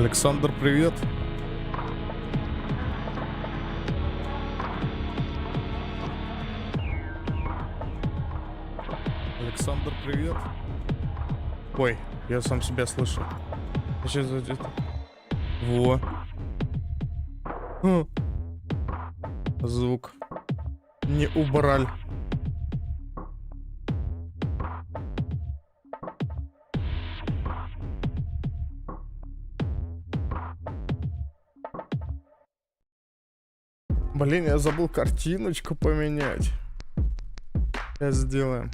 Александр, привет. Александр, привет. Ой, я сам себя слышу. Сейчас зайдет. Во. Звук. Не убраль. Блин, я забыл картиночку поменять. Сейчас сделаем.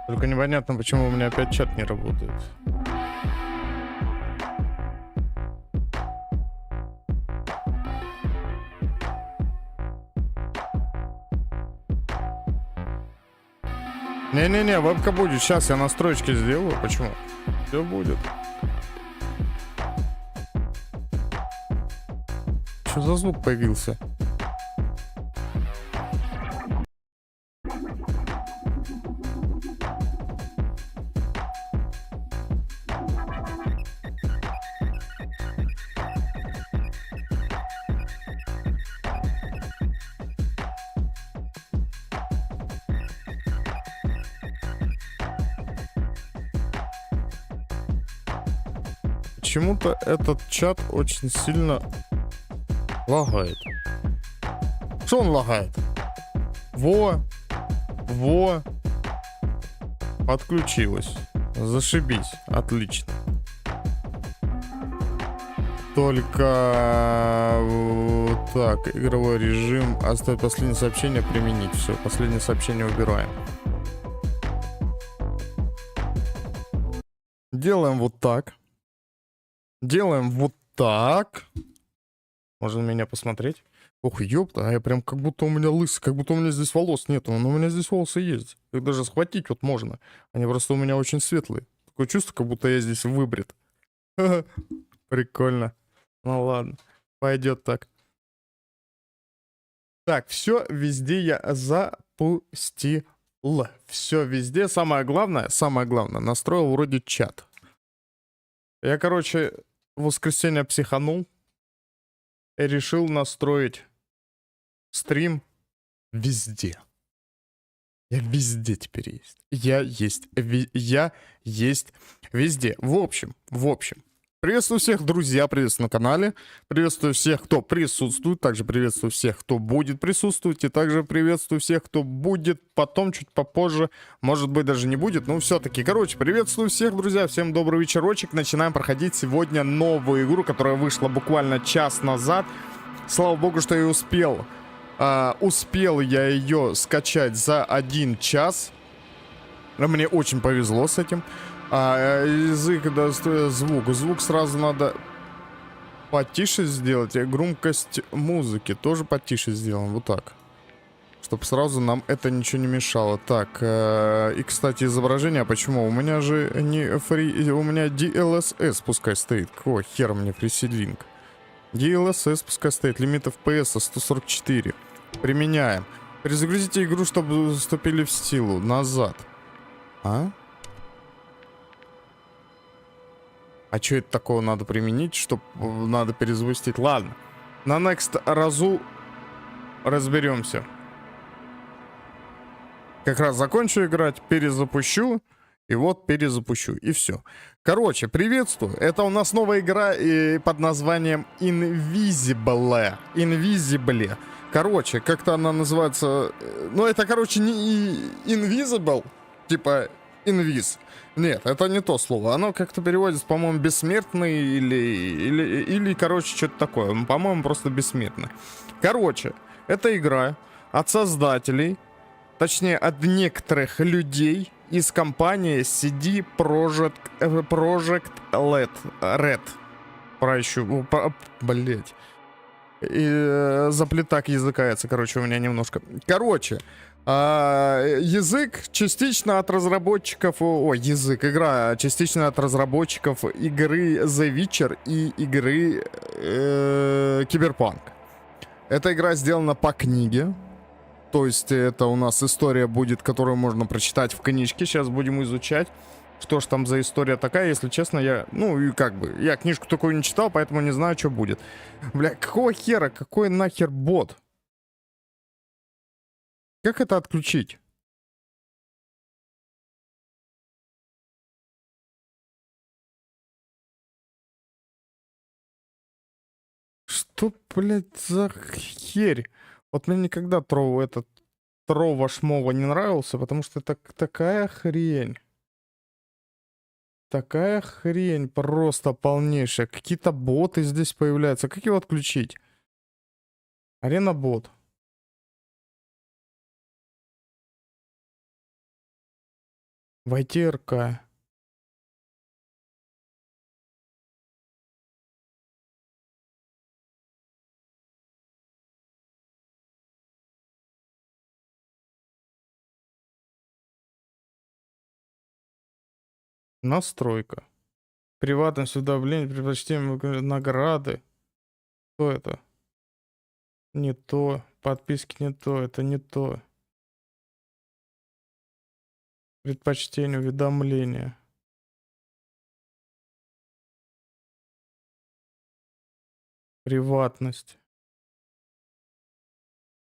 Только непонятно, почему у меня опять чат не работает. Не-не-не, вебка будет. Сейчас я настройки сделаю. Почему? Все будет. Что за звук появился? Почему-то этот чат очень сильно лагает. Что он лагает? Во. Подключилось. Зашибись. Отлично. Только вот так. Игровой режим. Оставить последнее сообщение. Применить. Все. Последнее сообщение убираем. Делаем вот так. Делаем вот так. Можно меня посмотреть? Ох, ёпта, а я прям как будто у меня лысый, как будто у меня здесь волос нету. Но у меня здесь волосы есть. Их даже схватить вот можно. Они просто у меня очень светлые. Такое чувство, как будто я здесь выбрит. Прикольно. Ну ладно, пойдет так. Так, все везде я запустил. Все везде. Самое главное, настроил вроде чат. Я, короче, в воскресенье психанул и решил настроить стрим везде. Я везде теперь есть. Я есть везде. В общем. Приветствую всех, друзья, приветствую на канале. Приветствую всех, кто присутствует. Также приветствую всех, кто будет присутствовать. И также приветствую всех, кто будет потом, чуть попозже. Может быть, даже не будет. Но все-таки, короче, приветствую всех, друзья. Всем добрый вечерочек. Начинаем проходить сегодня новую игру, которая вышла буквально час назад. Слава богу, что я успел. Успел я ее скачать за 1 час. Мне очень повезло с этим. Язык, да, звук. Звук сразу надо потише сделать. И громкость музыки тоже потише сделаем. Вот так. Чтобы сразу нам это ничего не мешало. Так, и, кстати, изображение, почему? У меня же не фри... У меня DLSS пускай стоит. Какого хера мне фриселинг? DLSS пускай стоит. Лимит FPS 144. Применяем. Перезагрузите игру, чтобы вступили в силу. Назад. А? А что это такого надо применить, чтобы надо перезапустить? Ладно. На next разу разберемся. Как раз закончу играть, перезапущу. И вот перезапущу. И все. Короче, приветствую. Это у нас новая игра под названием Invincible. Invincible. Короче, как-то она называется... Ну, это, короче, не Invisible. Типа Invis. Нет, это не то слово. Оно как-то переводится, по-моему, бессмертный или короче, что-то такое. По-моему, просто бессмертный. Короче, это игра от создателей, точнее, от некоторых людей из компании CD Projekt Red. Прощу, блять. И заплетак языкается, короче, у меня немножко. Короче, язык частично от разработчиков... Ой, язык, игра частично от разработчиков игры The Witcher и игры Cyberpunk. Эта игра сделана по книге. То есть это у нас история будет, которую можно прочитать в книжке. Сейчас будем изучать, что ж там за история такая. Если честно, я... Ну, и как бы... Я книжку такую не читал, поэтому не знаю, что будет. Бля, какого хера? Какой нахер бот? Как это отключить? Что, блядь, за херь? Вот мне никогда Трова Шмова не нравился, потому что это такая хрень. Такая хрень просто полнейшая. Какие-то боты здесь появляются. Как его отключить? Арена бот. Войти РК. Настройка. Приватность, уведомления, предпочтение, награды. Что это? Не то. Подписки не то. Это не то. Предпочтение, уведомления. Приватность.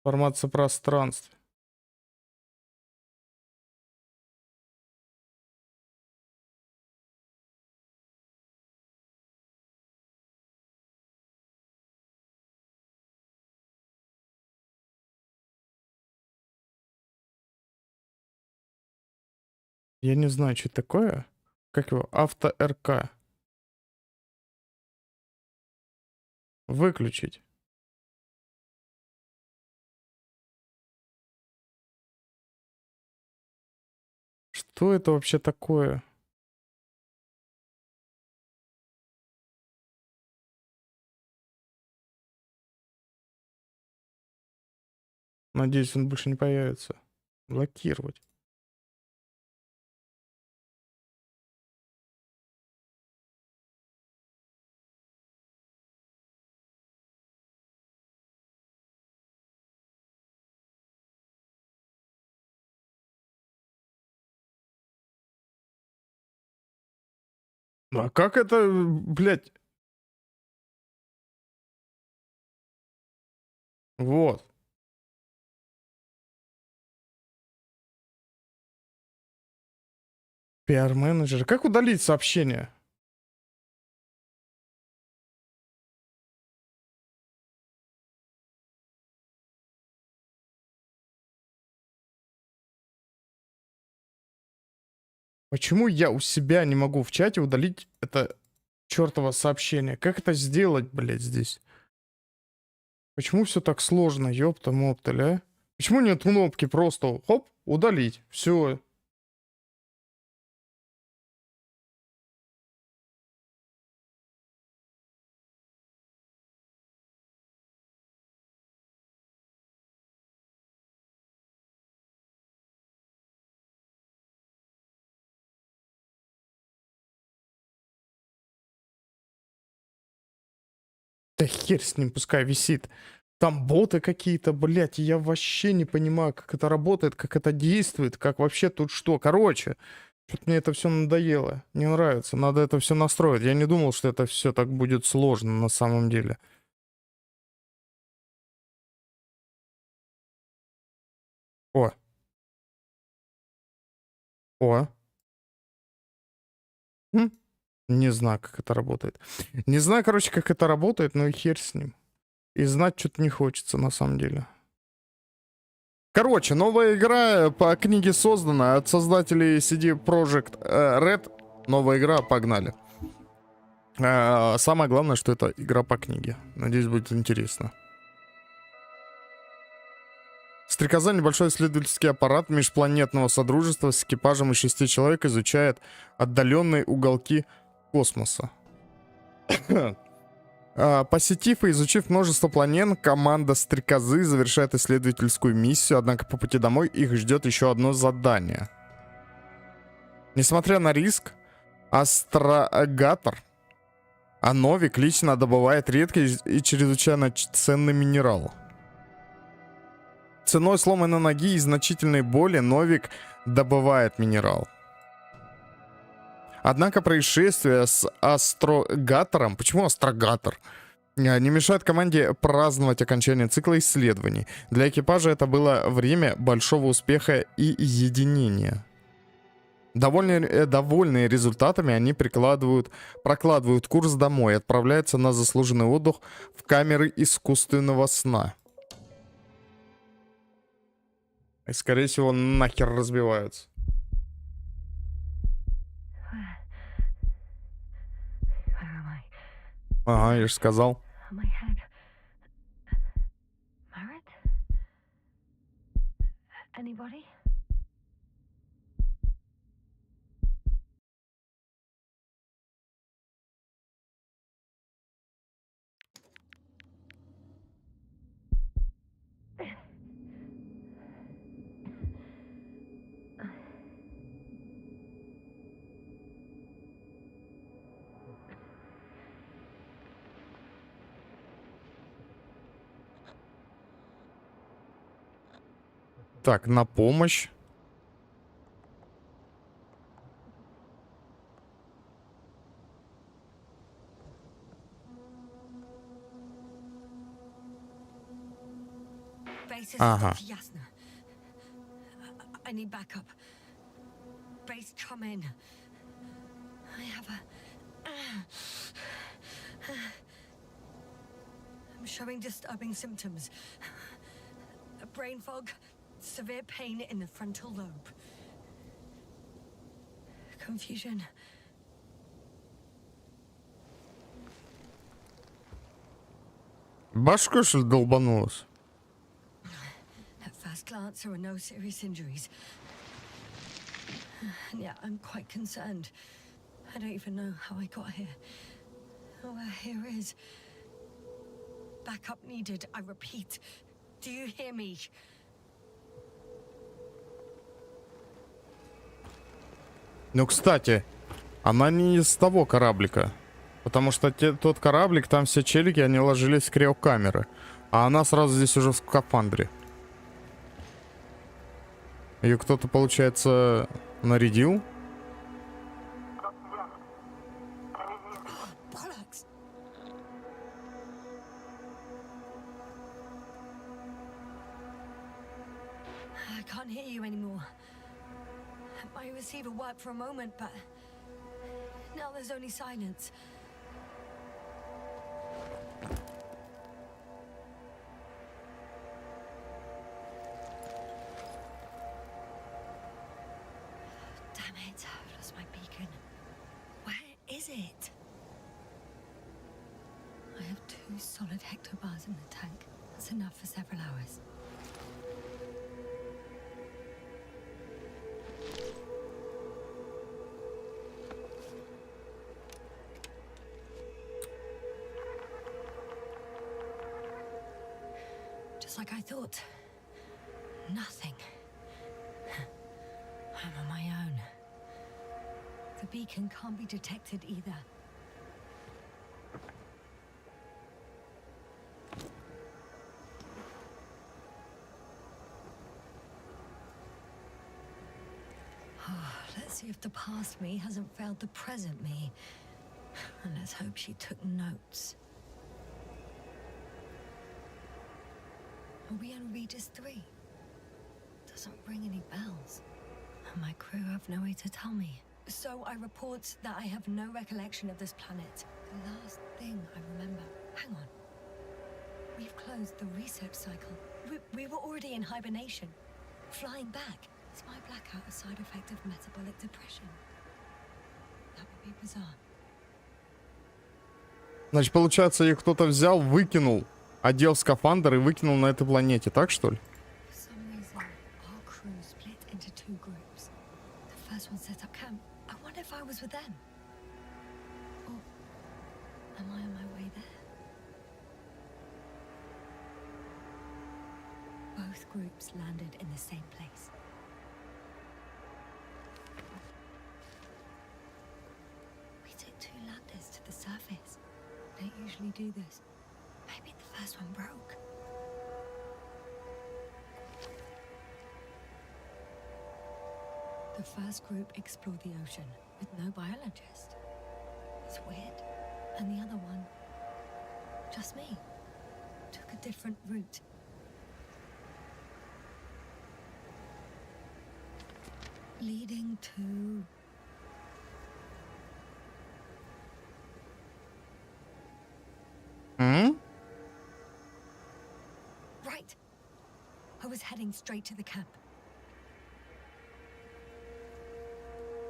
Информация о пространстве. Я не знаю, что это такое. Как его? Авто-РК. Выключить. Что это вообще такое? Надеюсь, он больше не появится. Блокировать. А как это, блядь? Вот. Пиар-менеджер. Как удалить сообщение? Почему я у себя не могу в чате удалить это чертово сообщение? Как это сделать, блядь, здесь? Почему все так сложно, ёпта-мопталь, а? Почему нет кнопки просто хоп, удалить? Все. Да хер с ним, пускай висит. Там боты какие-то, блядь, я вообще не понимаю, как это работает, как это действует, как вообще тут что. Короче, что-то мне это все надоело, не нравится, надо это все настроить. Я не думал, что это все так будет сложно на самом деле. О, о. М? Не знаю, как это работает. Не знаю, короче, как это работает, но и хер с ним. И знать что-то не хочется на самом деле. Короче, новая игра по книге создана от создателей CD Projekt Red. Новая игра, погнали. Самое главное, что это игра по книге. Надеюсь, будет интересно. Стрекоза — небольшой исследовательский аппарат межпланетного содружества с экипажем из 6 человек изучает отдаленные уголки космоса. Посетив и изучив множество планет, команда Стрекозы завершает исследовательскую миссию, однако по пути домой их ждет еще одно задание. Несмотря на риск, астрогатор Новик лично добывает редкий и чрезвычайно ценный минерал. Ценой сломанной ноги и значительной боли Новик добывает минерал. Однако происшествие с астрогатором, почему астрогатор, не мешает команде праздновать окончание цикла исследований. Для экипажа это было время большого успеха и единения. Довольные результатами, они прокладывают курс домой и отправляются на заслуженный отдых в камеры искусственного сна. И, скорее всего, нахер разбиваются. Ага, я же сказал. Так, на помощь. Ага. I need backup. Base, come in. I have I'm showing disturbing symptoms. A brain fog, severe pain in the frontal lobe. Confusion. Башка, что ли, долбанулась? At first glance, there are no serious injuries. And yet, I'm quite concerned. I don't even know how I got here. All I hear is backup needed. I repeat. Do you hear me? Ну, кстати, она не из того кораблика. Потому что тот кораблик, там все челики, они ложились в криокамеры. А она сразу здесь уже в скафандре. Ее кто-то, получается, нарядил. I can't hear you anymore. My receiver worked for a moment, but now there's only silence. Damn it, I've lost my beacon. Where is it? I have 2 solid hectobars in the tank. That's enough for several hours. Just like I thought. Nothing. I'm on my own. The beacon can't be detected either. Let's see if the past me hasn't failed the present me. And let's hope she took notes. Are we on Regis 3? Doesn't ring any bells. And my crew have no way to tell me. So I report that I have no recollection of this planet. The last thing I remember. Hang on. We've closed the research cycle. We were already in hibernation. Flying back. Is my blackout a side effect of metabolic depression? That would be bizarre. Значит, получается, ее кто-то взял, выкинул, одел скафандр и выкинул на этой планете, так что ли? For some reason, our crew split into two groups. The first one set up camp. I wonder if I was with them. Or am I on my way there? Both groups landed in the same place. We took 2 landers to the surface. Don't usually do this. Maybe the first one broke. The first group explored the ocean with no biologist. It's weird. And the other one, just me, took a different route. Leading to... Right. I was heading straight to the camp.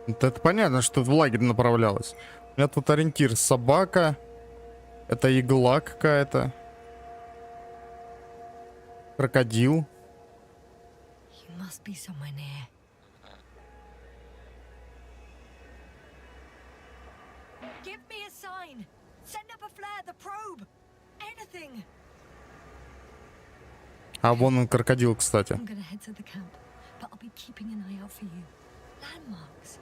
Это понятно, что в лагерь направлялась. У меня тут ориентир собака. Это игла какая-то. Крокодил. He must be somewhere near. Give me a sign. Send up a flare, the probe. Anything. А вон он, крокодил, кстати. I'm gonna head to the camp, but I'll be keeping an eye out for you. Landmarks.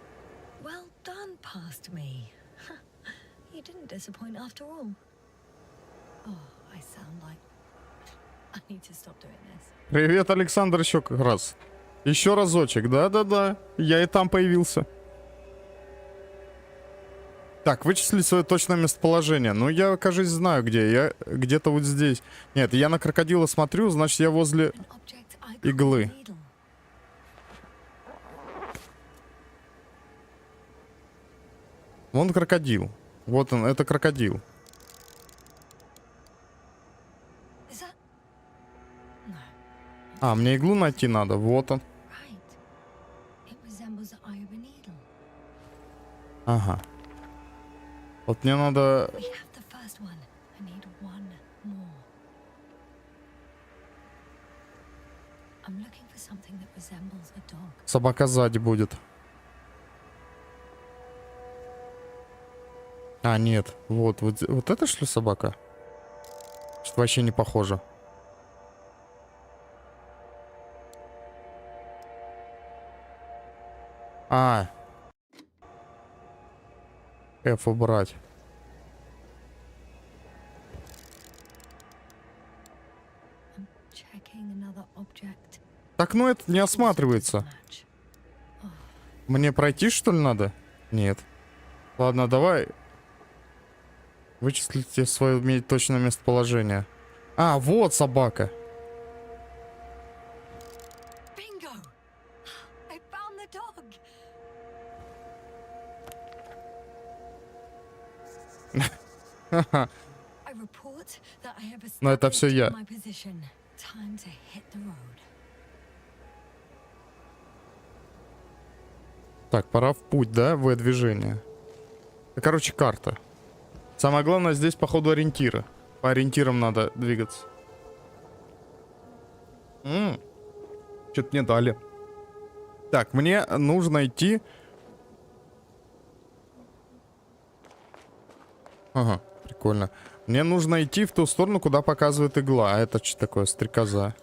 Well done, past me. You didn't disappoint after all. Oh, I sound like... I need to stop doing this. Привет, Александр, еще как раз. Еще разочек, да-да-да. Я и там появился. Так, вычислить свое точное местоположение. Ну, я, кажется, знаю, где. Я где-то вот здесь. Нет, я на крокодила смотрю, значит, я возле иглы. Вон крокодил. Вот он, это крокодил. А, мне иглу найти надо. Вот он. Ага. Вот мне надо... Собака сзади будет. А, нет. Вот это что ли собака? Что вообще не похоже. А. F убрать. Так, ну это не осматривается. Мне пройти, что ли, надо? Нет. Ладно, давай. Вычислите свое точное местоположение. А, вот собака. Но это все я. Так, пора в путь, да? В-движение. Короче, карта. Самое главное здесь, походу, ориентиры. По ориентирам надо двигаться. Что-то мне дали. Так, мне нужно идти... Ага, прикольно. Мне нужно идти в ту сторону, куда показывает игла. А это что такое? Стрекоза.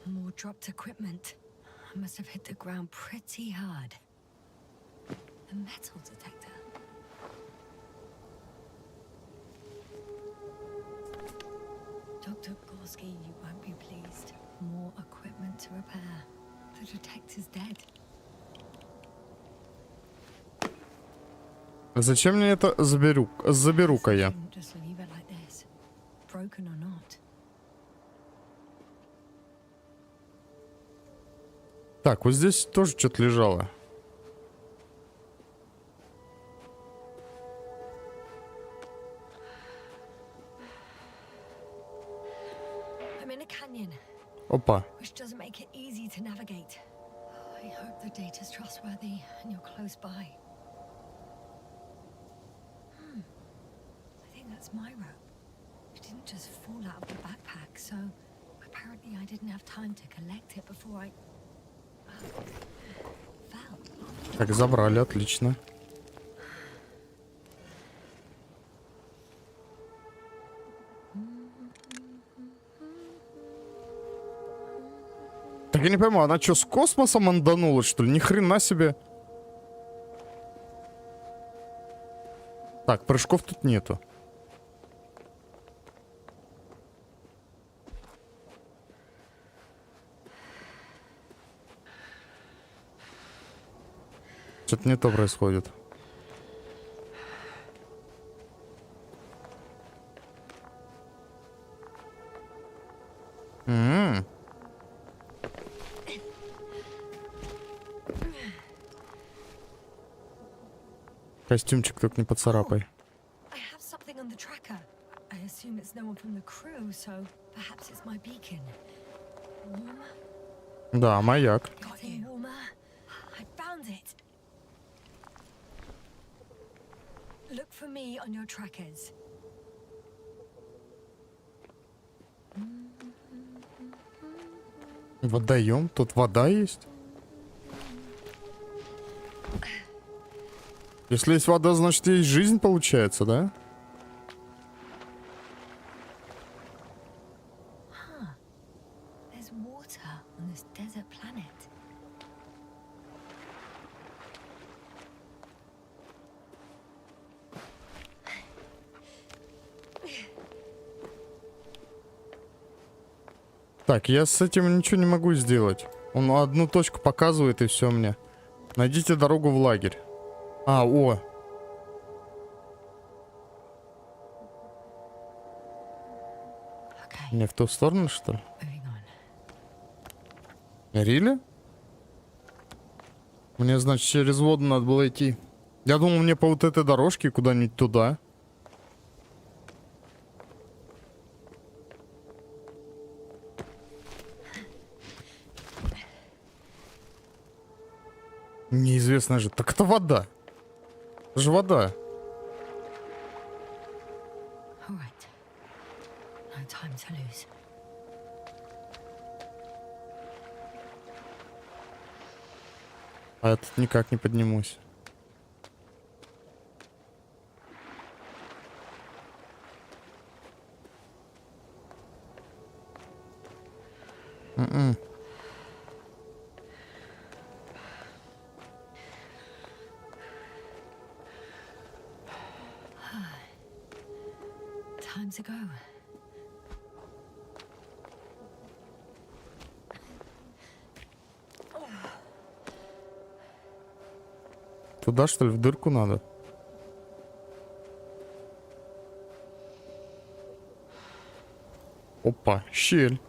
More dropped equipment. I must have hit the ground pretty hard. A metal detector. Bosky, you won't be pleased. More equipment to repair. The detector's dead. Зачем мне это заберу-ка я? Just leave it like this, broken or not. Так, вот здесь тоже что-то лежало. I'm in a canyon, Опа. which doesn't make it easy to navigate. I hope the data's trustworthy and you're close by. I think that's my rope. It didn't just fall out of the backpack, so apparently I didn't have time to collect it before I fell. Так, забрали, отлично. Так я не пойму, она что, с космосом анданула, что ли? Ни хрена себе. Так, прыжков тут нету. Что-то не то происходит. Костюмчик только не поцарапай. I have something on the tracker. I assume it's no one from the crew, so perhaps it's my beacon. Warmer? Да, маяк. Getting warmer. I found it. Look for me on your trackers. Водоем? Тут вода есть? Если есть вода, значит есть жизнь, получается, да? There's water on this desert planet. Так, я с этим ничего не могу сделать. Он одну точку показывает и все мне. Найдите дорогу в лагерь. А, о. Okay, Не в ту сторону, что ли? moving on. Рили? Мне, значит, через воду надо было идти. Я думал, мне по вот этой дорожке куда-нибудь туда. Неизвестно же. Так это вода. Это же вода. All right. No time to lose. А я тут никак не поднимусь. М-м. Time to go. Туда, что ли, в дырку надо? Опа, щель.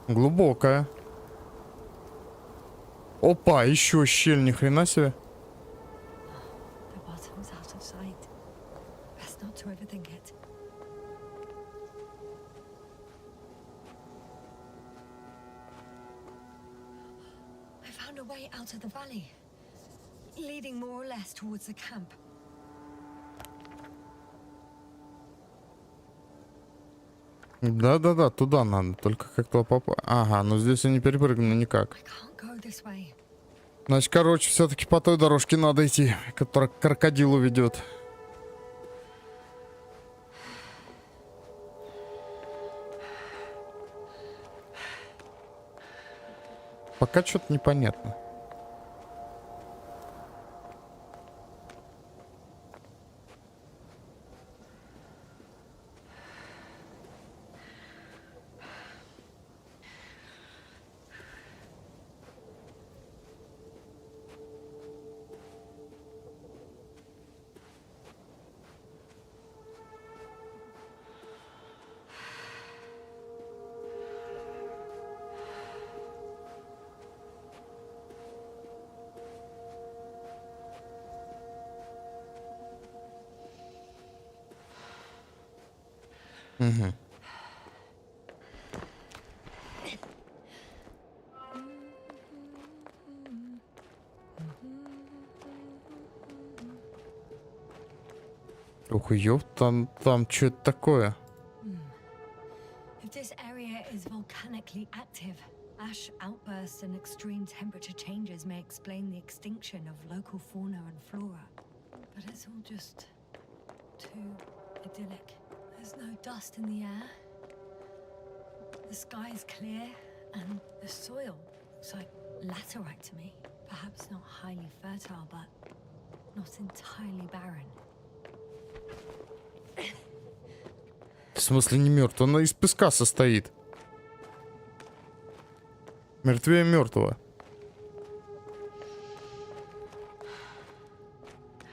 Глубокая. Опа, еще щель, ни хрена себе. The bottom's out of sight. Best not to overthink it. I found a way out of the valley, leading more or less towards the camp. Да-да-да, туда надо. Только как-то попасть. Ага, но здесь я не перепрыгну никак. I can't go this way. Значит, короче, все-таки по той дорожке надо идти, которая к крокодилу ведет. Пока что-то непонятно. Угу. Ух, ёп, там что это такое? If this area is volcanically active, ash outbursts and extreme temperature changes may explain the extinction of local fauna and flora. But it's all just too idyllic. There's no dust in the air. The sky is clear, and the soil looks like laterite to me. Perhaps not highly fertile, but not entirely barren. В смысле не мертв? Она из песка состоит. Мертвее мертвого.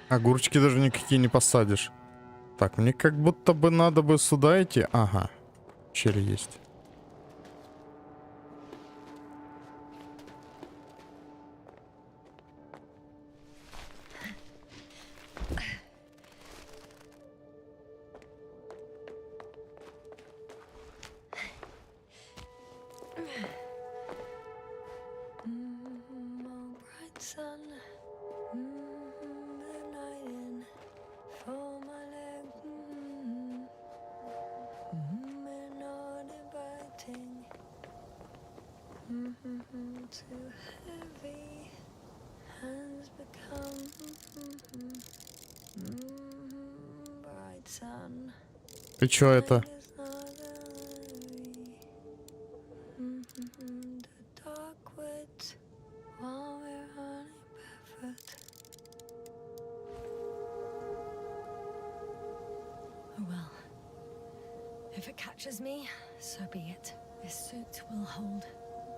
Огурчики даже никакие не посадишь. Так, мне как будто бы надо бы сюда идти. Ага. Черри есть. Ты чё это?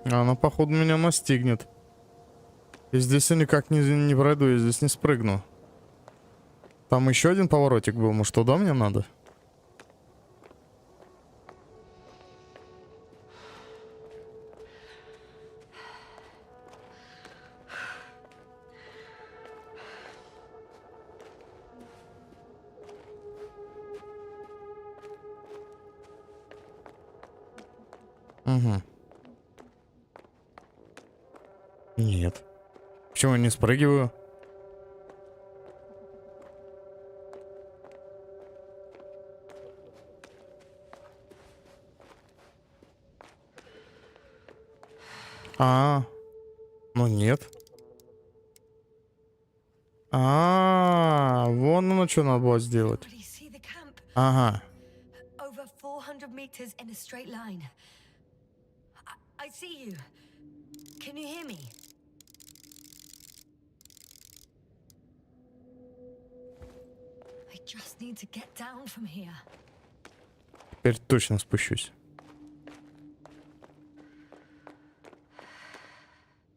Она, походу, меня настигнет. И здесь я никак не пройду, я здесь не спрыгну. Там еще один поворотик был, может, туда мне надо? Угу. Нет. Почему я не спрыгиваю? Ну нет. Вон оно что надо было сделать. Ага. Over 400 meters in a straight line. I see you. Can you hear me? I just need to get down from here. Теперь точно спущусь.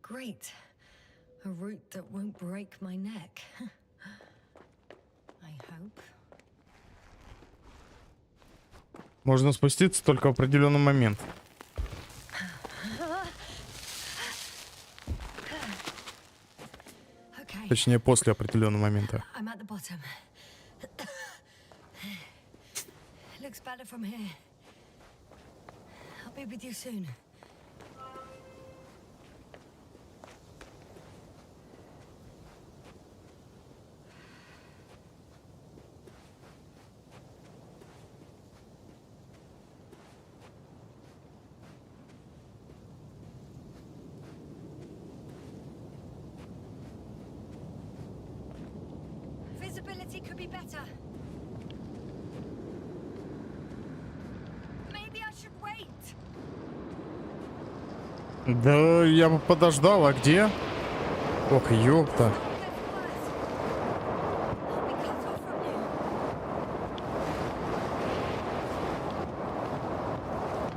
Great. A route that won't break my neck. I hope. Можно спуститься только в определенный момент. Точнее, после определенного момента. I'm at the bottom. Looks better from here. I'll be with you soon. Visibility could be better. Maybe I should wait. Да, я бы подождал, а где? Ох, ёпта.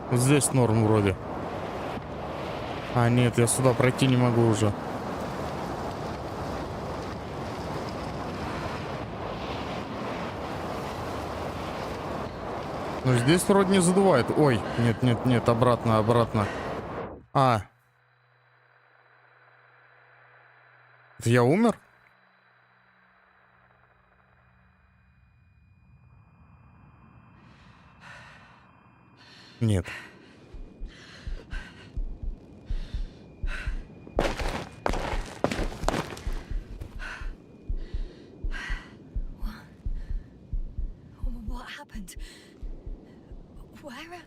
Вот здесь норм вроде. Нет, я сюда пройти не могу уже. Но здесь вроде не задувает. Ой, нет, обратно. Это я умер? Нет. What happened? Where?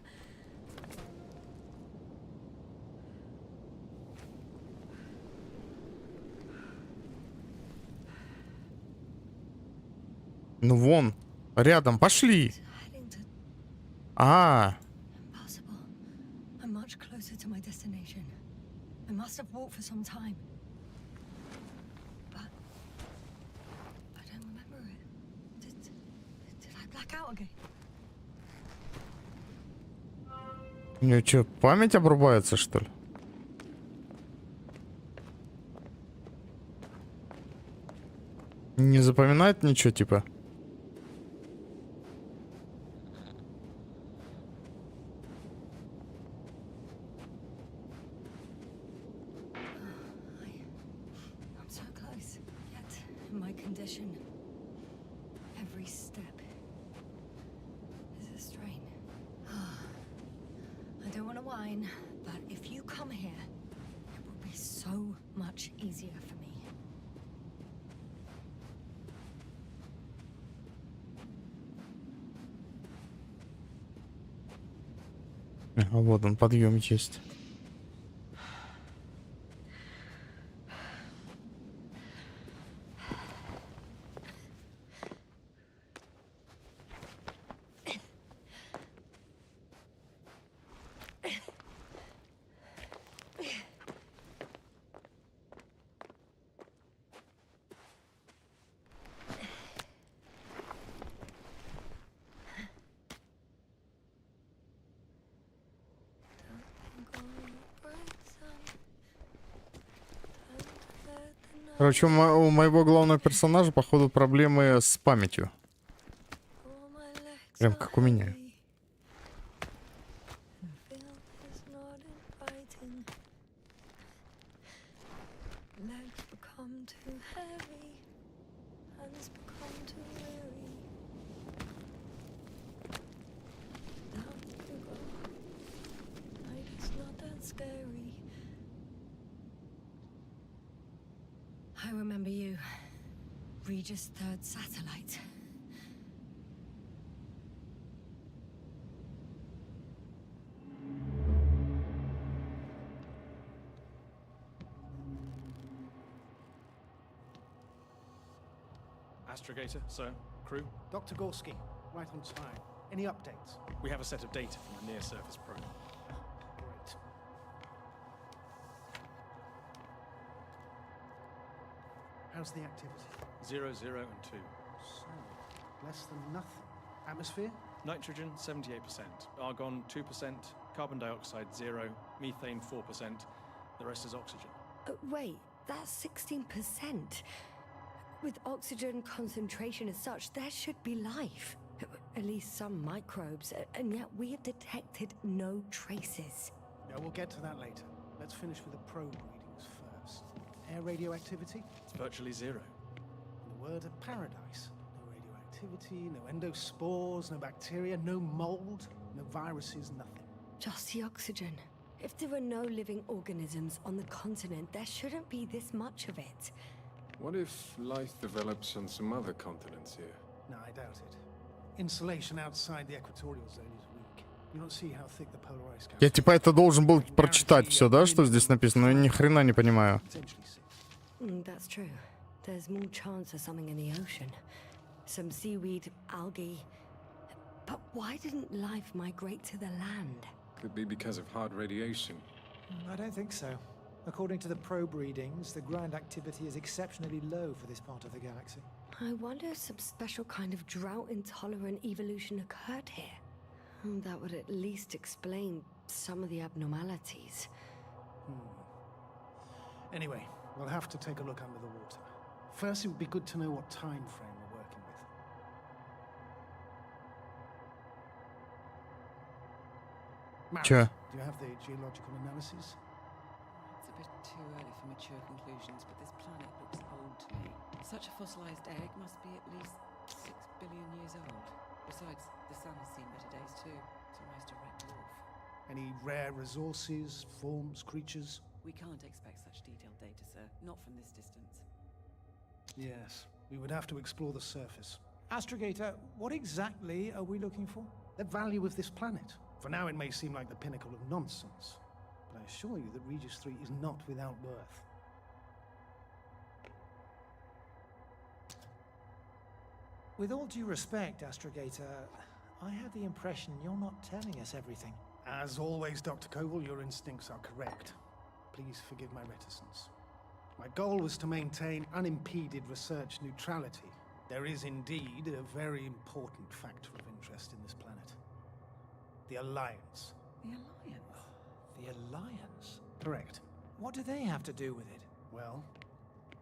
Ну вон, рядом, пошли. Heading to А, Impossible. I'm much closer to my destination. I must have walked for some time. But I don't remember it. Did I black out again? у нее что, память обрубается, что ли? Не запоминает ничего, типа? I'm so close, yet in my condition, every step is a strain. I don't want to whine, but if you come here, it will be so much easier for me. А вот он, подъем есть. Короче, у моего главного персонажа, походу, проблемы с памятью. Прям как у меня. I remember you, Regis' third satellite. Astrogator, sir. Crew? Dr. Gorski, right on time. Any updates? We have a set of data from a near-surface probe. Great. How's the activity? 0, 0, and 2. So, less than nothing. Atmosphere? Nitrogen, 78%. Argon, 2%. Carbon dioxide, 0. Methane, 4%. The rest is oxygen. Wait, that's 16%. With oxygen concentration as such, there should be life. At least some microbes, and yet we have detected no traces. Yeah, we'll get to that later. Let's finish with the probe readings first. Air radioactivity? It's virtually 0. In a word, a paradise. No radioactivity, no endospores, no bacteria, no mold, no viruses, nothing. Just the oxygen. If there were no living organisms on the continent, there shouldn't be this much of it. What if life develops on some other continents here? No, I doubt it. Insulation outside the equatorial zone is weak. You don't see how thick the polar ice cap. Я типа это должен был прочитать все, да, что здесь написано, но я ни хрена не понимаю. Potentially six. That's true. There's more chance of something in the ocean. Some seaweed, algae. But why didn't life migrate to the land? Could be because of hard radiation. I don't think so. According to the probe readings, the ground activity is exceptionally low for this part of the galaxy. I wonder if some special kind of drought-intolerant evolution occurred here. That would at least explain some of the abnormalities. Anyway, we'll have to take a look under the water. First, it would be good to know what time frame we're working with. Matt, Sure. do you have the geological analysis? It's a bit too early for mature conclusions, but this planet looks old to me. Such a fossilized egg must be at least 6 billion years old. Besides, the sun has seen better days too. It's almost a red dwarf. Any rare resources, forms, creatures? We can't expect such detailed data, sir. Not from this distance. Yes, we would have to explore the surface. Astrogator, what exactly are we looking for? The value of this planet. For now, it may seem like the pinnacle of nonsense, but I assure you that Regis 3 is not without worth. With all due respect, Astrogator, I have the impression you're not telling us everything. As always, Dr. Koval, your instincts are correct. Please forgive my reticence. My goal was to maintain unimpeded research neutrality. There is indeed a very important factor of interest in this planet. The Alliance. The Alliance? The Alliance? Correct. What do they have to do with it? Well,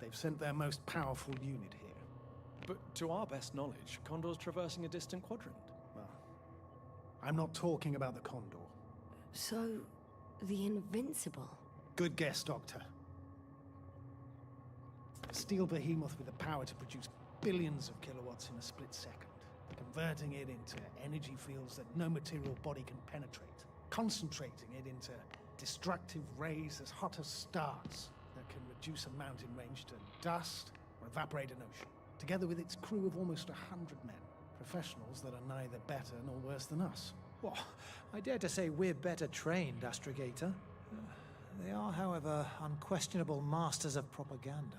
they've sent their most powerful unit here. But to our best knowledge, Condor's traversing a distant quadrant. Well, I'm not talking about the Condor. So, the Invincible. Good guess, Doctor. A steel behemoth with the power to produce billions of kilowatts in a split second, converting it into energy fields that no material body can penetrate, concentrating it into destructive rays as hot as stars that can reduce a mountain range to dust or evaporate an ocean, together with its crew of almost 100 men, professionals that are neither better nor worse than us. Well, I dare to say we're better trained, Astrogator. They are, however, unquestionable masters of propaganda.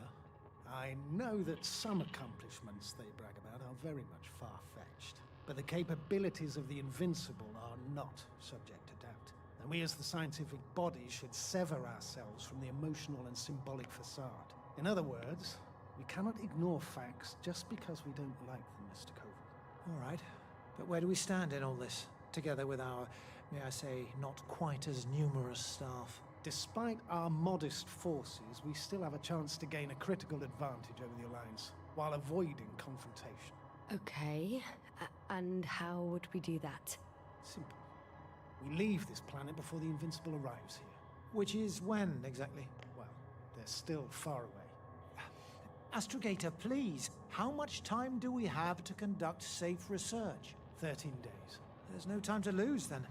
I know that some accomplishments they brag about are very much far-fetched, but the capabilities of the Invincible are not subject to doubt. And we as the scientific body should sever ourselves from the emotional and symbolic facade. In other words, we cannot ignore facts just because we don't like them, Mr. Koval. All right, but where do we stand in all this, together with our, may I say, not quite as numerous staff? Despite our modest forces, we still have a chance to gain a critical advantage over the Alliance, while avoiding confrontation. Okay, and how would we do that? Simple. We leave this planet before the Invincible arrives here. Which is when, exactly? Well, they're still far away. Astrogator, please, how much time do we have to conduct safe research? 13 days. There's no time to lose, then.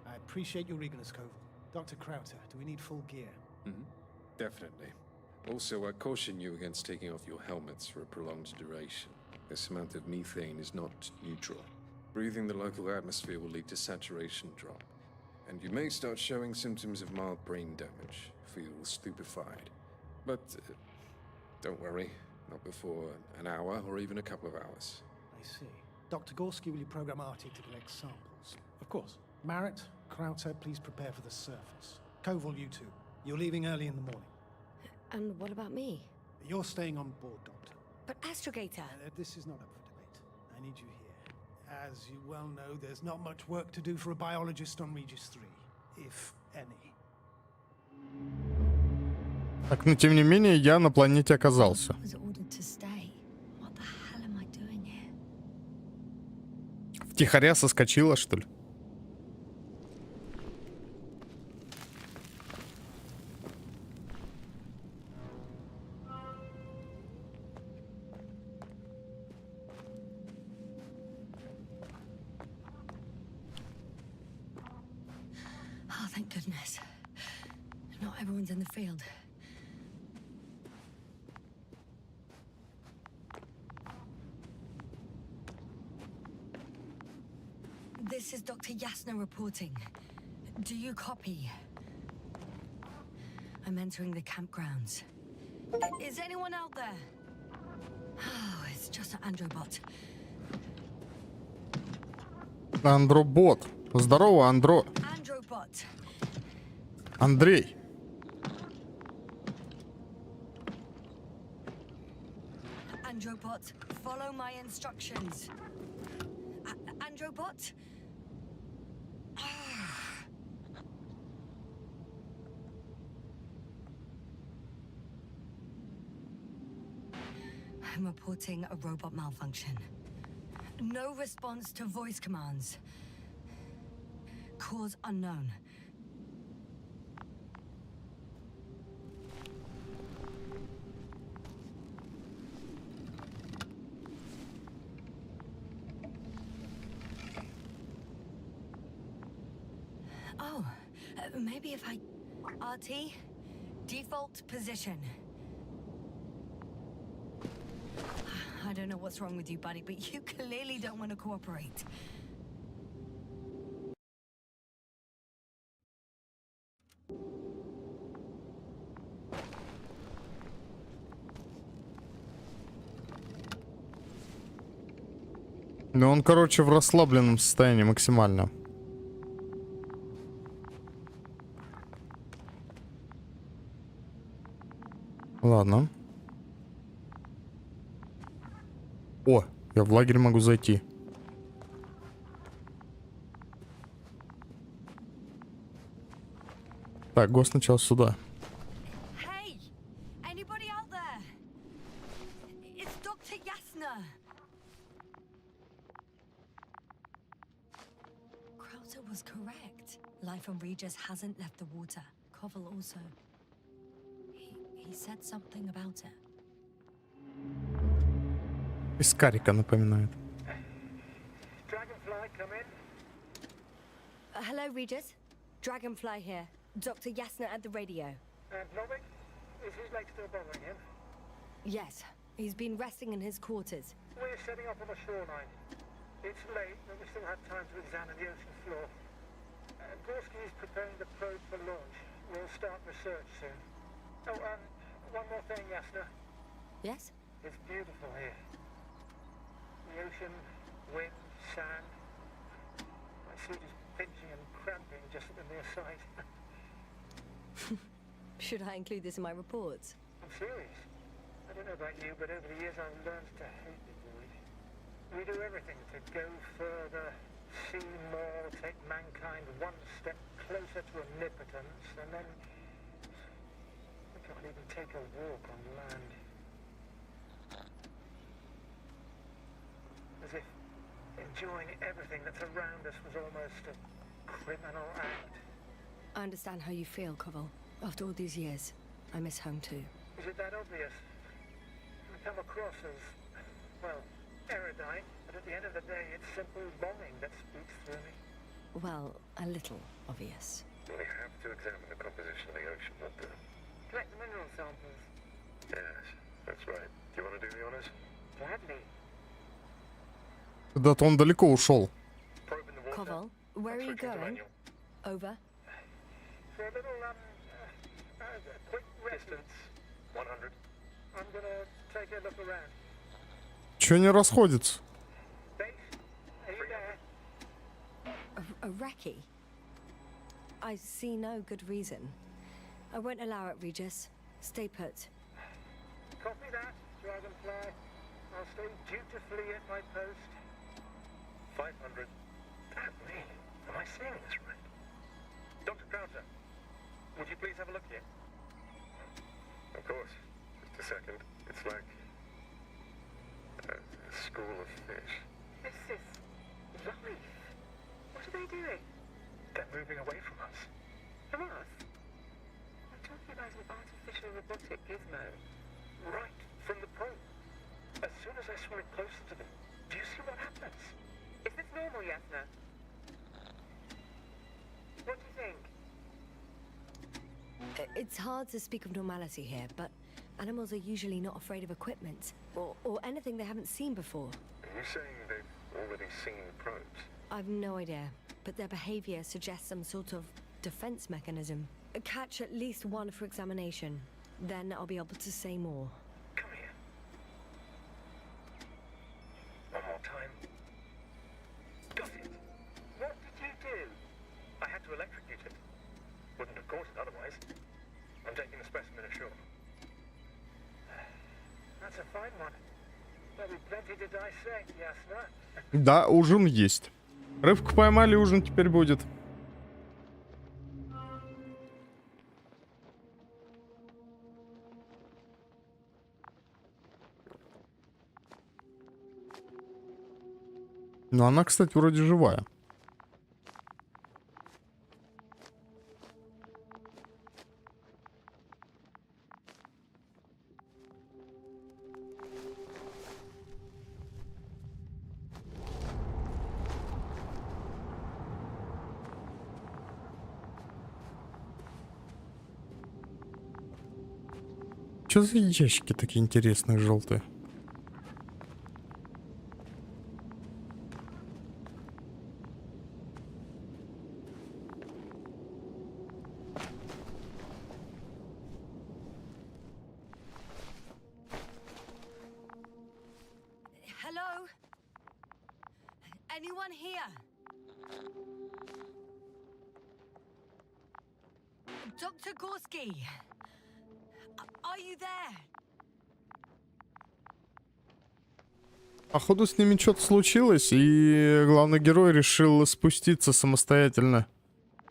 I appreciate your eagerness, Koval. Dr. Krauter, do we need full gear? Definitely. Also, I caution you against taking off your helmets for a prolonged duration. This amount of methane is not neutral. Breathing the local atmosphere will lead to saturation drop, and you may start showing symptoms of mild brain damage, feel stupefied. But don't worry, not before an hour or even a couple of hours. I see. Dr. Gorski, will you program Artie to collect samples? Of course. Marrett, Krauter, please prepare for the surface. Koval, you two. You're leaving early in the morning. And what about me? You're staying on board, Doctor. But Astrogator... This is not up for debate. I need you here. As you well know, there's not much work to do for a biologist on Regis 3, if any. Так, но тем не менее, я на планете оказался. I was ordered to stay. What the hell am I doing here? Втихаря соскочила, что ли? Oh, thank goodness. Not everyone's in the field. This is Dr. Yasna reporting. Do you copy? I'm entering the campgrounds. Is anyone out there? Oh, it's just an Androbot. Андробот. Здорово, Androbot. Андрей. Androbot, follow my instructions. Androbot? I'm reporting a robot malfunction. No response to voice commands. Cause unknown. Oh, Maybe if I... RT, default position. I don't know what's wrong with you, buddy, but you clearly don't want to cooperate. Ну, он, короче, в расслабленном состоянии максимально. Ладно. О, я в лагерь могу зайти. Так, го сначала сюда. Hey! Anybody out there? It's Dr. Yasna! Krauser was correct. Life on Regis hasn't left the water. Koval also. He said something about it. Искарика напоминает. Dragonfly, come in. Hello, Regis. Dragonfly here. Dr. Yasna at the radio. And Novik, is his leg still bothering him? Yes, he's been resting in his quarters. We're setting up on the shoreline. It's late, but we still have time to examine the ocean floor. Gorski is preparing the probe for launch. We'll start research soon. Oh, one more thing, Yasna. Yes? It's beautiful here. The ocean, wind, sand. My suit is pinching and cramping just at the near sight. Should I include this in my reports? I'm serious. I don't know about you, but over the years I've learned to hate the void. We do everything to go further, see more, take mankind one step closer to omnipotence, and then we can't even take a walk on land. As if enjoying everything that's around us was almost a criminal act. I understand how you feel, Koval. After all these years, I miss home too. Is it that obvious? I come across as, well, erudite, but at the end of the day, it's simple longing that speaks through me. Well, a little obvious. We have to examine the composition of the ocean, not the... Collect the mineral samples. Yes, that's right. Do you want to do the honors? Gladly. Куда-то он далеко ушел. Probe in the water. Koval, where are you Switch into going? manual. Over. For a little, quick rest. Distance 100. I'm gonna take a look around. Чё не расходится? Base, are you there? A recce? I see no good reason. I won't allow it, Regis. Stay put. Copy that, Dragonfly. I'll stay dutifully at my post. 500. Damn me. Am I seeing this right? Dr. Krauser, would you please have a look here? Of course. Just a second. It's like a school of fish. This is life. What are they doing? They're moving away from us. From us? I'm talking about an artificial robotic gizmo. Right from the probe. As soon as I swim it closer to them, do you see what happens? Is this normal, Yasna? What do you think? It's hard to speak of normality here, but animals are usually not afraid of equipment or anything they haven't seen before. Are you saying they've already seen probes? I've no idea, but their behavior suggests some sort of defense mechanism. Catch at least one for examination, then I'll be able to say more. Come here. One more time. Got it. What did you do? I had to electrocute it. Wouldn't have caught it otherwise. I'm taking the specimen ashore. That's a fine one. There'll be plenty to dissect, Yasna. Да, ужин есть. Рыбку поймали, ужин теперь будет. Но она, кстати, вроде живая. что за ящики такие интересные, желтые? Hello? Anyone here? Dr. Gorski? Are you there? Походу с ними что-то случилось, и главный герой решил спуститься самостоятельно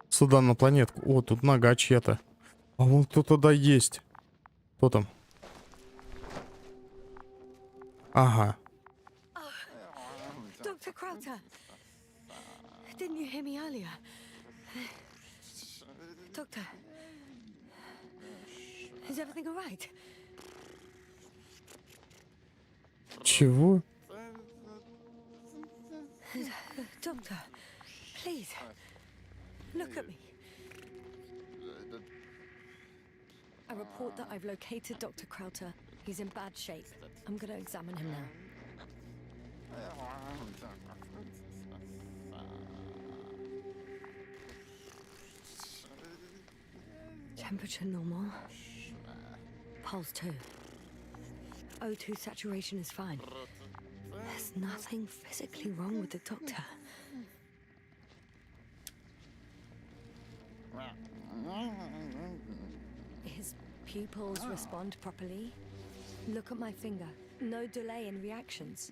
сюда на планетку. О, тут нога чья-то. А вон кто-то да есть. Кто там? Ага. Dr. Crowther, didn't you hear me earlier? Doctor, is everything all right? Чего? Doctor, please, look at me. I report that I've located Dr. Crowther. He's in bad shape. I'm going to examine him now. Temperature normal. Pulse 2. O2 saturation is fine. There's nothing physically wrong with the doctor. His pupils respond properly. Look at my finger. No delay in reactions.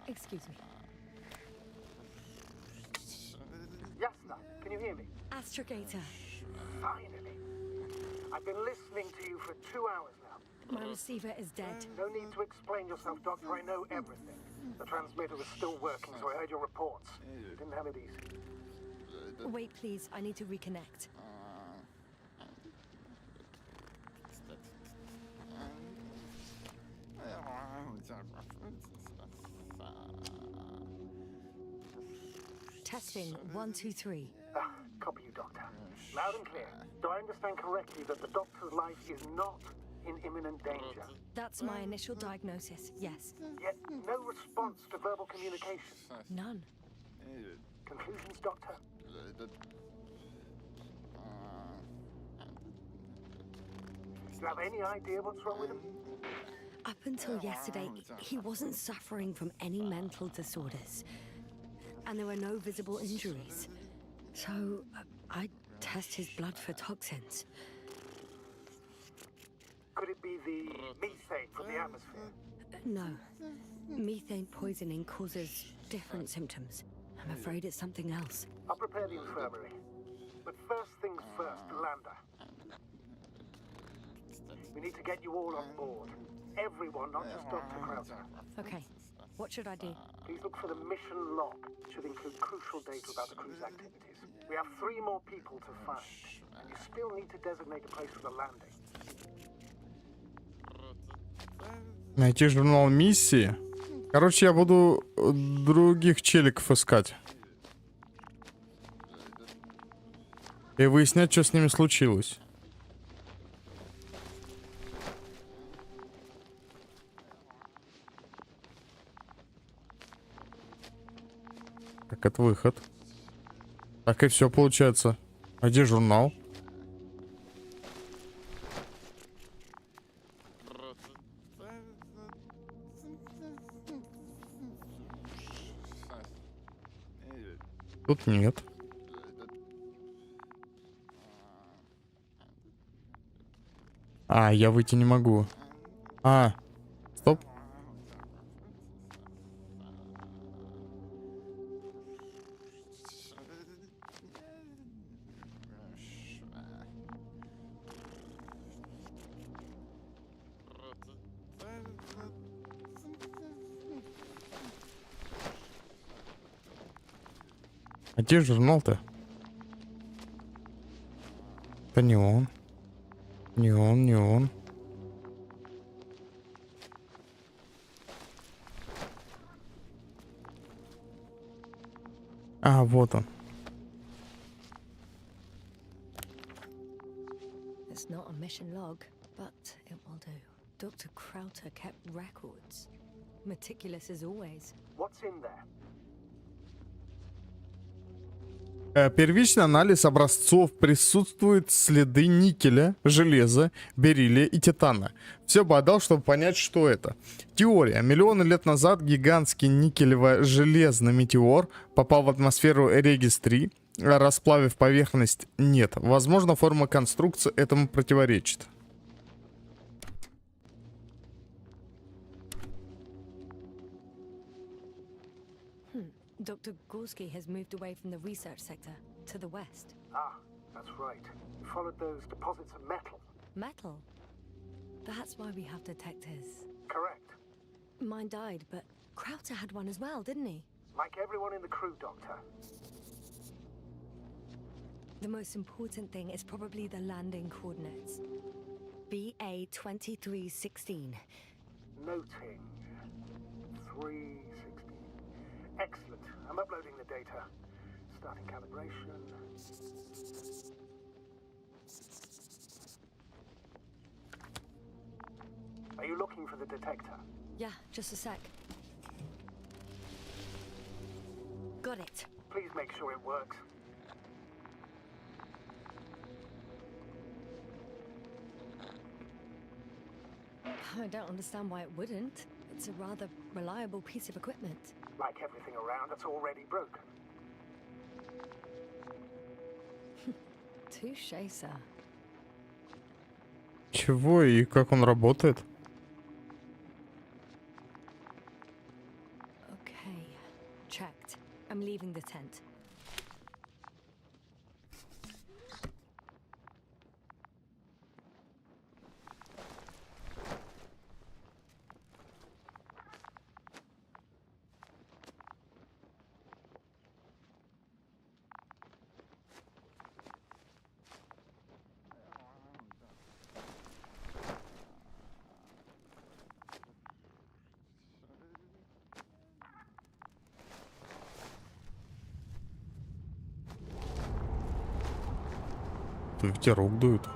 Excuse me. Yes, sir. Can you hear me? Astrogator. Finally. I've been listening to you for 2 hours now. My receiver is dead. No need to explain yourself, Doctor. I know everything. The transmitter was still working, so I heard your reports. You didn't have it easy. Wait, please. I need to reconnect. Testing 1, 2, 3. Copy you, Doctor. Loud and clear. Do I understand correctly that the Doctor's life is not in imminent danger? That's my initial diagnosis, yes. Yet no response to verbal communication. None. Conclusions, Doctor? Do you have any idea what's wrong with him? Up until yesterday, he wasn't suffering from any mental disorders. And there were no visible injuries. So, I test his blood for toxins. Could it be the methane from the atmosphere? No. Methane poisoning causes different symptoms. I'm afraid it's something else. I'll prepare the infirmary. But first things first, Lander. We need to get you all on board. Everyone, not just Dr. Krauser. Okay. What should I do? Please look for the mission log. It should include crucial data about the crew's activities. We have 3 more people to find. And you still need to designate a place for the landing. Найти журнал миссии. Короче, я буду других челиков искать. И выяснять, что с ними случилось. Так, это выход. Так и все получается. А где журнал? Тут нет. А, я выйти не могу. А, стоп. А где журнал-то? Это не он. Не он, не он. А, вот он. It's not a mission log, but it will do. Dr. Krauter kept records. Meticulous as always. What's in there? Первичный анализ образцов присутствуют следы никеля, железа, бериллия и титана. Все бы отдал, чтобы понять, что это. Теория. Миллионы лет назад гигантский никелево-железный метеор попал в атмосферу Регис-3, расплавив поверхность. Нет. Возможно, форма конструкции этому противоречит. Dr. Gorski has moved away from the research sector to the west. Ah, that's right. You followed those deposits of metal. Metal? That's why we have detectors. Correct. Mine died, but Krauter had one as well, didn't he? Like everyone in the crew, Doctor. The most important thing is probably the landing coordinates. BA 2316. Noting. 316. Excellent. I'm uploading the data. Starting calibration. Are you looking for the detector? Yeah, just a sec. Got it. Please make sure it works. I don't understand why it wouldn't. It's a rather reliable piece of equipment. Like everything around that's already broken. Touché, sir. Чего и как он работает? Okay, checked. I'm leaving the tent. Ветерок дует.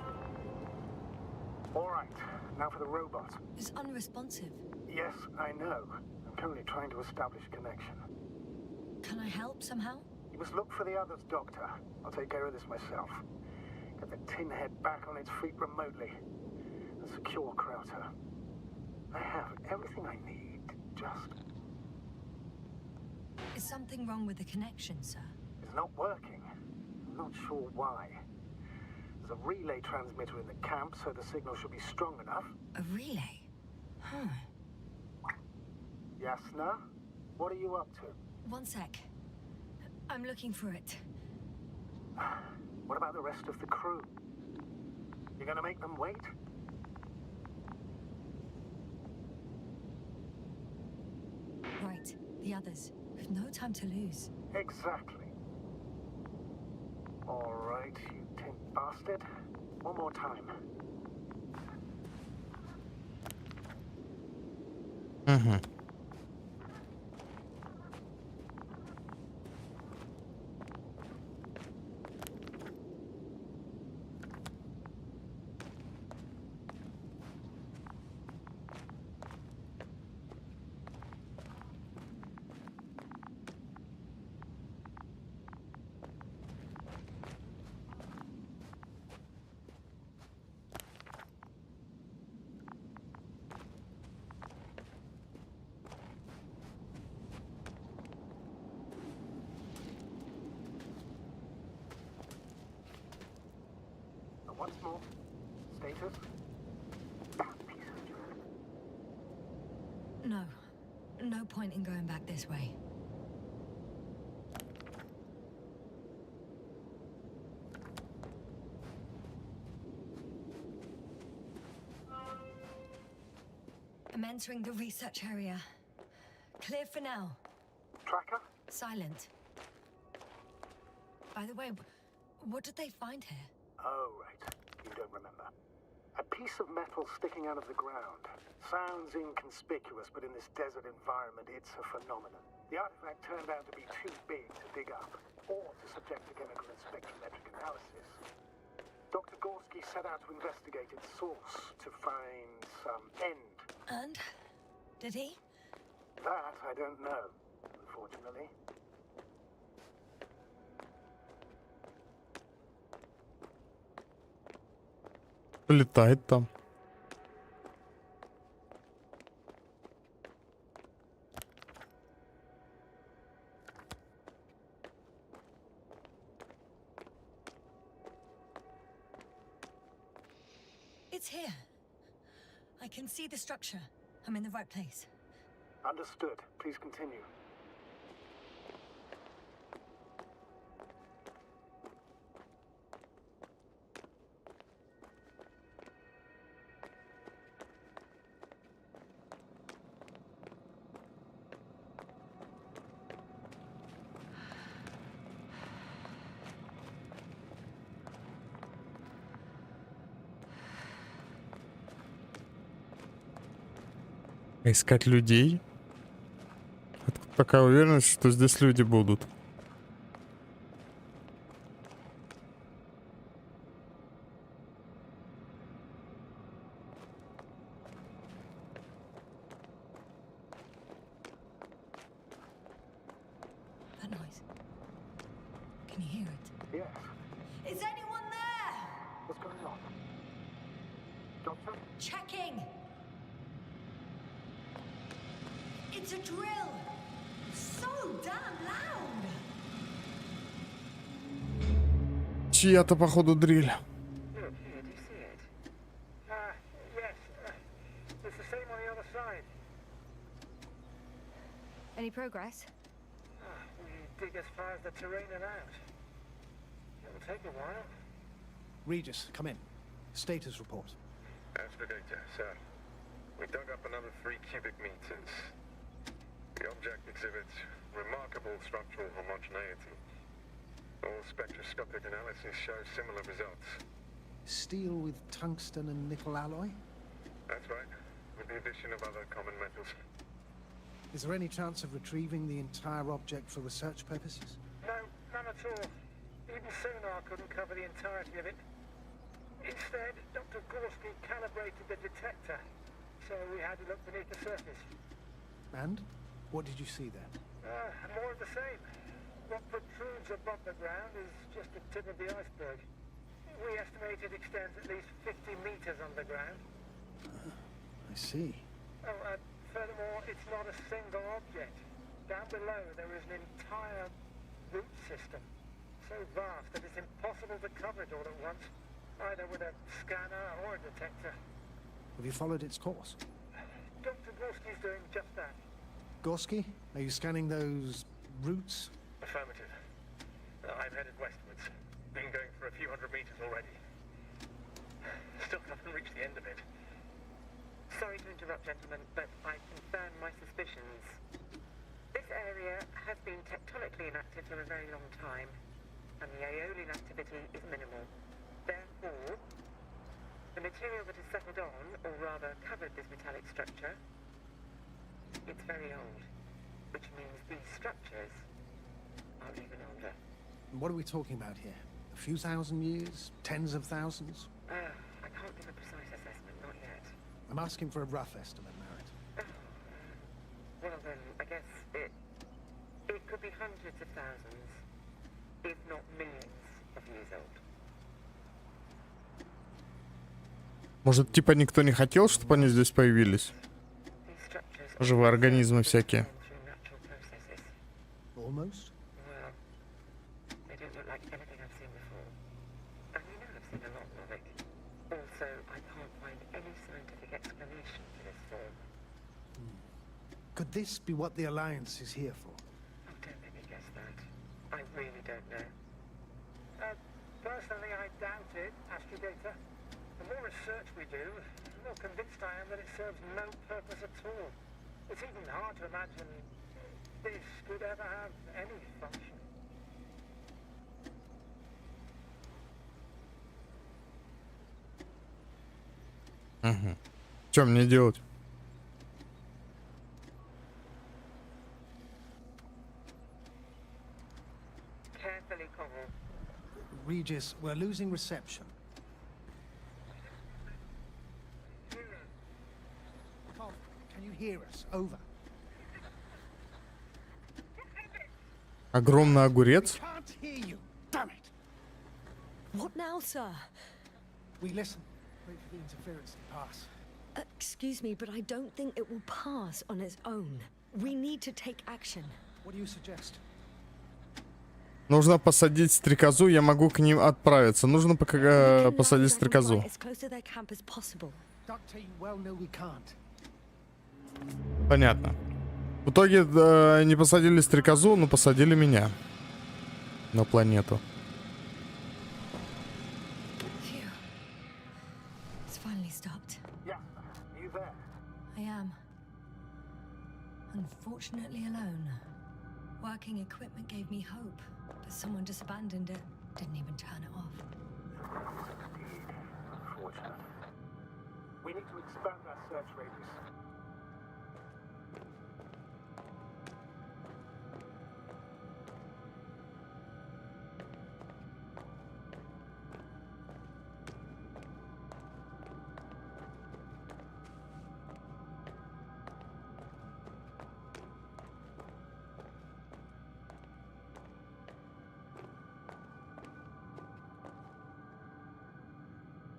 All right, now for the robot. It's unresponsive. Yes, I know. I'm currently trying to establish connection. Can I help somehow? You must look for the others, Doctor. I'll take care of this myself. Get the tin head back on its feet remotely. And secure Krauter. I have everything I need. Just... Is something wrong with the connection, sir? It's not working. I'm not sure why. There's a relay transmitter in the camp, so the signal should be strong enough. A relay? Huh. Yasna? What are you up to? One sec. I'm looking for it. What about the rest of the crew? You're gonna make them wait? Right, the others. We've no time to lose. Exactly. All right, you tin bastard. One more time. Угу. Once more. Status? Piece of junk. No. No point in going back this way. I'm entering the research area. Clear for now. Tracker? Silent. By the way, what did they find here? Oh, right. You don't remember. A piece of metal sticking out of the ground. Sounds inconspicuous, but in this desert environment, it's a phenomenon. The artifact turned out to be too big to dig up, or to subject to chemical and spectrometric analysis. Dr. Gorski set out to investigate its source, to find some end. And? Did he? That I don't know, unfortunately. Летает там. It's here. I can see the structure. I'm in the right place. Understood. Please continue. Искать людей. Откуда такая уверенность, что здесь люди будут? That noise. Can you hear it? Yes. Is anyone there? What's going on? Doctor? Checking. It's a drill. So damn loud. Чья-то, походу, дрель. Look, here, do you see it? Yes. It's the same on the other side. Any progress? We dig as far as the terrain allowed. It'll take a while. Regis, come in. Status report. Astragator, sir. We dug up another 3 cubic meters. The object exhibits remarkable structural homogeneity. All spectroscopic analysis shows similar results. Steel with tungsten and nickel alloy? That's right, with the addition of other common metals. Is there any chance of retrieving the entire object for research purposes? No, none at all. Even sonar couldn't cover the entirety of it. Instead, Dr. Gorski calibrated the detector, so we had to look beneath the surface. And? What did you see there? More of the same. What protrudes above the ground is just the tip of the iceberg. We estimate it extends at least 50 meters underground. I see. Oh, furthermore, it's not a single object. Down below, there is an entire root system, so vast that it's impossible to cover it all at once, either with a scanner or a detector. Have you followed its course? Dr. Gorski's doing just that. Gorski, are you scanning those roots? Affirmative. I'm headed westwards. Been going for a few hundred meters already. Still haven't reached the end of it. Sorry to interrupt, gentlemen, but I confirm my suspicions. This area has been tectonically inactive for a very long time, and the aeolian activity is minimal. Therefore, the material that has settled on, or rather covered this metallic structure, it's very old, which means these structures are even older. What are we talking about here? A few thousand years? Tens of thousands? I can't give a precise assessment, not yet. I'm asking for a rough estimate, Merritt. Well then, I guess it could be hundreds of thousands, if not millions of years old. Может, типа никто не хотел, чтобы они здесь появились? Живые организмы всякие. Almost? Well, they don't look like anything I've seen before. And you know I've seen a lot of it. Also, I can't find any scientific explanation for this form. Could this be what the Alliance is here for? Oh, don't make me guess that. I really don't know. Personally, I doubt it, Astrogator. The more research we do, the more convinced I am that it serves no purpose at all. It's even hard to imagine this could ever have any function. Угу. Что мне делать? Carefully, Cobble. Regis, we're losing reception. Cov, can you hear us? Over. Огромный огурец. Can't hear you. Damn it. What now, sir? We listen. Wait for the interference to pass. Excuse me, but I don't think it will pass on its own. We need to take action. What do you suggest? Нужно посадить стрекозу, я могу к ним отправиться. Нужно пока посадить стрекозу. As close to their camp as possible. Doctor, you well know we can't. Понятно. В итоге не посадили стрекозу, но посадили меня на планету. Phew. It's finally stopped. Yeah, you there? I am. Unfortunately alone. Working equipment gave me hope, but someone just abandoned it. Didn't even turn it off. Indeed. Unfortunate. We need to expand our search radius.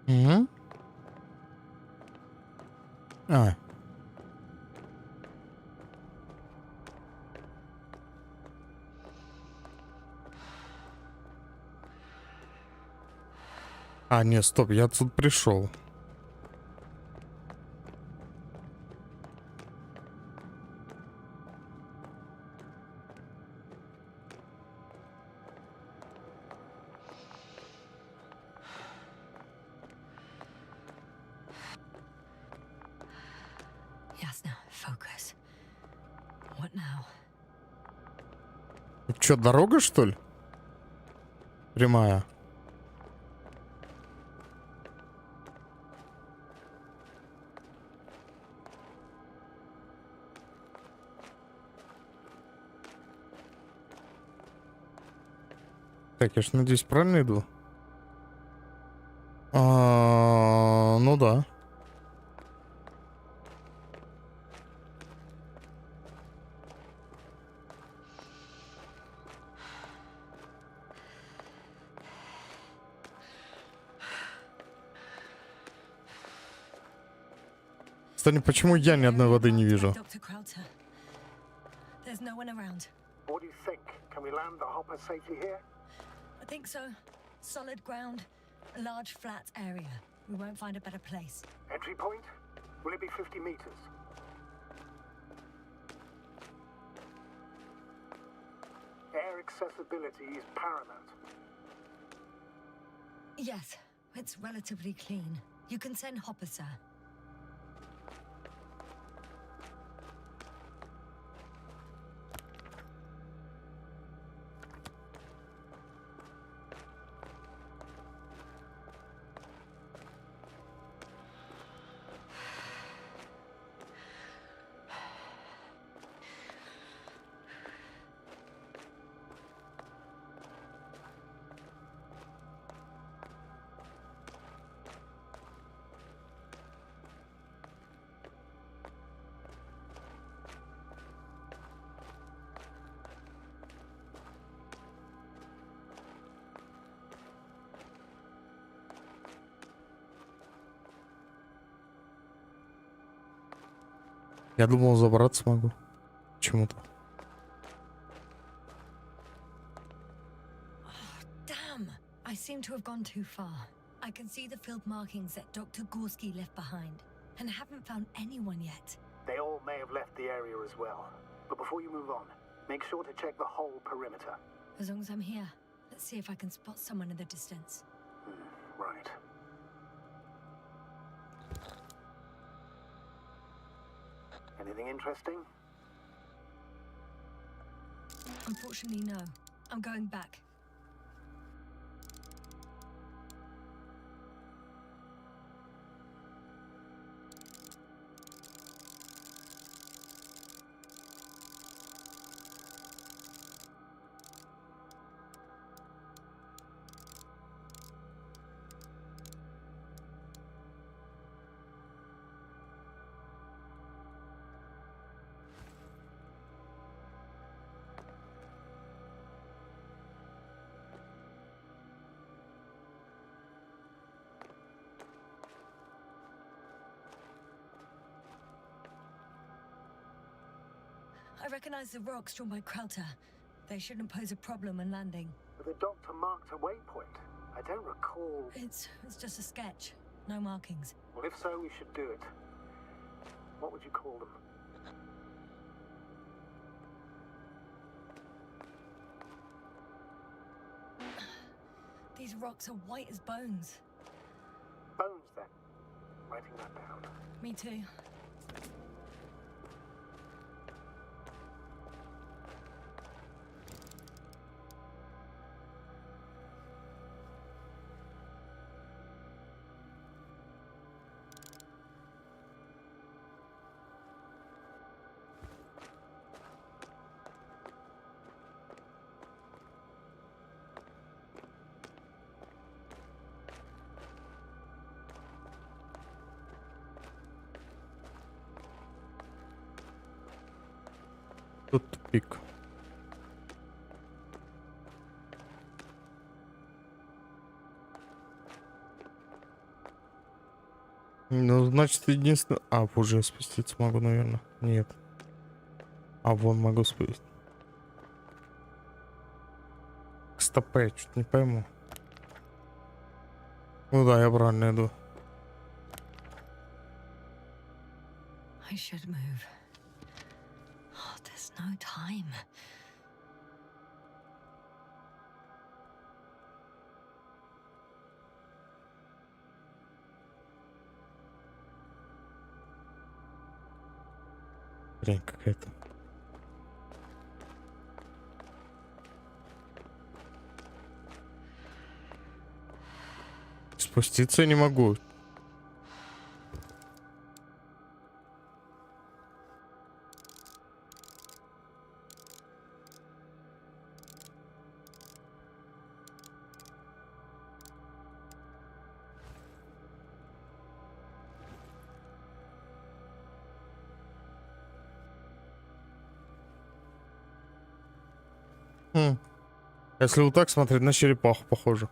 Угу. Не, стоп, я тут пришел. Ясно. Focus. What now? Что, дорога, что ли? Прямая. Так, я ж надеюсь, правильно иду? Ну да. Кстати, почему я ни одной воды не вижу? There's no one around. What do you think? Can we land the hopper safely here? I think so. Solid ground, a large flat area. We won't find a better place. Entry point? Will it be 50 meters? Air accessibility is paramount. Yes, it's relatively clean. You can send Hopper, sir. Я думал, забраться могу. Почему-то. Damn! I seem to have gone too far. I can see the field markings that Dr. Gorski left behind, and haven't found anyone yet. They all may have left the area as well. But before you move on, make sure to check the whole perimeter. As long as I'm here, let's see if I can spot someone in the distance. Right. Anything interesting? Unfortunately, no. I'm going back. I recognize the rocks drawn by Krelter. They shouldn't pose a problem when landing. The doctor marked a waypoint. I don't recall. It's just a sketch. No markings. Well, if so, we should do it. What would you call them? These rocks are white as bones. Bones, then. Writing that down. Me too. Тут тупик. Ну, значит, единственное... А, позже я спуститься могу, наверное. Нет. А, вон могу спустить. Стопэ, чуть не пойму. Ну да, я правильно иду. I should move. Oh, there's no time. Блин, какая-то. Спуститься я не могу. Если вот так смотреть, на черепаху похоже.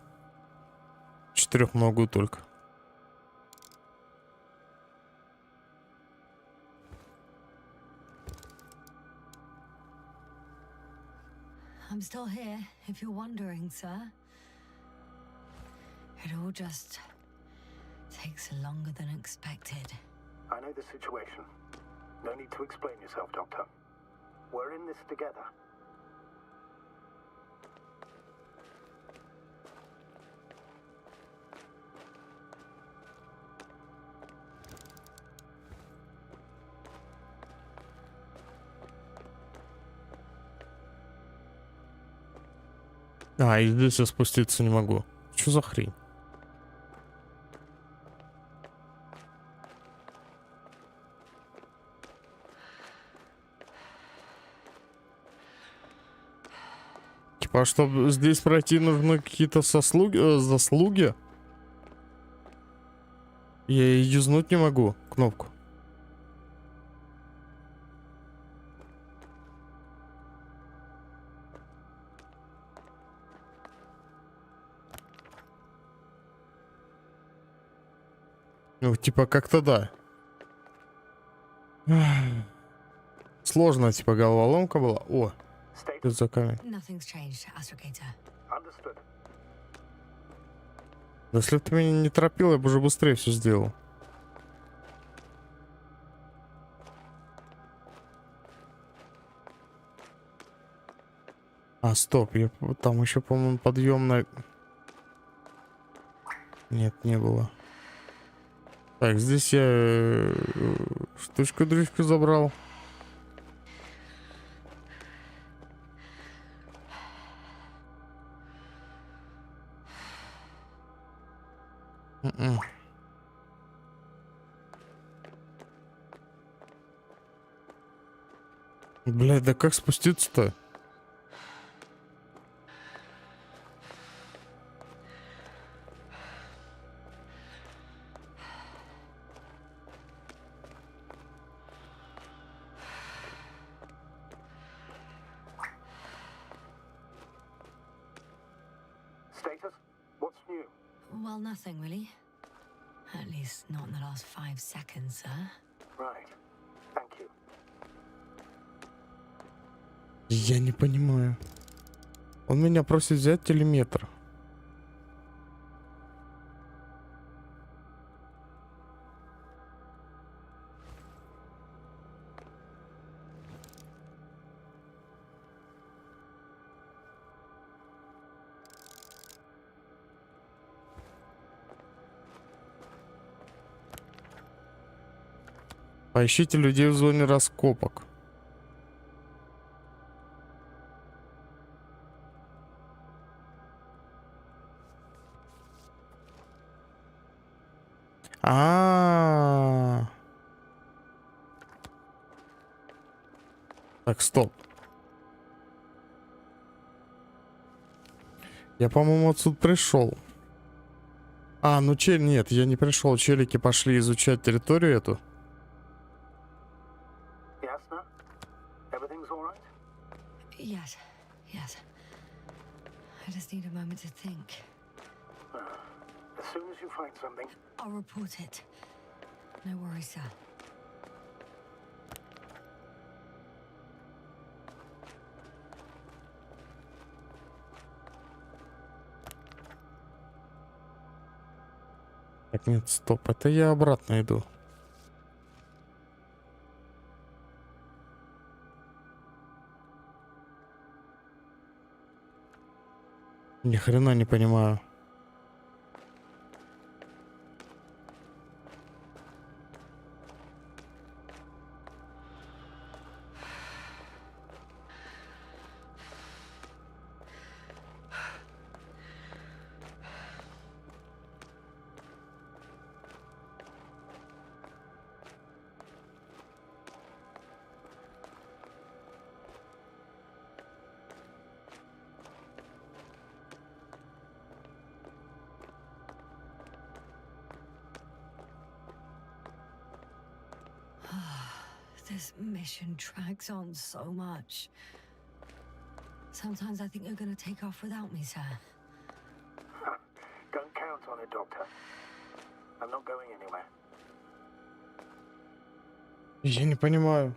Четырехногую только. I'm still here, if you're wondering, sir. It all just takes longer than expected. I know the situation. No need to explain yourself, Doctor. We're in this together. А, и здесь я спуститься не могу. Что за хрень? Типа, чтобы здесь пройти, нужны какие-то заслуги. Я юзнуть не могу кнопку. Ну, типа, как-то да. Сложно, типа, головоломка была. О, это за камень. Nothing's changed, Astrogator. Understood. Да если бы ты меня не торопил, я бы уже быстрее все сделал. А, стоп, я там еще, по-моему, подъем на... Нет, не было. Так, здесь я штучку-дрючку забрал. Блядь, да как спуститься-то? Status? What's new? Well, nothing really. At least not in the last 5 seconds, sir. Right. Thank you. Я не понимаю. Он меня просит взять телеметр. Поищите людей в зоне раскопок. Так, стоп. Я, по-моему, отсюда пришел. Ну нет, я не пришел. Челики пошли изучать территорию эту. Ясно? Everything's all right? Yes, yes. I just need a moment to think. As soon as you find something, I'll report it. No worries, sir. Так, нет, стоп, это я обратно иду. Ни хрена не понимаю. This mission drags on so much. Sometimes I think you're gonna take off without me, sir. don't count on it, Doctor. I'm not going anywhere. Я не понимаю.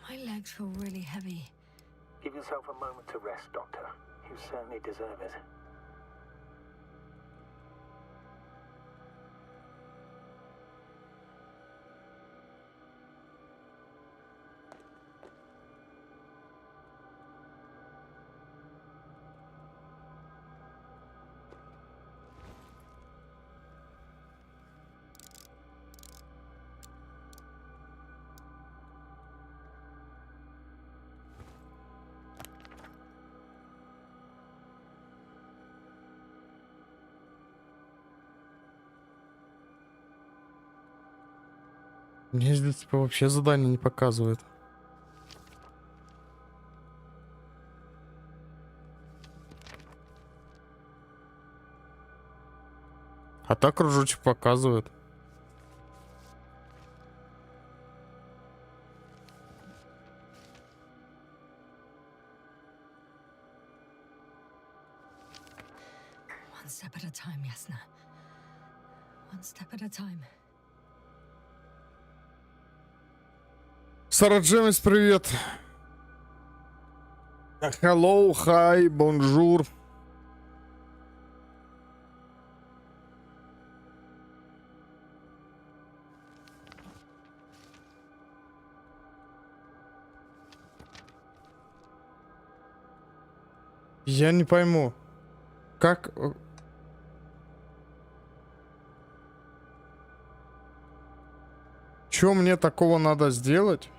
My legs feel really heavy. Give yourself a moment to rest, Doctor. You certainly deserve it. Мне здесь типа вообще задание не показывает. А так кружочек показывает. One step at a time, Yasna. One step at a time. Сара Джемис, привет. Hello, hi, bonjour. Я не пойму. как... Что мне такого надо сделать?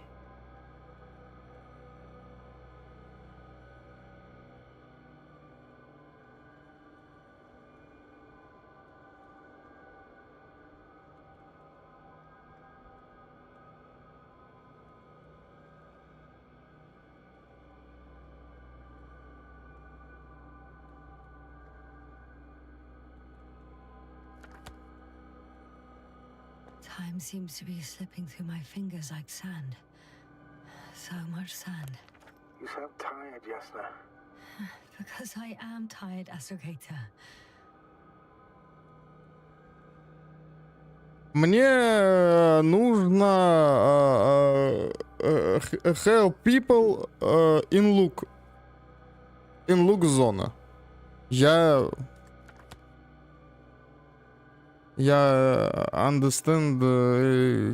Time seems to be slipping through my fingers like sand. So much sand. You sound tired, Yasna. Because I am tired, Astrogator. Мне нужно help people in look зона. Я understand,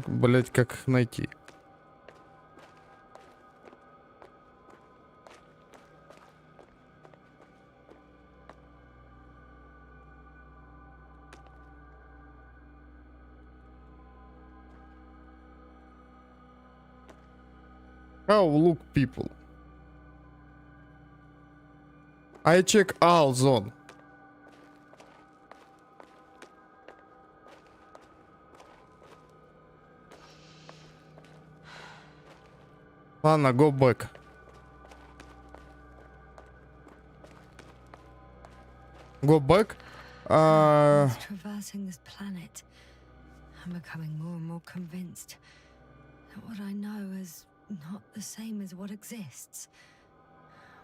блять, как их найти. How look people. I check all zone. Ладно, go back. Go back. As traversing this planet, I'm becoming more and more convinced that what I know is not the same as what exists.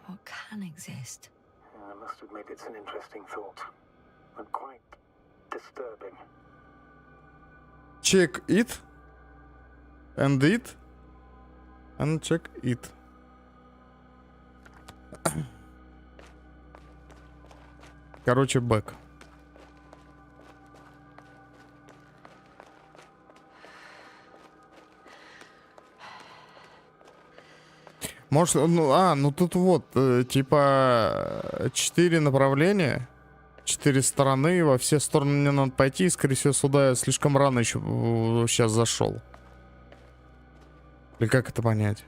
What can exist. I must admit it's an interesting thought. And quite disturbing. Check it. And it. And check it. Короче, бэк. Может, ну тут вот, типа, 4 направления, 4 стороны, во все стороны мне надо пойти, и, скорее всего, сюда я слишком рано еще сейчас зашел. Или как это понять?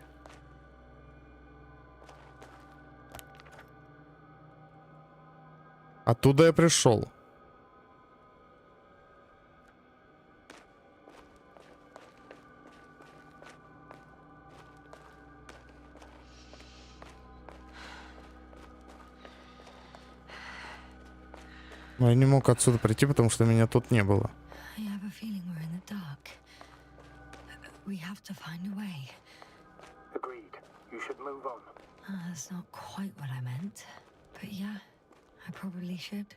Оттуда я пришел. Но я не мог отсюда прийти, потому что меня тут не было. Agreed. You should move on. That's not quite what I meant. But yeah, I probably should.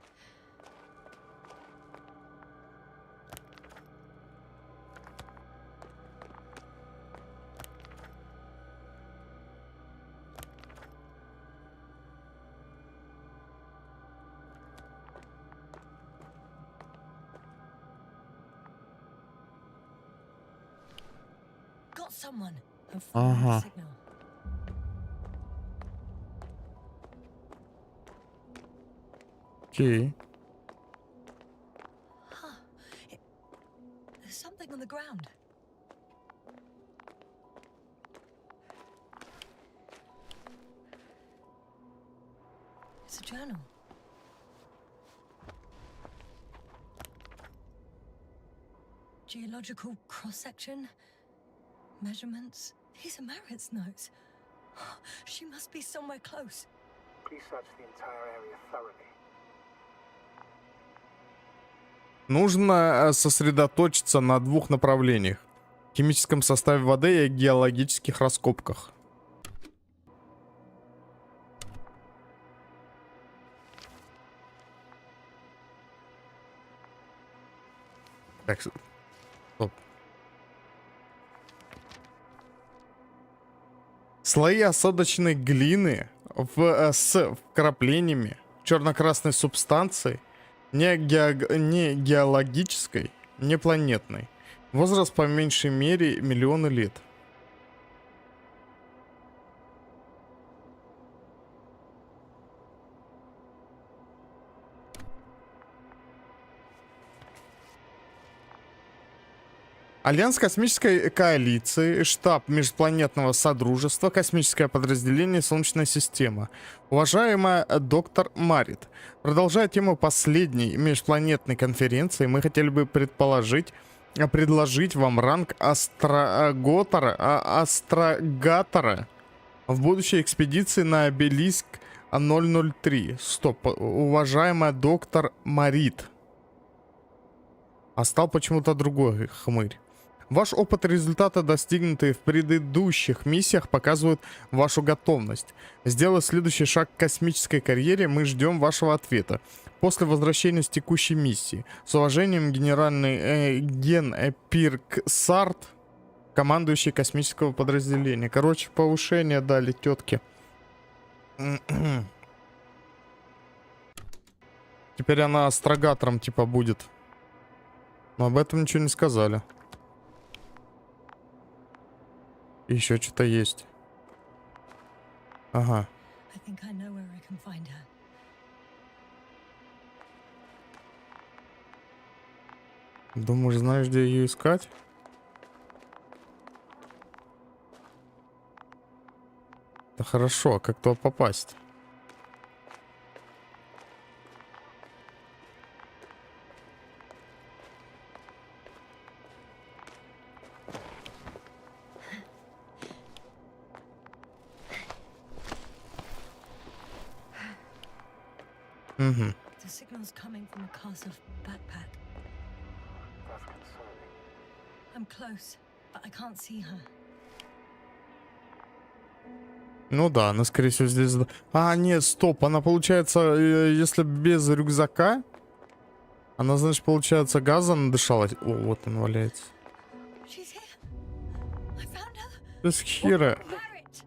Got someone. Ага. Окей. There's something on the ground. It's a journal. Geological cross-section. Measurements. These are Marit's notes. She must be somewhere close. Please search the entire area thoroughly. Нужно сосредоточиться на двух направлениях. Химическом составе воды и геологических раскопках. Так, стоп. Слои осадочной глины с вкраплениями черно-красной субстанции, не геологической, не планетной. Возраст по меньшей мере миллионы лет. Альянс космической коалиции, штаб межпланетного содружества, космическое подразделение Солнечная система. Уважаемая доктор Марит, продолжая тему последней межпланетной конференции, мы хотели бы предложить вам ранг астрогатора в будущей экспедиции на обелиск 003. Стоп, уважаемая доктор Марит. А стал почему-то другой хмырь. Ваш опыт и результаты, достигнутые в предыдущих миссиях, показывают вашу готовность. Сделав следующий шаг к космической карьере, мы ждем вашего ответа. После возвращения с текущей миссии. С уважением, генеральный Ген Пирксарт, командующий космического подразделения. Короче, повышение дали тетке. Теперь она астрогатором типа будет. Но об этом ничего не сказали. Еще что-то есть. Ага. Думаешь, знаешь, где ее искать? Да хорошо, а как туда попасть? Угу. The signal's coming from a castle backpack. That's concerning. I'm close, but I can't see her. Ну да, она, скорее всего, здесь... А, нет, стоп, она, получается, если без рюкзака, она, значит, получается, газа надышалась. О, вот он валяется. This here. Marit!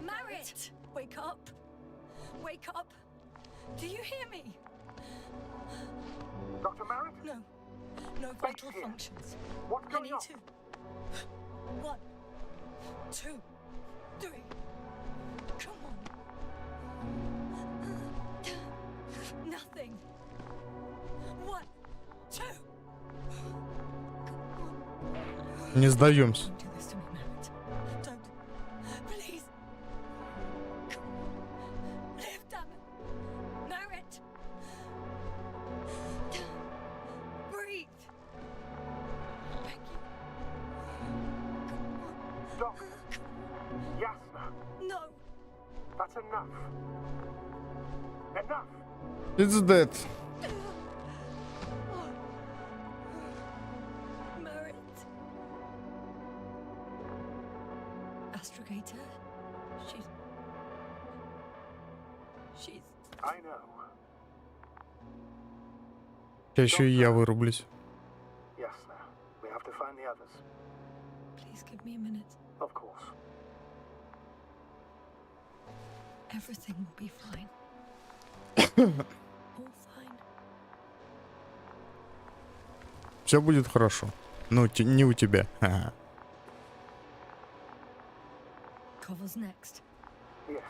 Marit! Wake up! Wake up! Do you hear me? Dr. Merritt? No. No vital functions. What's I going need on? to. 1, 2, 3. Come on. Nothing. 1, 2. Не сдаемся. Don't do this to me, Marit. Don't. Please. Come on. Live, damn it. Marit. Breathe. Thank you. Doc. Yasna. No. That's enough. Enough. It's dead. Marit. Astrogator. She's. I know. Сейчас еще и я вырублюсь. Yasna. We have to find the others. Please give me a minute. Of course. Everything will be fine. All fine. Все будет хорошо. Ну, не у тебя. Ага. Cover's next. Yes,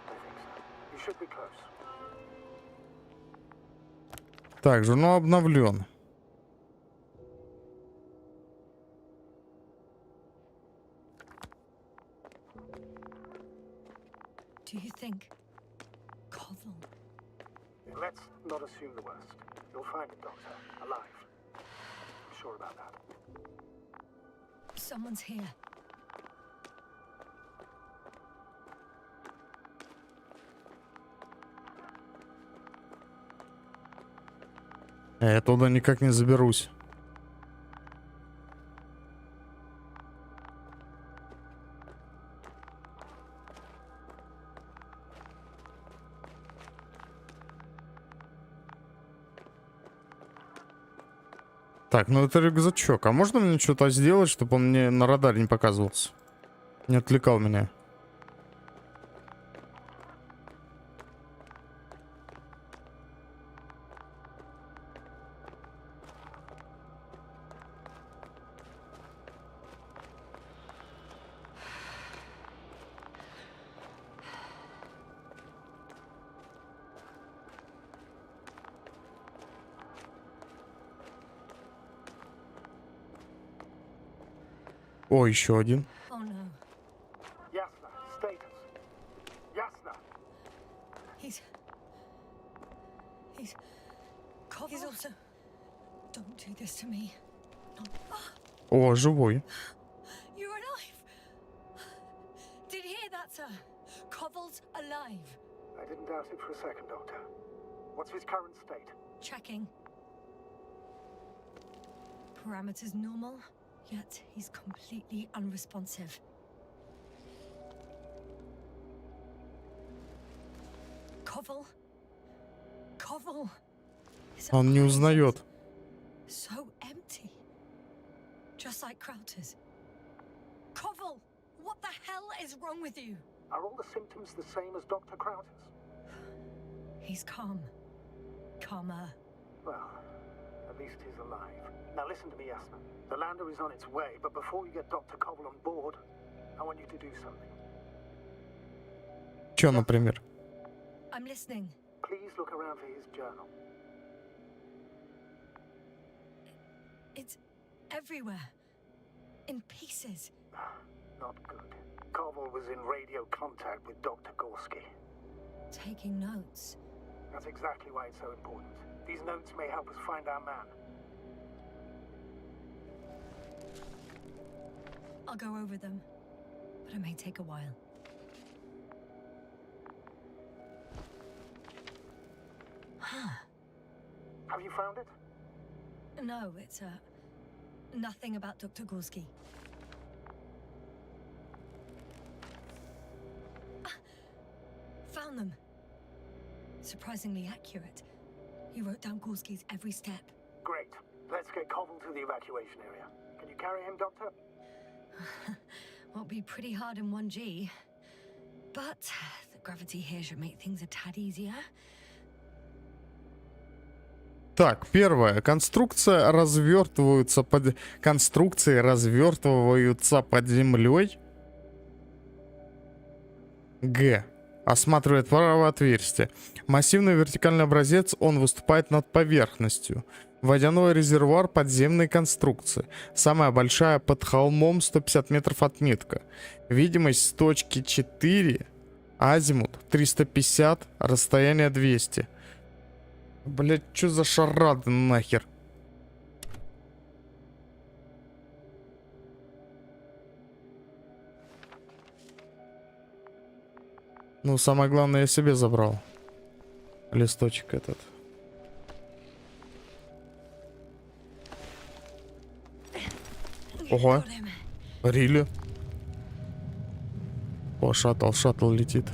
I think so. You should be close. Так, журнал обновлен. Do you think? Koval. Let's not assume the worst. You'll find him, Doctor. Alive. I'm sure about that. Someone's here. Я туда никак не заберусь. Так, ну это рюкзачок. А можно мне что-то сделать, чтобы он мне на радаре не показывался? Не отвлекал меня. О, еще один. Oh no. Yasna, status. Yasna. He's also. Don't do this to me. О, живой. You're alive. Did you hear that, sir? Koval's alive. I didn't doubt it for a second, Doctor. What's his current state? Checking. Parameters normal, yet he's completely unresponsive. Koval. His Он не eyes узнает. So empty. Just like Crowter's. Koval, what the hell is wrong with you? Are all the symptoms the same as Dr. Crowder's? He's calm. Calmer. Well, at least he's alive. Now listen to me, Yasna. The lander is on its way, but before you get Dr. Koval on board, I want you to do something. Че, например? I'm listening. Please look around for his journal. It's everywhere. In pieces. Not good. Koval was in radio contact with Dr. Gorski. Taking notes. That's exactly why it's so important. These notes may help us find our man. I'll go over them, but it may take a while. Have you found it? No, it's nothing about Dr. Gorski. Found them. Surprisingly accurate. He wrote down Gorski's every step. Great. Let's get Koval to the evacuation area. Can you carry him, Doctor? Won't be pretty hard in 1G. But the gravity here should make things a tad easier. Так, первое. Конструкции развертываются под землей. Г. Осматривает правое отверстие. Массивный вертикальный образец, он выступает над поверхностью. Водяной резервуар подземной конструкции. Самая большая под холмом, 150 метров отметка. Видимость с точки 4, азимут 350, расстояние 200. Блять, что за шарады нахер? Ну, самое главное, я себе забрал. Листочек этот. Ого. Рили. О, шаттл летит.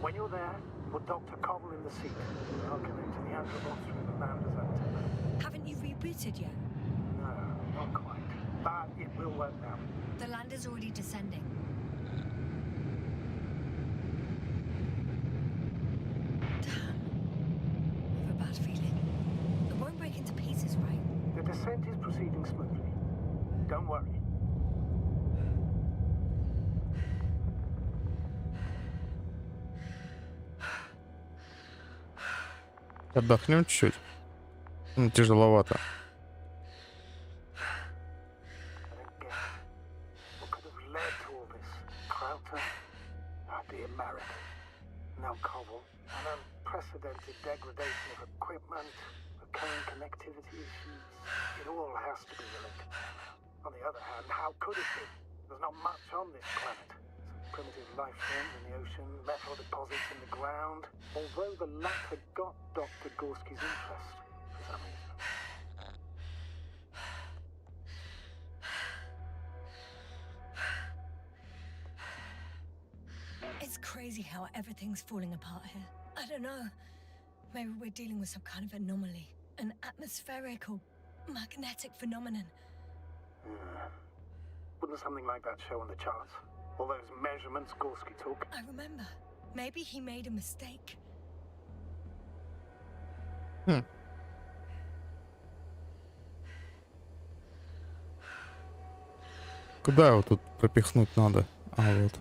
When you're there, put Dr. Koval in the seat. I'll connect to the anchor box through the lander's antenna. Haven't you rebooted yet? No, not quite. But it will work now. The lander's already descending. Damn. I have a bad feeling. It won't break into pieces, right? The descent is proceeding smoothly. Don't worry. Отдохнем чуть-чуть. Ну, тяжеловато. What could have led to all this? Crowter? The American. Now Koval. An unprecedented degradation of equipment, recurring connectivity issues. It all has to be related. On the other hand, how could it be? There's not much on this planet. Some primitive life forms in the ocean, metal deposits in the ground. Although the latter got Dr. Gorski's interest for some reason. It's crazy how everything's falling apart here. I don't know. Maybe we're dealing with some kind of anomaly. An atmospheric or magnetic phenomenon. Wouldn't something like that show on the charts? All those measurements Gorski took? I remember. Maybe he made a mistake. Куда его тут пропихнуть надо? А, вот.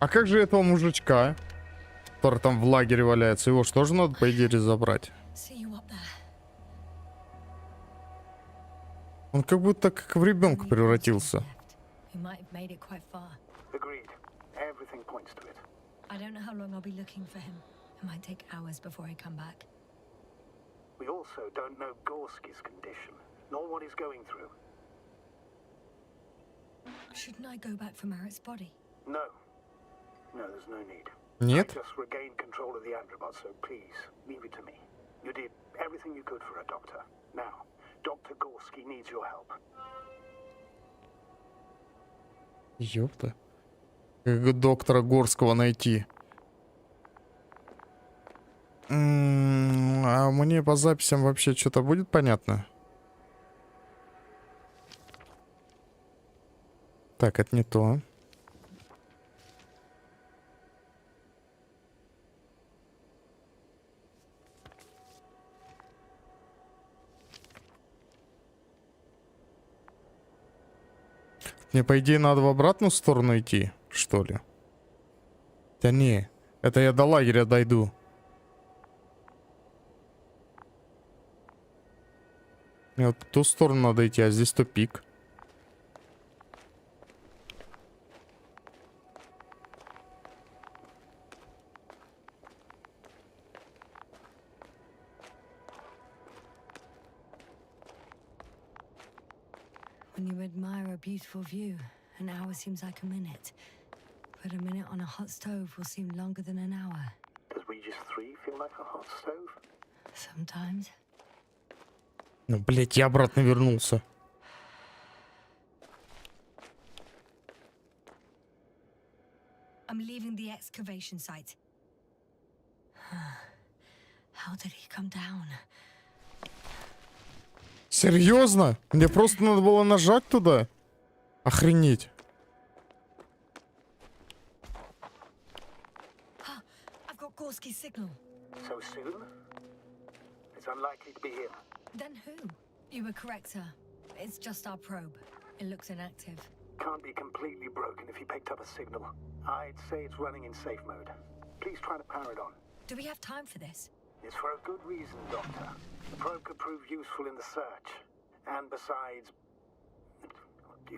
А как же этого мужичка, который там в лагере валяется? Его что же надо, по идее, разобрать? See you up there. Он как будто как в ребенка превратился. Who might have made it quite far. Agreed. Everything points to it. I don't know how long I'll be looking for him. It might take hours before I come back. We also don't know Gorski's condition, nor what he's going through. Shouldn't I go back for Merritt's body? No. No, there's no need. Нет? I just regained control of the Androbot, so please, leave it to me. You did everything you could for a doctor. Now, Dr. Gorski needs your help. Ёпта. Как доктора Горского найти? А мне по записям вообще что-то будет понятно? Так, это не то. Мне, по идее, надо в обратную сторону идти, что ли? Да не, это я до лагеря дойду. Мне вот в ту сторону надо идти, а здесь тупик. When you admire a beautiful view, an hour seems like a minute. But a minute on a hot stove will seem longer than an hour. Does Regis 3 feel like a hot stove? Sometimes. Ну, блять, я обратно вернулся. I'm leaving the excavation site. How did he come down? Серьезно? Мне просто надо было нажать туда? Охренеть. I've got Gorski's signal. So soon? It's unlikely to be him. Then who? You were correct, sir. It's just our probe. It looks inactive. Can't be completely broken if he picked up a signal. I'd say it's running in safe mode. Please try to power it on. Do we have time for this? It's for a good reason, Doctor. The probe could prove useful in the search. And besides,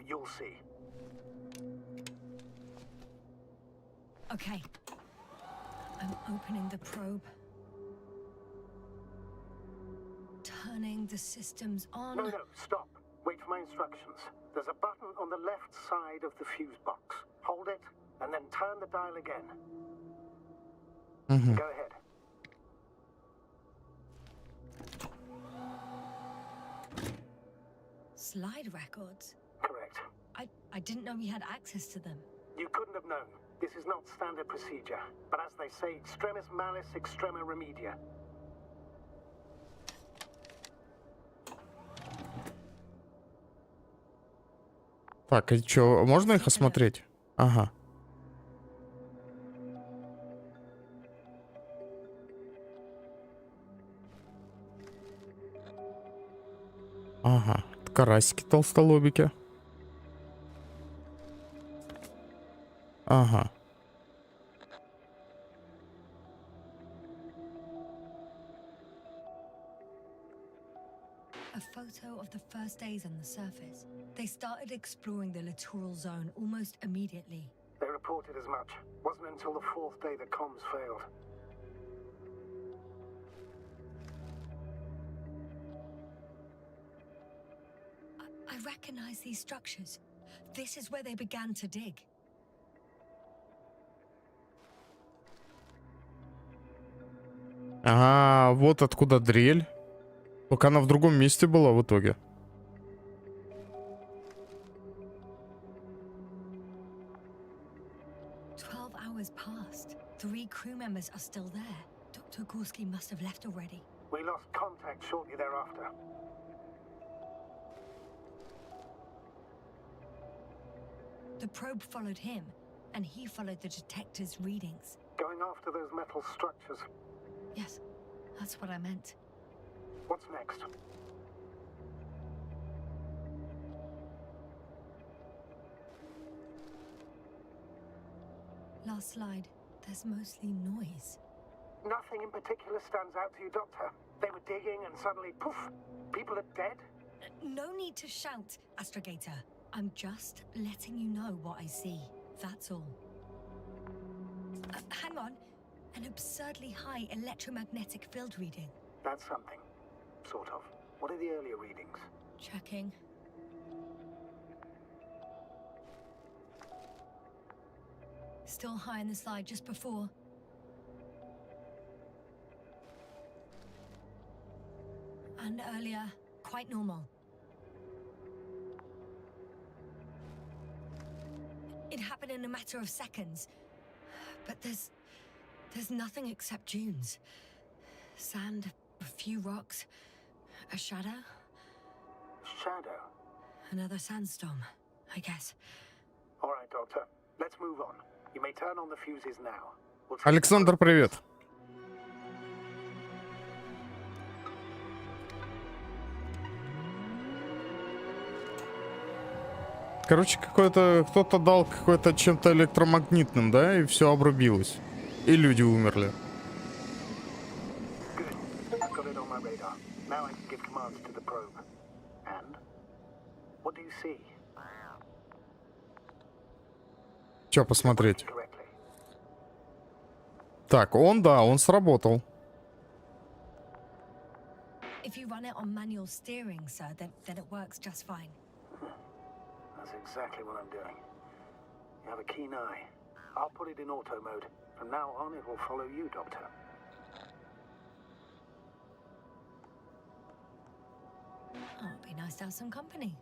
you'll see. Okay. I'm opening the probe. Turning the systems on. No, stop. Wait for my instructions. There's a button on the left side of the fuse box. Hold it, and then turn the dial again. Go ahead. Slide records? Correct. I didn't know we had access to them. You couldn't have known. This is not standard procedure. But as they say, extremis malis, extrema remedia. Так, а что, можно их осмотреть? Ага. Ага, карасики толстолобики. Ага. A photo of the first days on the surface. They started exploring the littoral zone almost immediately. They reported as much. Wasn't until the fourth day that comms failed. I recognize these structures. This is where they began to dig. А, вот откуда дрель. Только она в другом месте была в итоге. Hours passed. 3 crew members are still there. Dr. Gorski must have left already. We lost contact shortly thereafter. The probe followed him, and he followed the detector's readings. Going after those metal structures. Yes, that's what I meant. What's next? Last slide. There's mostly noise. Nothing in particular stands out to you, Doctor? They were digging and suddenly, poof, people are dead? No need to shout, Astrogator. I'm just letting you know what I see. That's all. Hang on. An absurdly high electromagnetic field reading. That's something. Sort of. What are the earlier readings? Checking. Still high in the slide just before. And earlier, quite normal. It happened in a matter of seconds. But there's nothing except dunes. Sand, a few rocks, a shadow. Shadow? Another sandstorm, I guess. All right, Doctor. Let's move on. You may turn on the fuses now. We'll take Александр, привет. Короче, кто-то дал какой-то чем-то электромагнитным, да, и все обрубилось. И люди умерли. Good. I've got it on my radar. Now I can give commands to the probe. And? What do you see? Че посмотреть? Correctly. Так, он сработал. If you run it on manual steering, sir, then it works just fine. That's exactly what I'm doing. You have a keen eye. I'll put it in auto mode. From now on, it will follow you, Doctor. Oh, it'd be nice to have some company.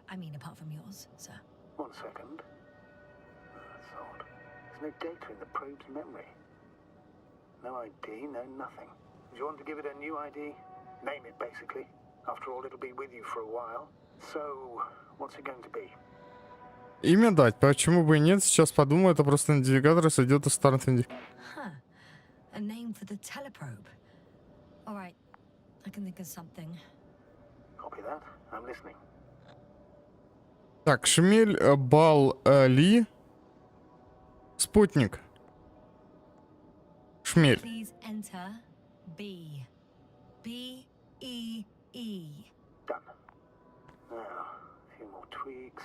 I mean, apart from yours, sir. 1 second. That's odd. There's no data in the probe's memory. No ID, no nothing. Do you want to give it a new ID? Name it, basically. After all, it'll be with you for a while. So, what's it going to be? Имя дать? Почему бы и нет? Сейчас подумаю, это просто навигатор сойдет из старых индикаторов. Huh. A name for the teleprobe. All right. I can think of something. Copy that. I'm listening. Так, Шмель, Бал, Ли. Спутник. Шмель. Please enter B. B-E-E. Done. Now, a few more tweaks,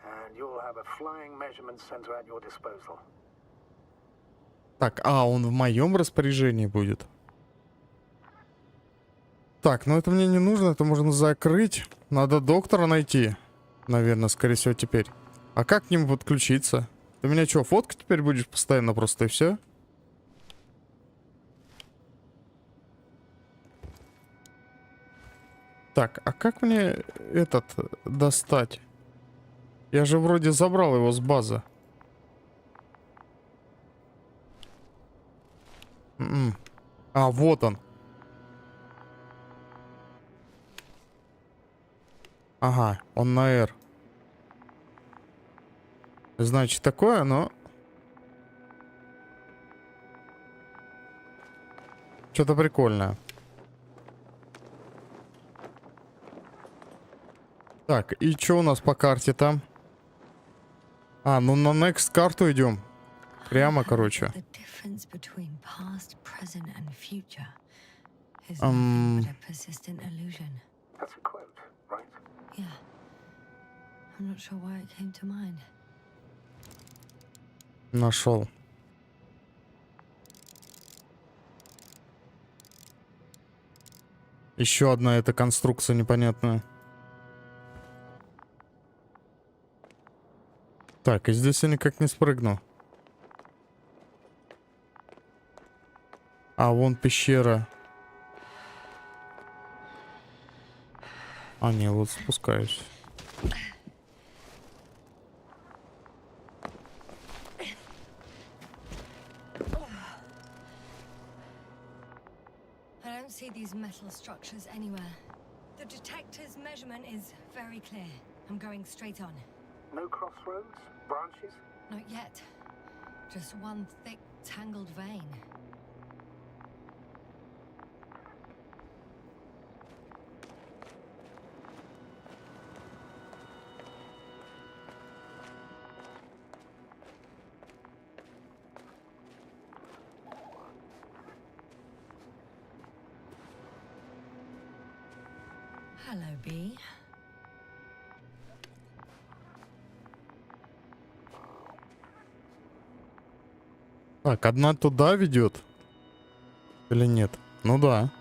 and you'll have a flying measurement center at your disposal. Так, он в моем распоряжении будет. Так, ну это мне не нужно, это можно закрыть. Надо доктора найти. Наверное, скорее всего, теперь. А как к нему подключиться? Ты меня что, фоткать теперь будешь постоянно просто и все? Так, а как мне этот достать? Я же вроде забрал его с базы. Вот он. Ага, он на R. Значит, такое, но... Что-то прикольное. Так, и что у нас по карте там? Ну на next карту идем. Прямо, короче. That's a quote, right? Yeah. I'm not sure why it came to mind. Нашел. Еще одна эта конструкция непонятная. Так, и здесь я никак не спрыгну. Вон пещера. Не, вот спускаюсь. I don't see these metal structures anywhere. The detector's measurement is very clear. I'm going straight on. No crossroads? Branches? Not yet. Just one thick, tangled vein. Hello, bee. Так, одна туда ведет? Или нет? Ну да.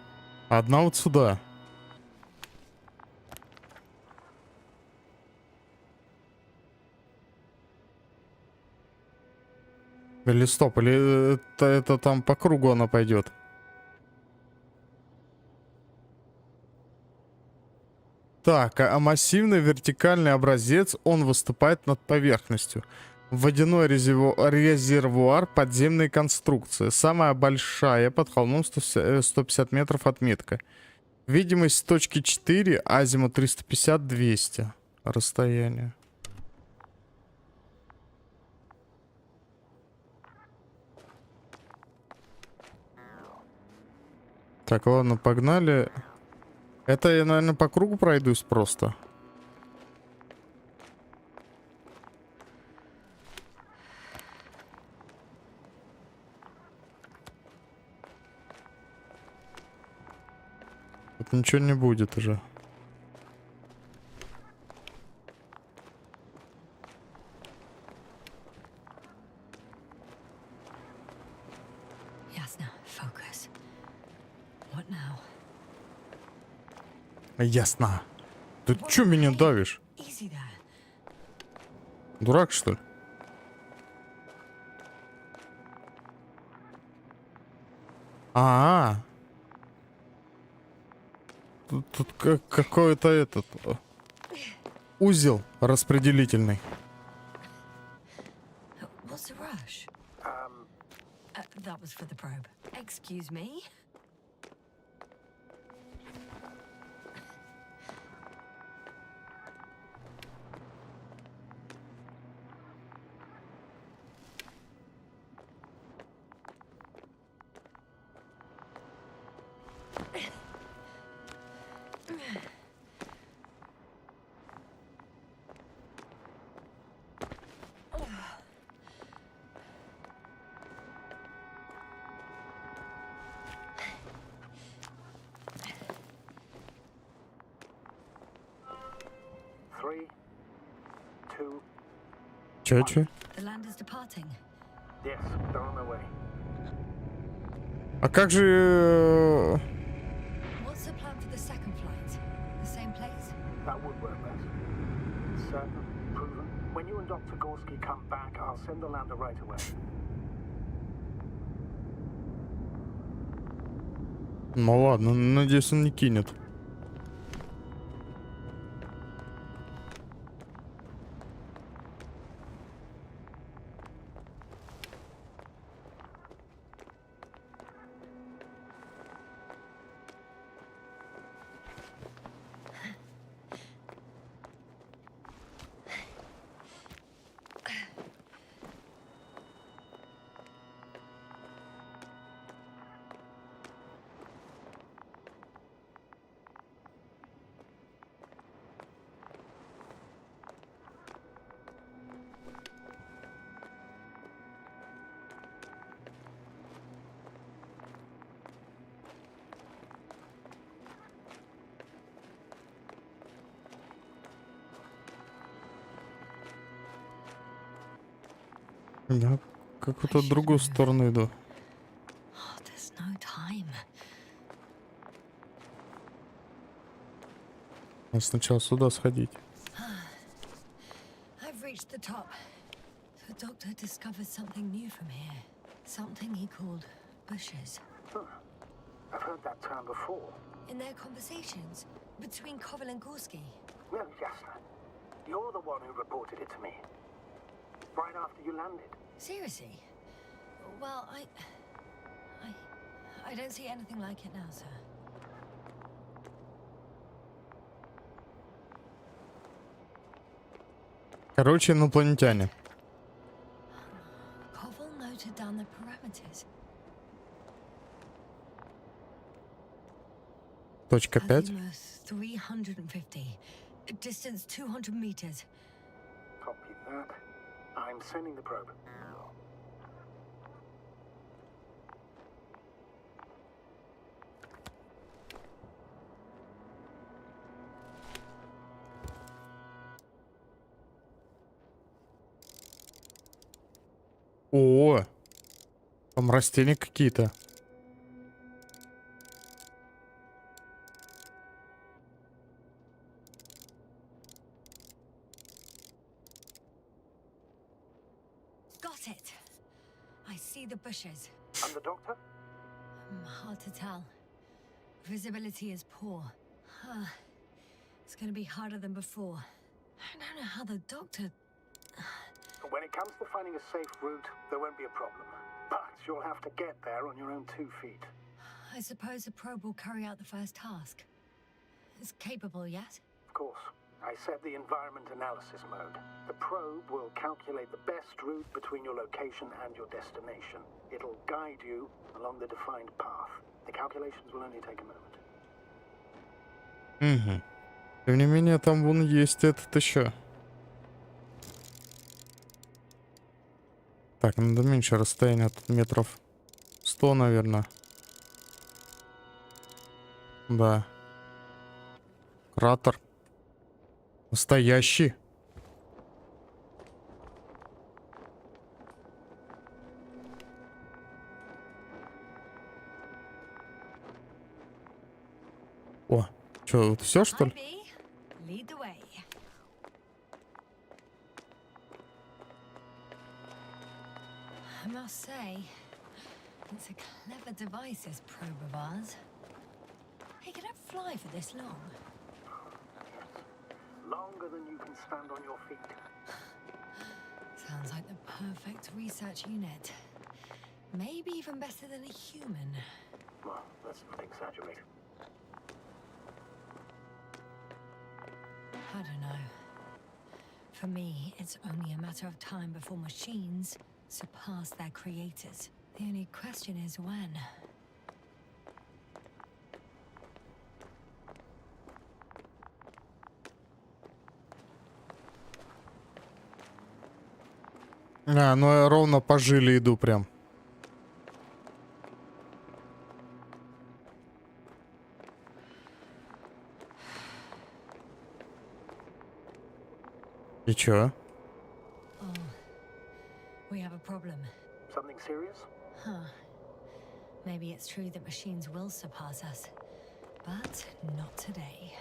Одна вот сюда. Или стоп, или это там по кругу она пойдет? Так, а массивный вертикальный образец, он выступает над поверхностью. Водяной резервуар подземной конструкции. Самая большая под холмом 150 метров отметка. Видимость с точки 4, азимут 350-200. Расстояние. Так, ладно, погнали. Это я, наверное, по кругу пройдусь просто. Тут ничего не будет уже. Ясно. Focus. What now? Ясно. Ты чё меня давишь? Easy there. Дурак, что ли? А-а-а. Тут какой-то этот узел распределительный. What's the rush? That was for the probe. Excuse me? Three, two. Чё? The land is departing. Yes, they're on their way. А как же... What's the plan for the second flight? The same place? That would work best. Certain, proven. When you and Dr. Gorski come back, I'll send the lander right away. Ну ладно, надеюсь, он не кинет. Я какую-то другую сторону иду. Oh, there's no time. Надо сначала сюда сходить. I've reached the top. The doctor discovered something new from here. Something he called bushes. I've heard that term before. In their conversations between Koval and Gorski. No, Jasna. You're the one who reported it to me. Right after you landed. Seriously? Well, I don't see anything like it now, sir. Короче, инопланетяне. Koval noted down the parameters. Точка 5. Azimuth 350. Distance 200 meters. Copy that. I'm sending the probe. О, там растения какие-то. Got it. I see the bushes. And the doctor? Hard to tell. Visibility is poor. It's gonna be harder than before. I don't know how the doctor... When it comes to finding a safe route, there won't be a problem. But you'll have to get there on your own 2 feet. I suppose the probe will carry out the first task. It's capable yet? Of course. I set the environment analysis mode. The probe will calculate the best route between your location and your destination. It'll guide you along the defined path. The calculations will only take a moment. Угу. Тем не менее, там вон есть этот еще. Так, надо меньше расстояние, тут метров 100, наверное. Да. Кратер. Настоящий. О, что, вот все, что ли? Ivy, lead the way. I must say, it's a clever device, this probe of ours. Hey, can it fly for this long? Longer than you can stand on your feet. Sounds like the perfect research unit. Maybe even better than a human. Well, let's not exaggerate. I don't know. For me, it's only a matter of time before machines surpass their creators. The only question is when. А, ну я ровно по жиле иду прям. И чё? Oh, we have a problem. Something serious? Huh. Maybe it's true that machines will surpass us, but not today.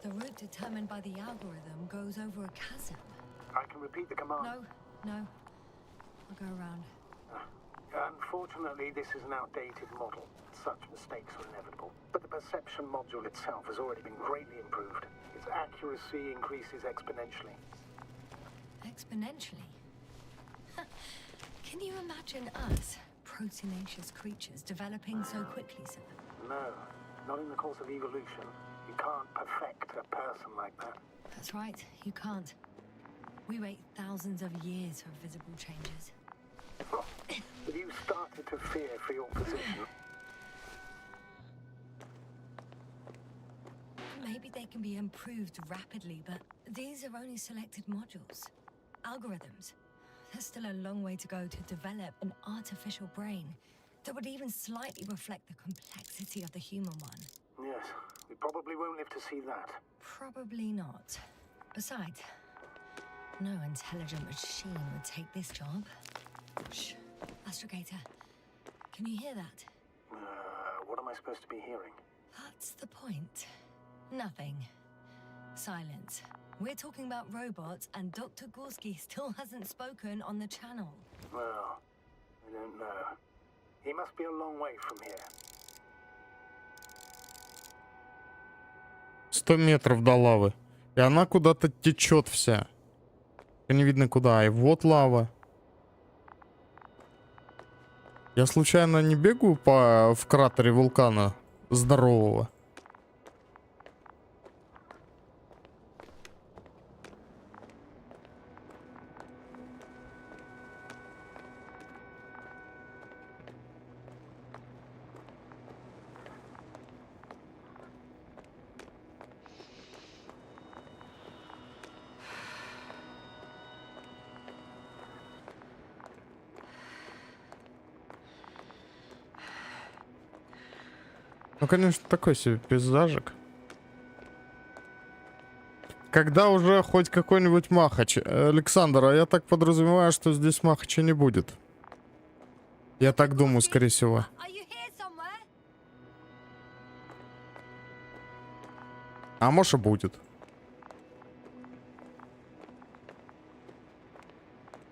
The route determined by the algorithm goes over a chasm. I can repeat the command. No. I'll go around. Unfortunately, this is an outdated model. Such mistakes are inevitable. But the perception module itself has already been greatly improved. Its accuracy increases exponentially. Exponentially? Can you imagine us, proteinaceous creatures, developing so quickly, sir? No, not in the course of evolution. You can't perfect a person like that. That's right, you can't. We wait thousands of years for visible changes. Have you started to fear for your position? Maybe they can be improved rapidly, but these are only selected modules. Algorithms. There's still a long way to go to develop an artificial brain that would even slightly reflect the complexity of the human one. Yes, we probably won't live to see that. Probably not. Besides, no intelligent machine would take this job. Shh. Astrogator, can you hear that? What am I supposed to be hearing? That's the point. Nothing. Silence. We're talking about robots, and Dr. Gorski still hasn't spoken on the channel. Well, I don't know. He must be a long way from here. 100 метров до лавы. И она куда-то течет вся. Не видно куда. И вот лава. Я случайно не бегаю в кратере вулкана здорового? Ну, конечно, такой себе пейзажик. Когда уже хоть какой-нибудь махач? Александр, а я так подразумеваю, что здесь махача не будет. Я так думаю, скорее всего. Are you here somewhere? А может и будет.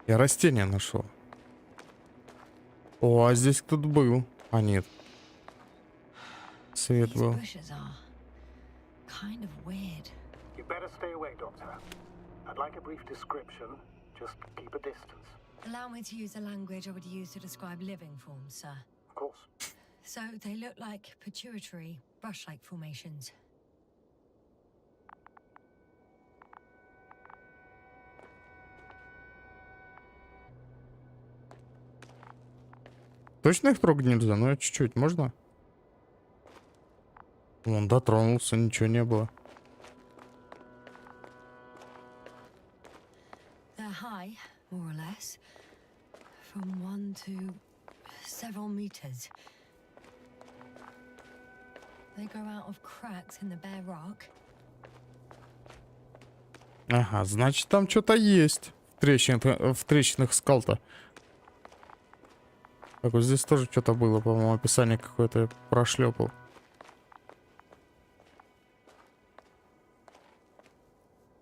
Я растение нашел. О, а здесь кто-то был. А нет. Свет These был. bushes are kind of weird. You better stay away, Doctor. I'd like a brief description. Just keep a distance. Allow me to use the language I would use to describe living forms, sir. Of course. So they look like pituitary, brush-like formations. Точно их трогать нельзя? Ну, чуть-чуть, можно? Он дотронулся, ничего не было. They're high, more or less, from 1 to several meters. They grow out of cracks in the bare rock. Ага, значит, там что-то есть. В трещинах скал-то. Так, вот здесь тоже что-то было, по-моему, описание какое-то я прошлепал.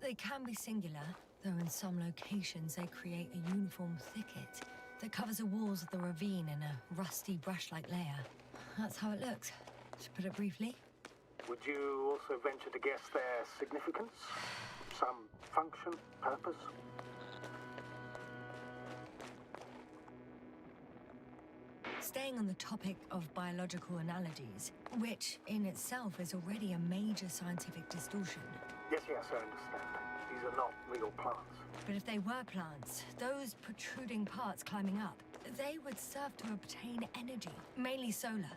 They can be singular, though in some locations they create a uniform thicket that covers the walls of the ravine in a rusty brush-like layer. That's how it looks, to put it briefly. Would you also venture to guess their significance? Some function, purpose? Staying on the topic of biological analogies, which in itself is already a major scientific distortion. Yes, I understand. These are not real plants. But if they were plants, those protruding parts climbing up, they would serve to obtain energy, mainly solar.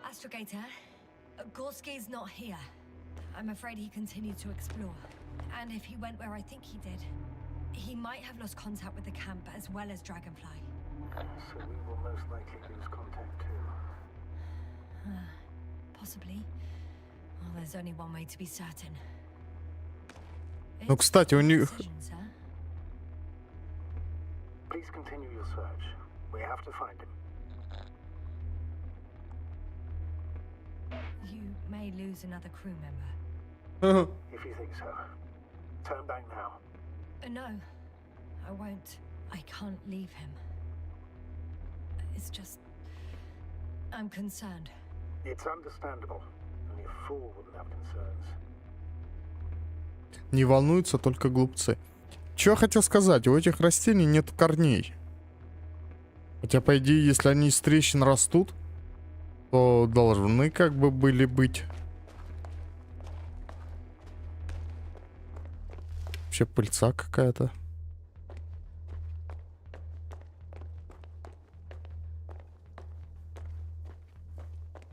Astrogator, Gorski's not here. I'm afraid he continued to explore. And if he went where I think he did, he might have lost contact with the camp as well as Dragonfly. So we will most likely lose contact too. Possibly. Well, there's only one way to be certain. Ну, кстати, у них... Decision, sir. Please continue your search. We have to find him. You may lose another crew member. If you think so. Turn back now. No, I won't. I can't leave him. It's just... I'm concerned. It's understandable. Only a fool wouldn't have concerns. Не волнуются только глупцы. Чё я хотел сказать? У этих растений нет корней. Хотя, по идее, если они из трещин растут, то должны как бы были быть. Вообще пыльца какая-то.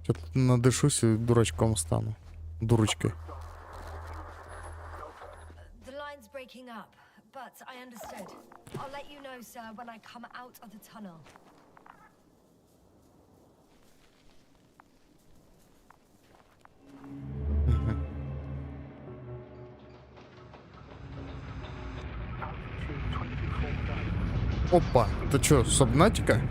Что-то надышусь и дурачком стану. Дурочкой. The line's breaking up, but I understood. I'll let you know, sir, when I come out of the tunnel. Опа, это что, Сабнатика?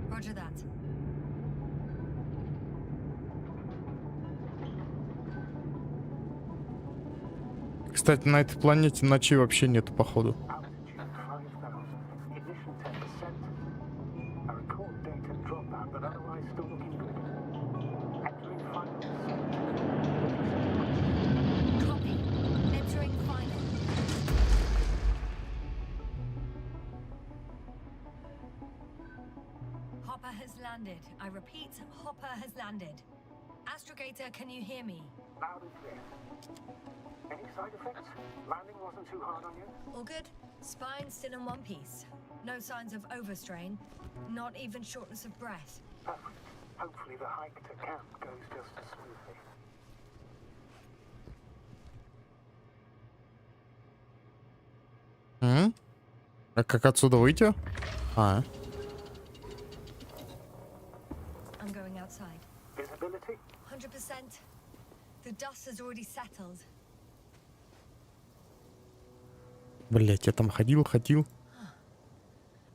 Roger that. Кстати, на этой планете ночи вообще нету, походу. Copy. Entering final. Hopper has landed. I repeat, Hopper has landed. Astrogator, can you hear me? Loud and clear. Any side effects? Landing wasn't too hard on you? All good? Spine still in one piece. No signs of overstrain. Not even shortness of breath. Perfect. Hopefully the hike to camp goes just as smoothly. А как отсюда выйти? А. I'm going outside. Visibility? 100%. The dust has already settled. Блять, я там ходил.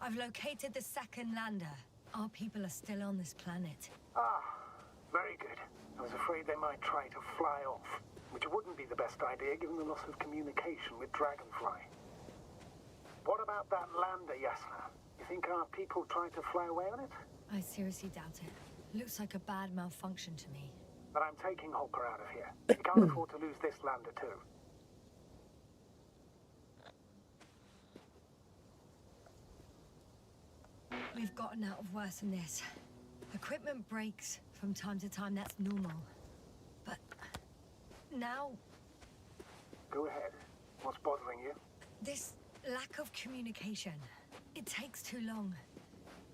I've located the second lander. Our people are still on this planet. Ah, very good. I was afraid they might try to fly off, which wouldn't be the best idea given the loss of communication with Dragonfly. What about that lander, Yasna? You think our people tried to fly away on it? I seriously doubt it. Looks like a bad malfunction to me. But I'm taking Hopper out of here. We can't afford to lose this lander too. We've gotten out of worse than this. Equipment breaks from time to time, that's normal. But now, Go ahead. What's bothering you? this lack of communication. It takes too long.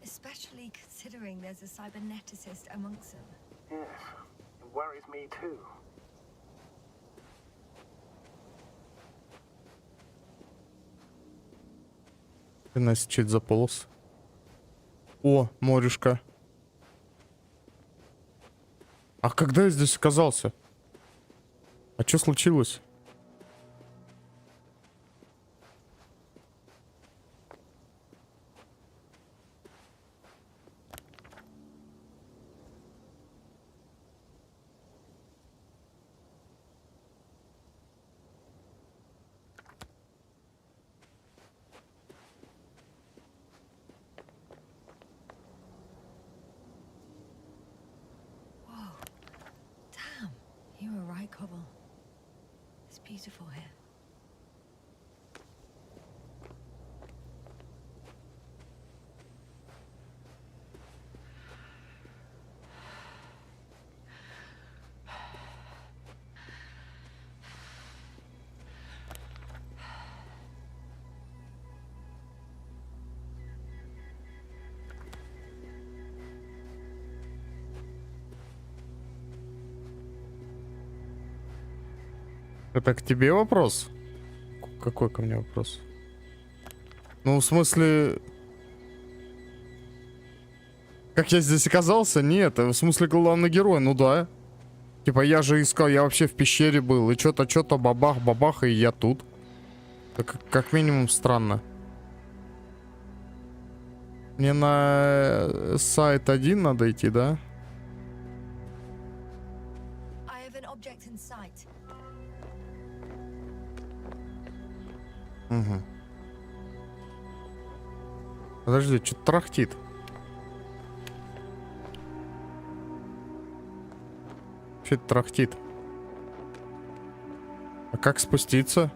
Especially considering there's a cyberneticist amongst them. Yes, it worries me too. Ты нас чуть заполз. О, морюшка. А когда я здесь оказался? А что случилось? Damn, you were right, Cobble. It's beautiful here. Это к тебе вопрос? Какой ко мне вопрос? Ну, в смысле... Как я здесь оказался? Нет, в смысле главный герой, ну да. Типа я же искал, я вообще в пещере был. И что-то бабах, и я тут. Это как минимум странно. Мне на сайт 1 надо идти, да? I have an object in sight. Угу. Подожди, что-то трахтит. Что-то трахтит. А как спуститься?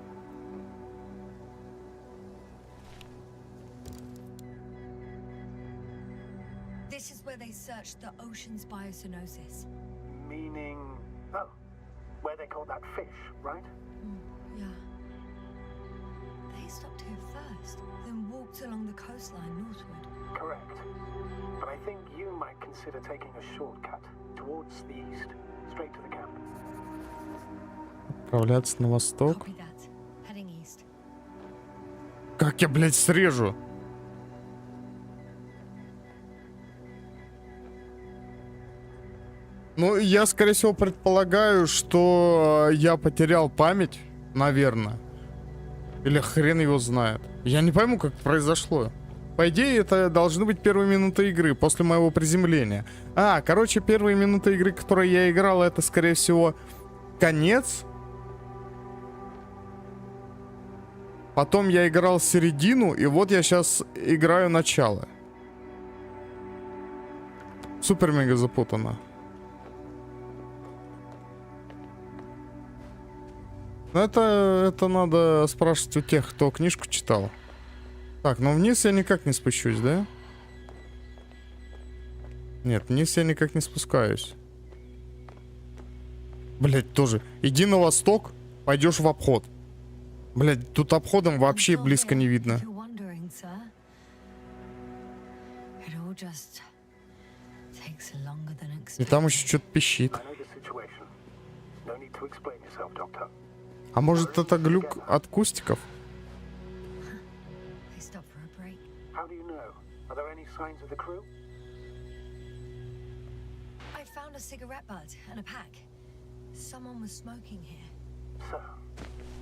This is where they searched the ocean's biosynosis. Meaning... Oh, where they caught that fish, right? Yeah. They stopped here first, then walked along the coastline northward. Correct. But I think you might consider taking a shortcut towards the east, straight to the camp. Отправляться на восток. Copy that. Heading east. Как я, блядь, срежу? Ну, я, скорее всего, предполагаю, что я потерял память, наверное. Или хрен его знает. Я не пойму, как произошло. По идее, это должны быть первые минуты игры, после моего приземления. Короче, первые минуты игры, которые я играл, это, скорее всего, конец. Потом я играл середину, и вот я сейчас играю начало. Супер-мега запутанно. Но это надо спрашивать у тех, кто книжку читал. Так, ну вниз я никак не спущусь, да? Нет, вниз я никак не спускаюсь. Блять, тоже. Иди на восток, пойдешь в обход. Блять, тут обходом вообще близко не видно. И там еще что-то пищит. А может это глюк от кустиков? signs of the crew? I found a cigarette butt and a pack. Someone was smoking here, So,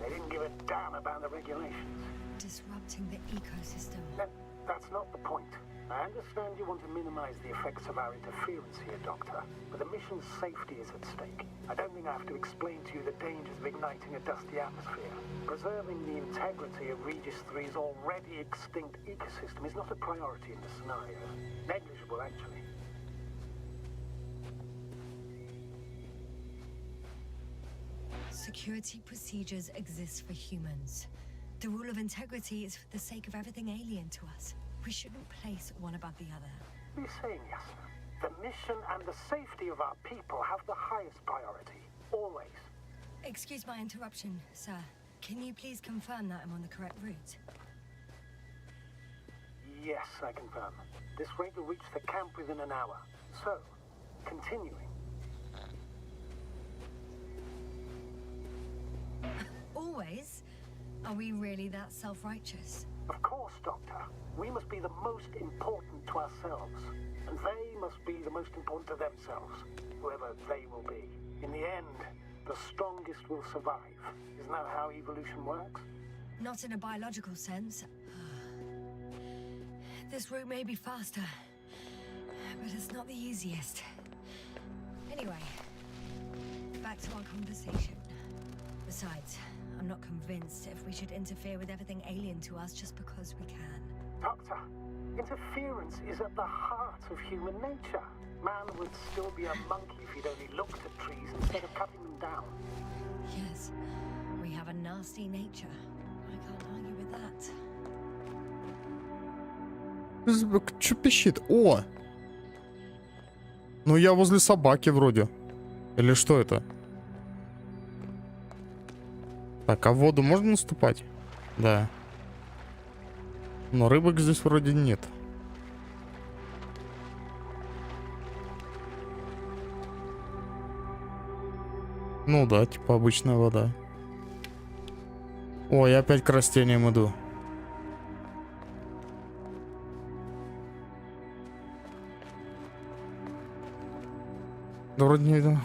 they didn't give a damn about the regulations. disrupting the ecosystem. No, that's not the point. I understand you want to minimize the effects of our interference here, Doctor, but the mission's safety is at stake. I don't think I have to explain to you the dangers of igniting a dusty atmosphere. Preserving the integrity of Regis 3's already extinct ecosystem is not a priority in the scenario. Negligible, actually. Security procedures exist for humans. The rule of integrity is for the sake of everything alien to us. We shouldn't place one above the other. What are you saying, Yasna? The mission and the safety of our people have the highest priority. Always. Excuse my interruption, sir. Can you please confirm that I'm on the correct route? Yes, I confirm. This rate will reach the camp within an hour. So, continuing. Always? Are we really that self-righteous? Of course, Doctor. We must be the most important to ourselves. And they must be the most important to themselves. Whoever they will be. In the end, the strongest will survive. Isn't that how evolution works? Not in a biological sense. This route may be faster, but it's not the easiest. Anyway, back to our conversation. Besides, I'm not convinced if we should interfere with everything alien to us just because we can. Doctor, interference is at the heart of human nature. Man would still be a monkey if he'd only looked at trees instead of cutting them down. Yes, we have a nasty nature. I can't argue with that. Что пищит? О! Ну я возле собаки вроде. Или что это? Так, а в воду можно наступать? Да. Но рыбок здесь вроде нет. Ну да, типа обычная вода. О, я опять к растениям иду. Да вроде не видно.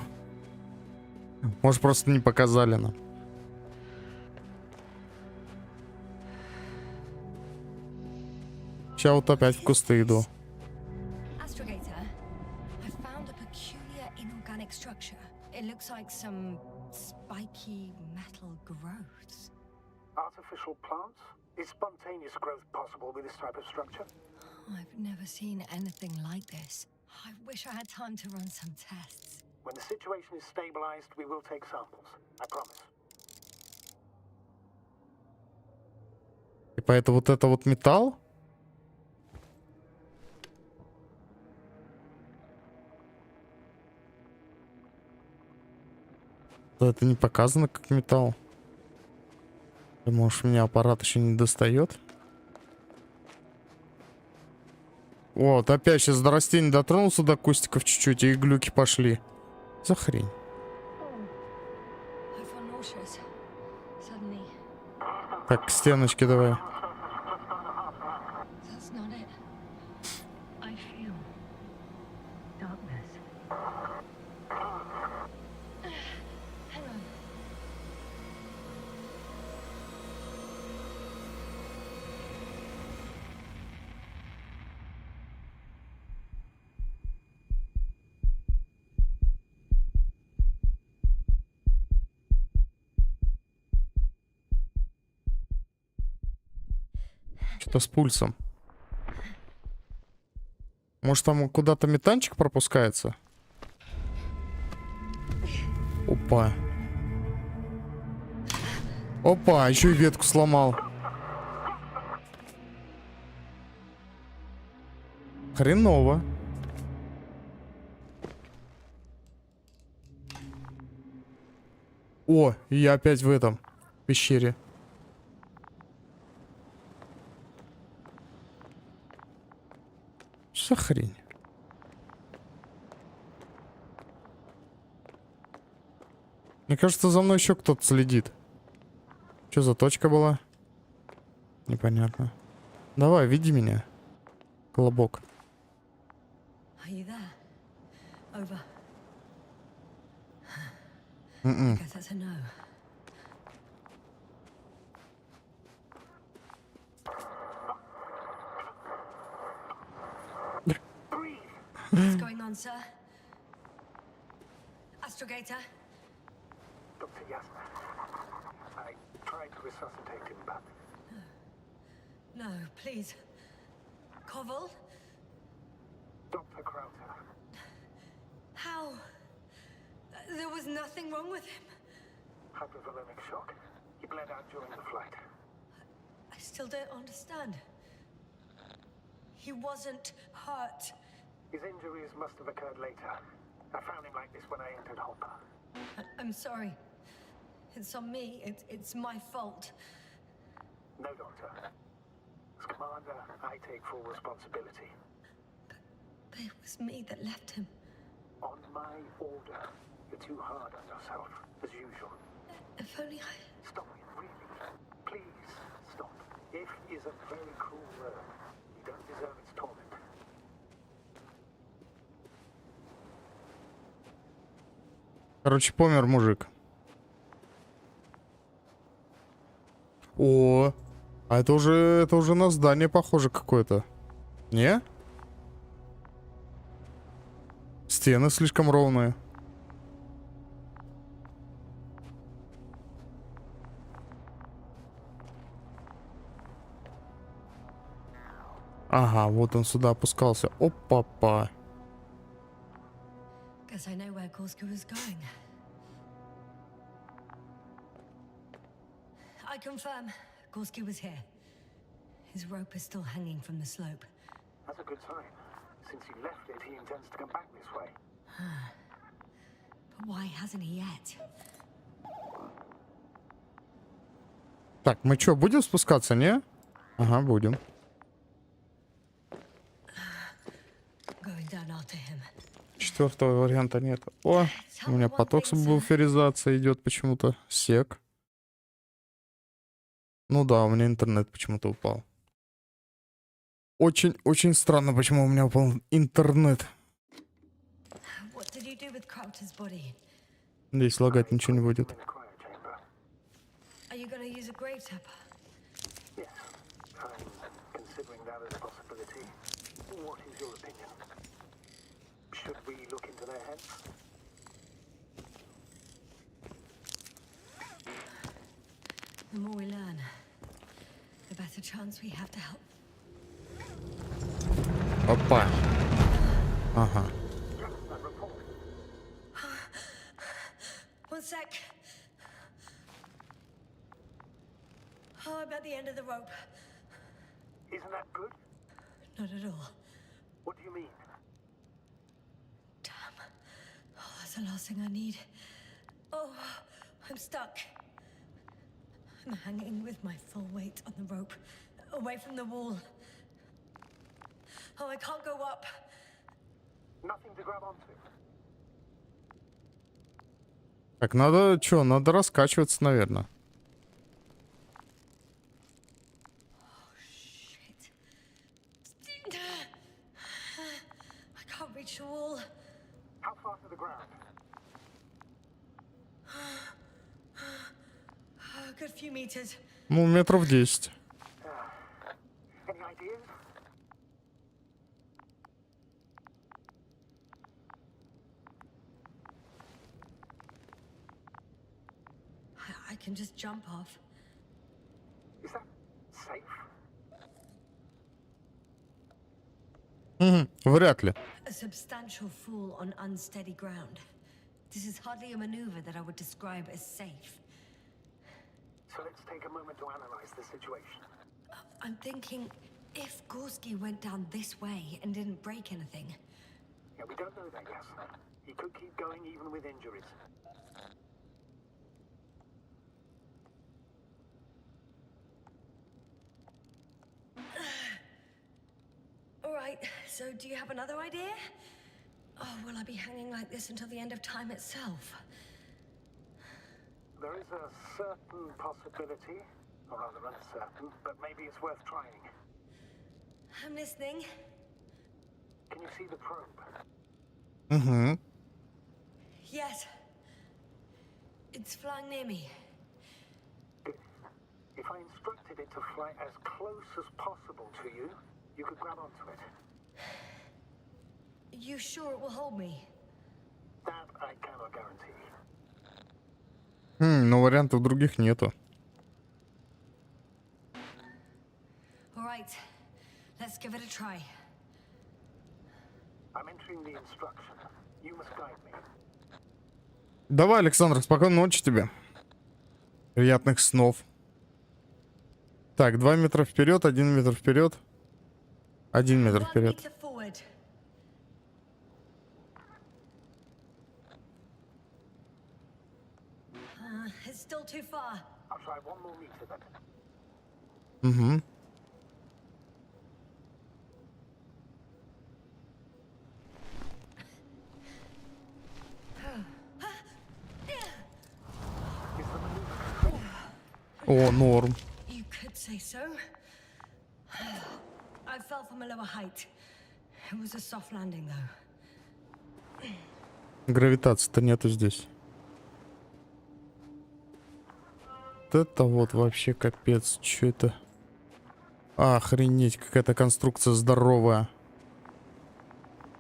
Может, просто не показали нам. Сейчас вот опять в кусты иду. Astrogator, I found a peculiar inorganic structure. It looks like some spiky metal growths. Artificial plants? Is spontaneous growth possible with this type of structure? I've never seen anything like this. I wish I had time to run some tests. When the situation is stabilized, we will take samples. I promise. Типа это вот металл? Да, это не показано как металл. Или, может, у меня аппарат еще не достает? Вот, опять сейчас до растений дотронулся до кустиков чуть-чуть, и глюки пошли. За хрень. I feel nauseous. Suddenly, Так, к стеночке давай. that's not it. I feel darkness. Hang on. Что-то с пульсом. Может, там куда-то метанчик пропускается? Опа. Опа, еще и ветку сломал. Хреново. О, и я опять в этом пещере. Что за хрень? Мне кажется, за мной еще кто-то следит. Что за точка была? Непонятно. Давай, веди меня. Колобок. Are you there? Over. I guess that's a no. What's going on, sir? Astrogator? Dr. Yasna. I tried to resuscitate him, but No, please. Koval? Dr. Krauter. How? There was nothing wrong with him. Hypovolemic shock. He bled out during the flight. I still don't understand. He wasn't hurt. His injuries must have occurred later. I found him like this when I entered Hopper. I'm sorry. It's on me. It's my fault. No, Doctor. As Commander, I take full responsibility. But it was me that left him. On my order. You're too hard on yourself, as usual. If only I... Stop it, really. Please, stop. If is a very cruel word. You don't deserve its torment. Короче, помер мужик. О, а это уже на здание похоже какое-то. Не? Стены слишком ровные. Ага, вот он сюда опускался. Опа-па. Guess I know where Gorski was going. I confirm, Gorski was here. His rope is still hanging from the slope. That's a good sign. Since he left it, he intends to come back this way. But why hasn't he yet? Так, мы что, будем спускаться, не? Ага, будем. Going down after him. Четвертого варианта нет. О, у меня поток буферизации идет почему-то. Сек. Ну да, у меня интернет почему-то упал. Очень странно, почему у меня упал интернет. What did you do with Crowter's body? Здесь лагать ничего не будет. In a cryo chamber. Are you gonna use a grave tapper? Yes, I'm considering that as a possibility. What is your opinion? Should we look into their heads? The more we learn, the better chance we have to help. Опа. Ага. One sec. Oh, I'm at the end of the rope. Isn't that good? Not at all. What do you mean? Damn. Oh, that's the last thing I need. Oh, I'm stuck. I'm hanging with my full weight on the rope, away from the wall. Oh, I can't go up. Nothing to grab onto. Так, надо что? Надо раскачиваться, наверное. Shit. I can't reach the wall. How far to the ground? A good few meters. Ну, метров 10. Any ideas? I can just jump off. Is that safe? Вряд ли. A substantial fall on unsteady ground. This is hardly a maneuver that I would describe as safe. So let's take a moment to analyze the situation. I'm thinking, if Gorski went down this way and didn't break anything, Yeah, we don't know that, yes. He could keep going even with injuries. all right, so do you have another idea? Oh, will I be hanging like this until the end of time itself? There is a certain possibility, or rather uncertain, but maybe it's worth trying. I'm listening. Can you see the probe? Угу. Yes. It's flying near me. If I instructed it to fly as close as possible to you, you could grab onto it. You sure it will hold me? That I cannot guarantee. Но вариантов других нету. All right. Let's give it a try. I'm entering the instruction. You must guide me. Давай, Александр, спокойной ночи тебе. Приятных снов. Так, 2 метра вперед, 1 метр вперед. 1 метр 1 вперед. meter forward. It's still too far. I'll try 1 more meter then. Угу. О, норм. You could say so. I fell from a lower height. It was a soft landing, though. Гравитации-то нету здесь. Вот это вот вообще капец. Что это? Охренеть, какая-то конструкция здоровая.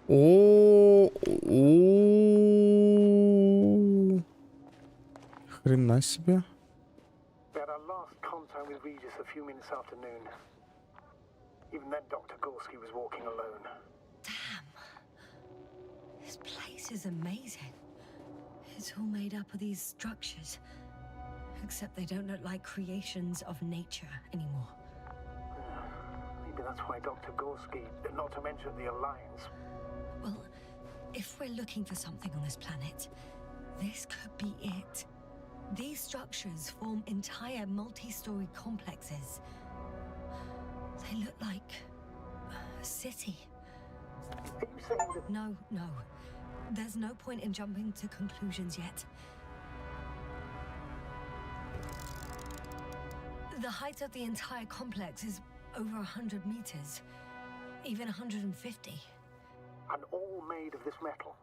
О, хрена себе. We had our last contact with Regis a few minutes after noon. Even then, Dr. Gorski was walking alone. Damn. This place is amazing. It's all made up of these structures. Except they don't look like creations of nature anymore. Maybe that's why Dr. Gorski, not to mention the Alliance. Well, if we're looking for something on this planet, this could be it. These structures form entire multi-story complexes. They look like a city. Are you saying that... No. There's no point in jumping to conclusions yet. The height of the entire complex is over 100 meters, even 150. And all made of this metal?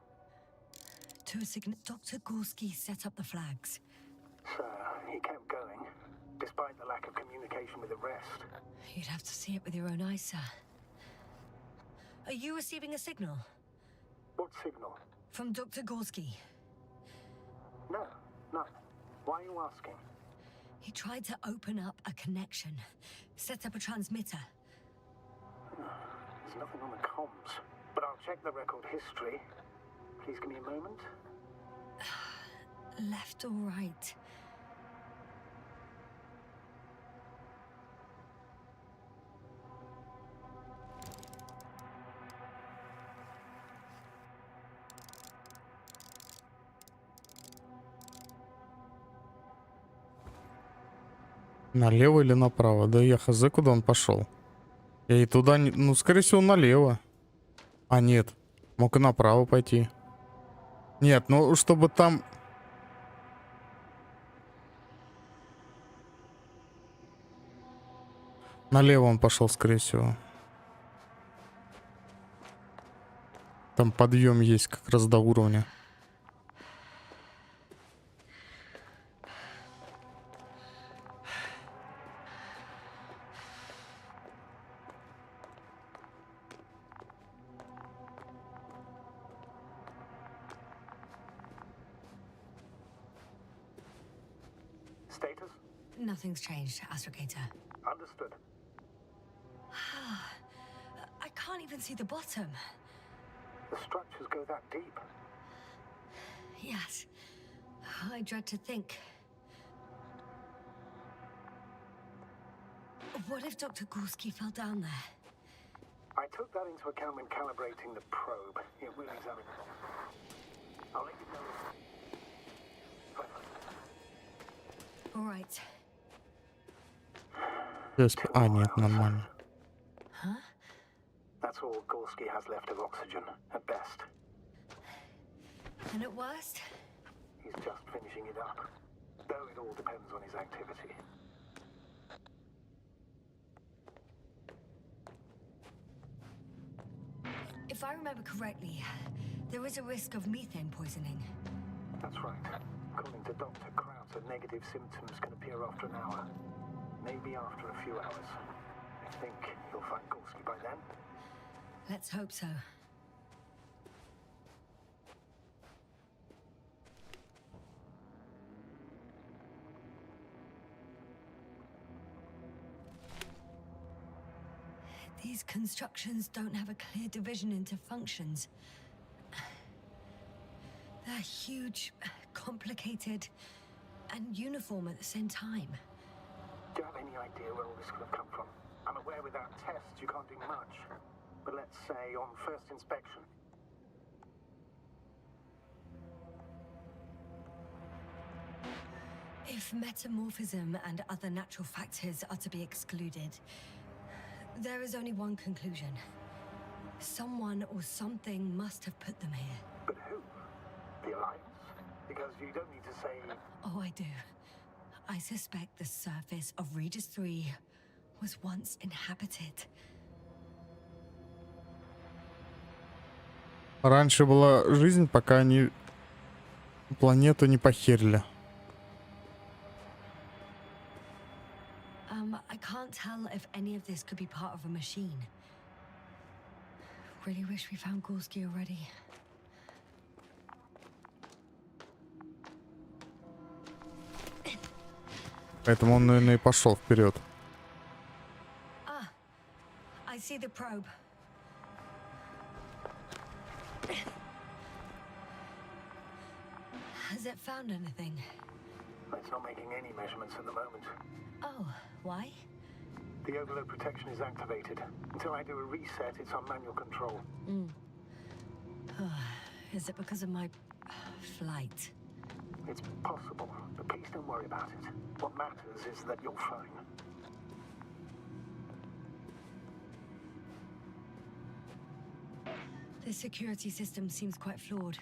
To a Dr. Gorski set up the flags. So, he kept going, despite the lack of communication with the rest. You'd have to see it with your own eyes, sir. Are you receiving a signal? What signal? From Dr. Gorski. No, none. Why are you asking? He tried to open up a connection, set up a transmitter. There's nothing on the comms, but I'll check the record history. Please give me a moment. Left or right? Налево или направо? Да я хз, куда он пошел. Я и туда не... Ну, скорее всего, налево. А, нет. Мог и направо пойти. Нет, ну, чтобы там... Налево он пошел, скорее всего. Там подъем есть как раз до уровня. Status? Nothing's changed, Astrogator. Understood. I can't even see the bottom. The structures go that deep. Yes. I dread to think. What if Dr. Gorski fell down there? I took that into account when calibrating the probe. It will examine it. I'll let you know. All right. А, нет, нормально. Huh? That's all Gorski has left of oxygen, at best. And at worst? He's just finishing it up. Though it all depends on his activity. If If I remember correctly, there is a risk of methane poisoning. That's right. According to Dr. Krauser, negative symptoms can appear after an hour. Maybe after a few hours. I think you'll find Gorski by then. Let's hope so. These constructions don't have a clear division into functions. They're huge, complicated, and uniform at the same time. Do you have any idea where all this could have come from? I'm aware without tests you can't do much. But let's say on first inspection. If metamorphism and other natural factors are to be excluded, there is only one conclusion. Someone or something must have put them here. But who? The Alliance? Because you don't need to say... Oh, I do. I suspect the surface of Regis 3 was once inhabited. Раньше была жизнь, пока они планету не похерили. I can't tell if any of this could be part of a machine. Really wish we found Gorski already. Поэтому он, наверное, и пошел вперед. Ah, I see the probe. Has it found anything? It's not making any measurements at the moment. Oh, why? The overload protection is activated. Until I do a reset, it's on manual control. Is it because of my flight? It's possible, but please don't worry about it. What matters is that you're fine. The security system seems quite flawed.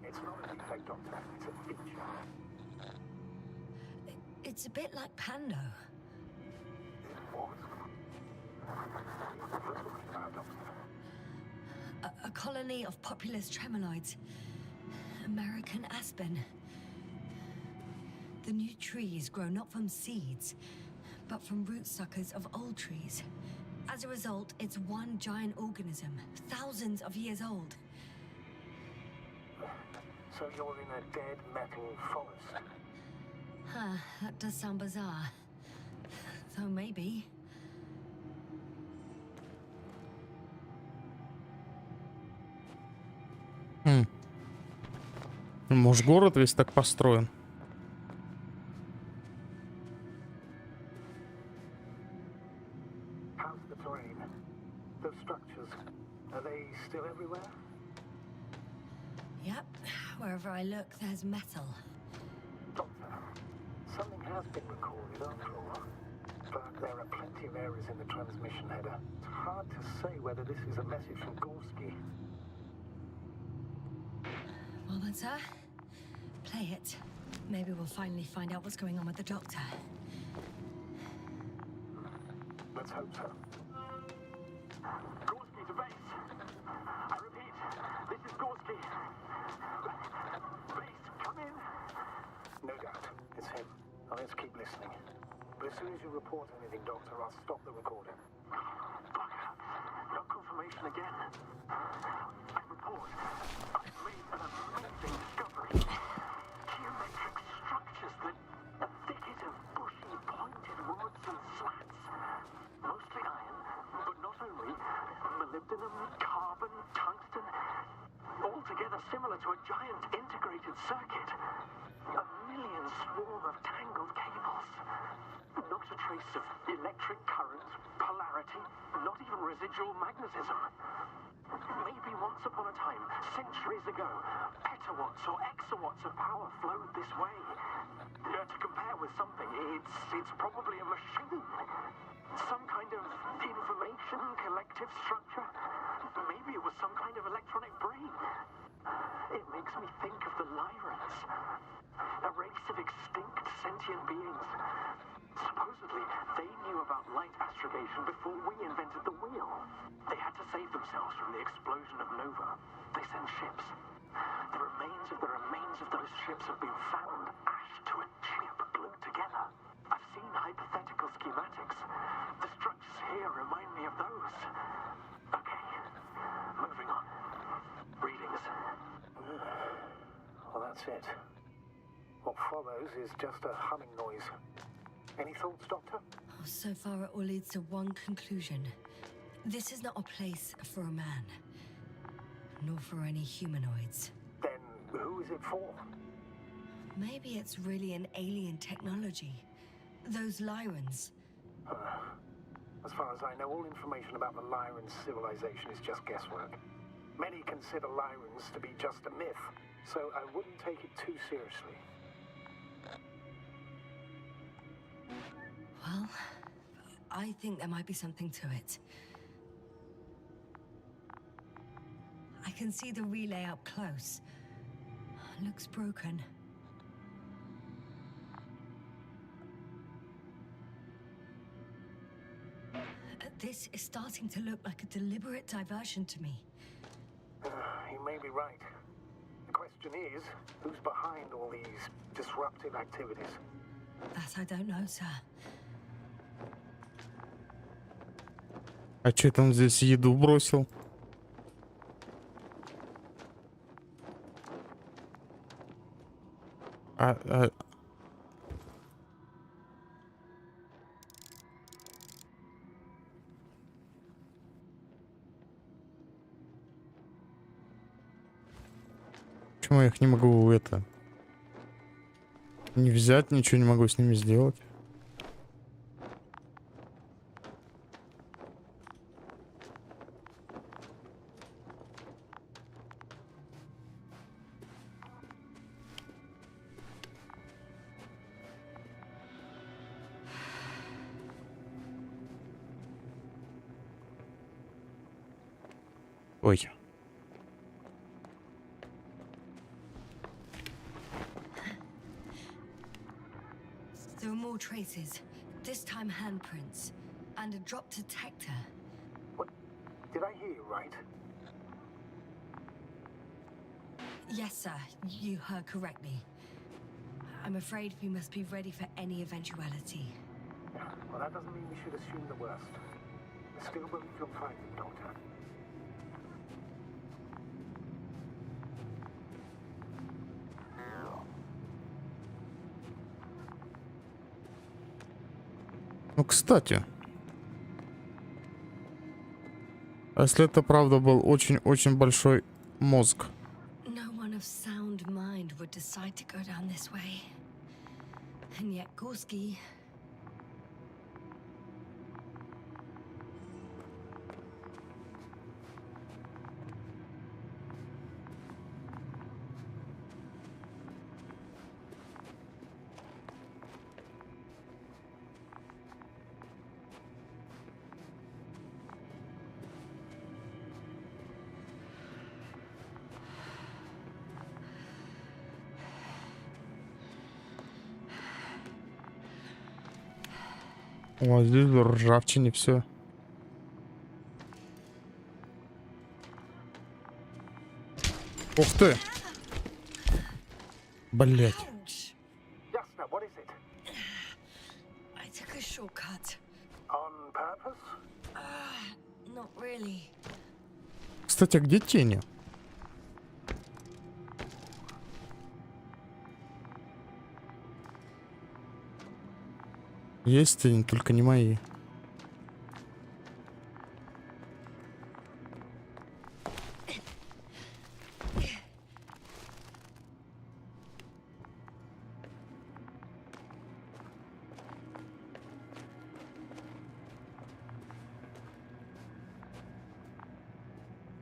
It's not a defect, Doctor. It's a feature. It's a bit like Pando. What? What are you talking about, Doctor? A colony of populous tremoloids. American aspen. The new trees grow not from seeds, but from root suckers of old trees. As a result, it's one giant organism, thousands of years old. So you're in a dead metal forest? Huh, that does sound bizarre. Though maybe. Может, город весь так построен? How's the terrain? Those structures, are they still everywhere? Yep, wherever I look, there's metal. Doctor, something has been recorded after all. But there are plenty of errors in the transmission header. It's hard to say whether this is a message from Gorski. Well then, sir, play it. Maybe we'll finally find out what's going on with the doctor. Let's hope so. Gorski to base. I repeat, this is Gorski. Base, come in. No doubt, it's him. Now let's keep listening. But as soon as you report anything, Doctor, I'll stop the recording. Bugger. No confirmation again. I report. I've made an amazing discovery. Geometric structures that a thicket of bushy, pointed rods and slats. Mostly iron, but not only. Molybdenum, carbon, tungsten. Altogether similar to a giant integrated circuit. A million swarm of tangled cables. Not a trace of electric current, polarity, not even residual magnetism. Maybe once upon a time, centuries ago, petawatts or exawatts of power flowed this way. To compare with something, it's probably a machine. Some kind of information collective structure. Maybe it was some kind of electronic brain. It makes me think of the Lyrans. A race of extinct sentient beings. Supposedly, they knew about light astrogation before we invented the wheel. They had to save themselves from the explosion of Nova. They send ships. The remains of those ships have been found, ashed to a chip glued together. I've seen hypothetical schematics. The structures here remind me of those. Okay, moving on. Readings. Well, that's it. What follows is just a humming noise. Any thoughts, Doctor? Oh, so far, it all leads to one conclusion. This is not a place for a man, nor for any humanoids. Then who is it for? Maybe it's really an alien technology. Those Lyrans. As far as I know, all information about the Lyran civilization is just guesswork. Many consider Lyrans to be just a myth, so I wouldn't take it too seriously. Well, I think there might be something to it. I can see the relay up close. Looks broken. This is starting to look like a deliberate diversion to me. You may be right. The question is, who's behind all these disruptive activities? That I don't know, sir. А че там здесь еду бросил? Почему я их не могу не взять, ничего не могу с ними сделать? Ой. There are more traces, this time handprints, and a drop detector. What? Did I hear you right? Yes, sir, you heard correctly. I'm afraid we must be ready for any eventuality. Well, that doesn't mean we should assume the worst. I still believe you'll find them, Doctor. Ну, кстати. А если это правда был очень-очень большой мозг? No one of sound mind would decide to go down this way. And yet Gorski... О, здесь в ржавчине все. Ух ты! Блять. Jasna, what is it? I took a shortcut. On purpose? Not really. Кстати, а где тени? Есть тени, только не мои.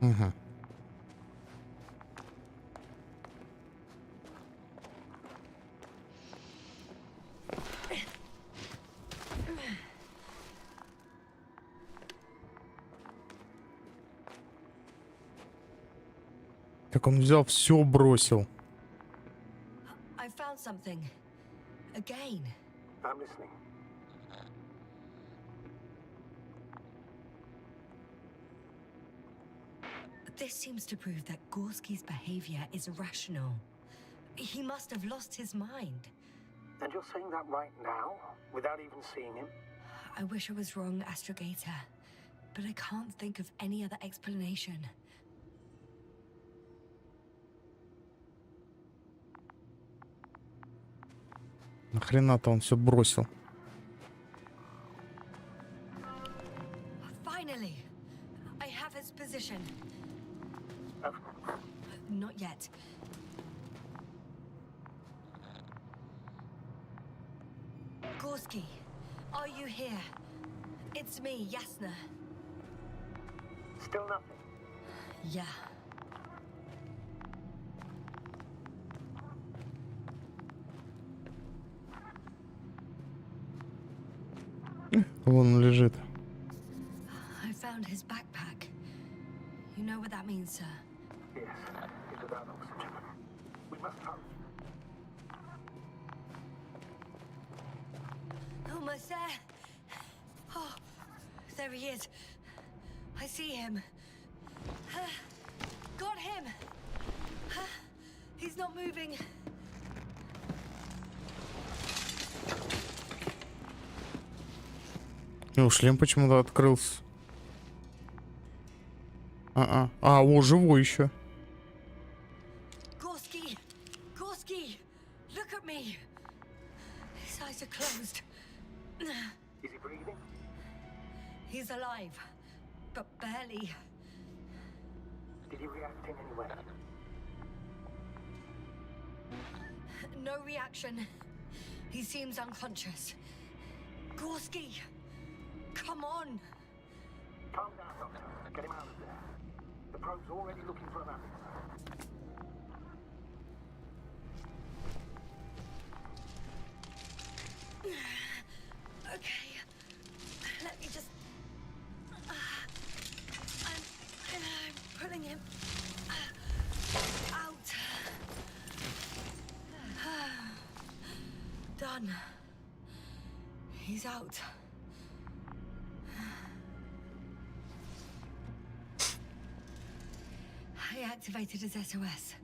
Угу. Так он взял, все бросил. I found something. Again. I'm listening. This seems to prove that Gorski's behavior is irrational. He must have lost his mind. And you're saying that right now, without even seeing him? I wish I was wrong, Astrogator, but I can't think of any other explanation. Нахрена-то он все бросил? Finally, I have his position. Not yet. Gorski, are you here? It's me, Yasna. Still nothing. Yeah. Вон он лежит. I found his backpack. You know what that means, sir? Yes, it's without oxygen. We must hurry. Almost there. Oh, there he is. I see him. Got him. He's not moving. Ну, шлем почему-то открылся. О, живой еще. Gorski! Gorski! Look at me! His eyes are closed. Is he breathing? He's alive, but barely. Did he react in any way? No reaction. He seems unconscious. Gorski! Come on! Calm down, Doctor. Get him out of there. The probe's already looking for an ambulance. Okay. Let me just... I'm pulling him out. Done. He's out. I activated his SOS.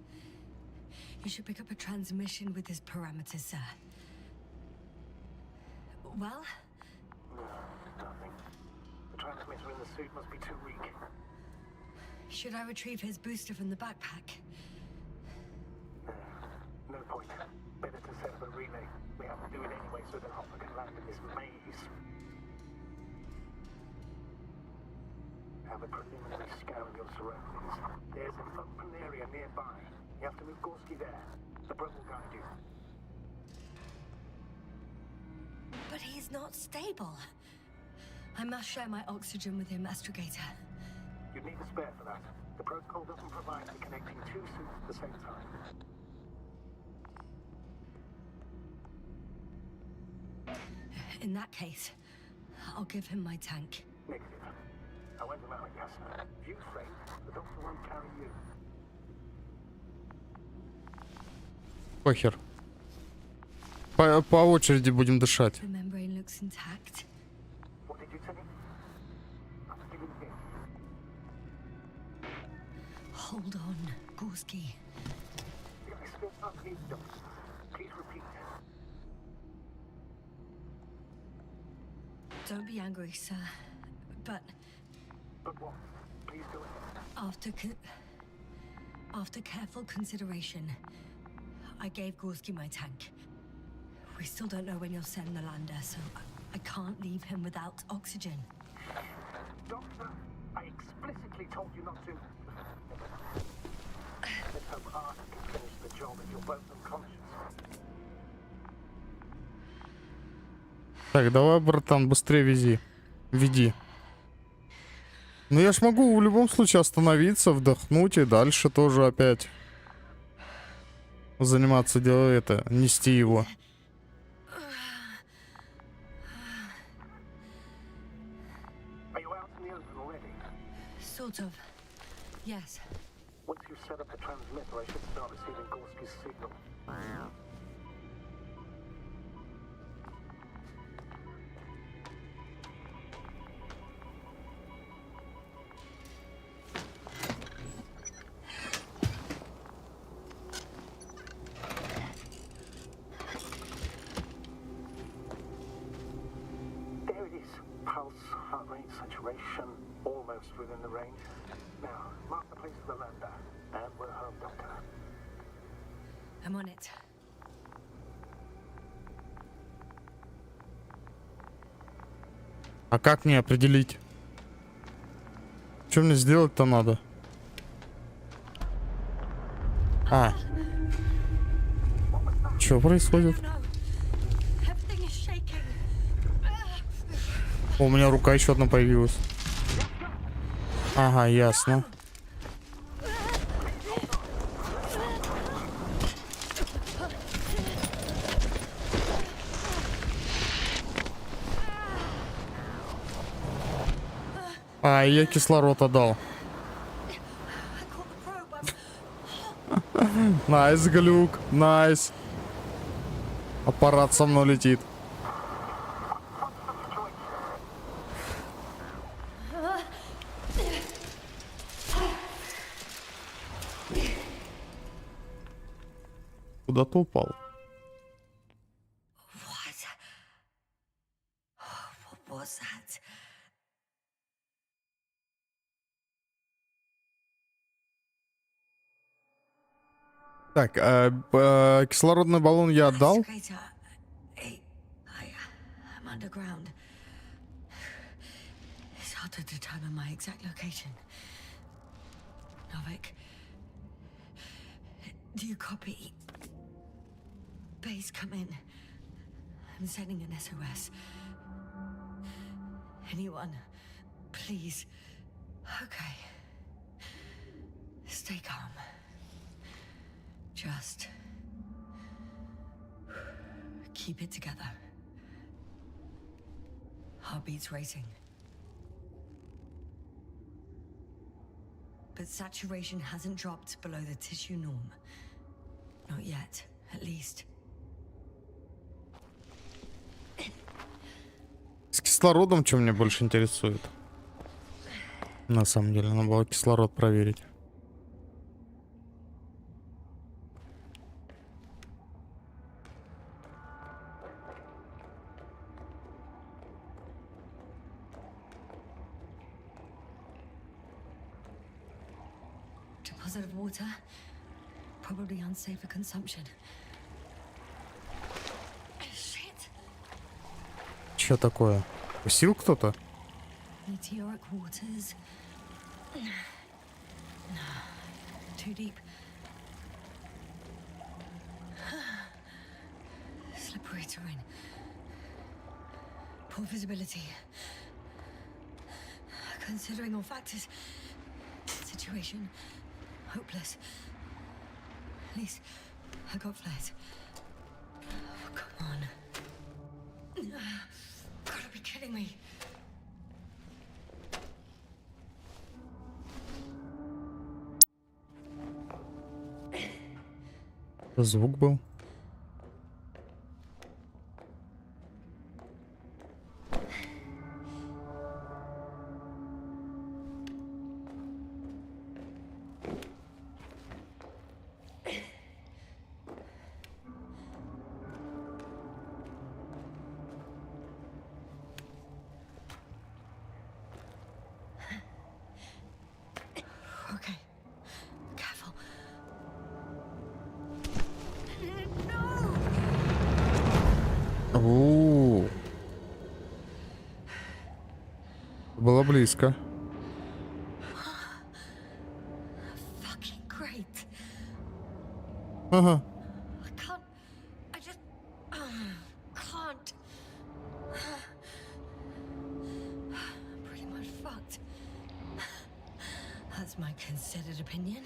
You should pick up a transmission with his parameters, sir. Well? No, nothing. The transmitter in the suit must be too weak. Should I retrieve his booster from the backpack? No point. Better to set up a relay. We have to do it anyway so that Hopper can land in this maze. Have a preliminary scan of your surroundings. There's an open area nearby. You have to move Gorski there. The probe will guide you. But he's not stable. I must share my oxygen with him, Astrogator. You'd need a spare for that. The protocol doesn't provide for connecting two suits at the same time. In that case, I'll give him my tank. Negative. I went allow it, Yasna. If you faint, the doctor won't carry you. Похер. По очереди будем дышать. The membrane looks intact. What did you say? I'm giving in. Hold on, Gorski. I still can't hear you, Doctor. Please repeat. Don't be angry, sir. But But what? Please do it. after careful consideration, I gave Gorski my tank. We still don't know when you'll send the lander, so I can't leave him without oxygen. Doctor, I explicitly told you not to. Let's hope Arthur can finish the job if you're both unconscious. Так, давай, братан, быстрее веди. Ну я ж могу в любом случае остановиться, вдохнуть и дальше тоже опять заниматься нести его. Are you out in the open already? Sort of. Yes. Once you've set up the transmitter, I should start receiving Gorski's signal. pulse, heart rate, saturation, almost within the range. Now, mark the place of the lander, and we're home, Doctor. I'm on it. А как мне определить? Что мне сделать-то надо? А. Что происходит? Everything is shaking. О, у меня рука еще одна появилась. Ага, ясно. А, я кислород отдал. Найс, глюк, найс. Аппарат со мной летит. Куда-то упал. What was that? Так, кислородный баллон я отдал. Excavator. I'm underground. It's hard to determine my exact location. Novik, do you copy? Base, come in. I'm sending an SOS. Anyone, please. Okay. Stay calm. Just keep it together. Heartbeats racing. But saturation hasn't dropped below the tissue norm. Not yet, at least. С кислородом что меня больше интересует? На самом деле, надо было кислород проверить. Deposit of water, probably unsafe for consumption. Shit. Что такое? Укусил кто-то? Meteoric waters. Too deep. Slippery terrain. Poor visibility. Considering all factors, situation hopeless. At least I got flares. Oh, come on. Gotta be kidding me. Звук был. Okay. Careful. У-у-у. Было близко. Fucking great. Ага. I can't. I just can't. I'm pretty much fucked. That's my considered opinion.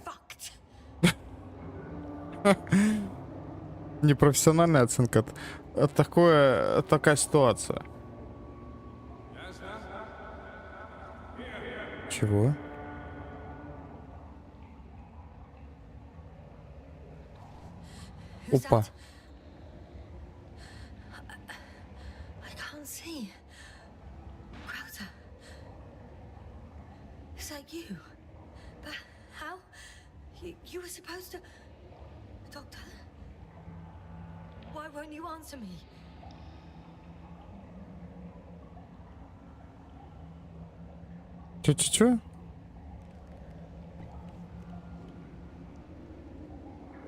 Fucked. Непрофессиональная оценка. Такая ситуация. Чего? Who's Опа. that? I can't see. Crowder. Is that you? But how? You were supposed to... Doctor? Why won't you answer me? Чё?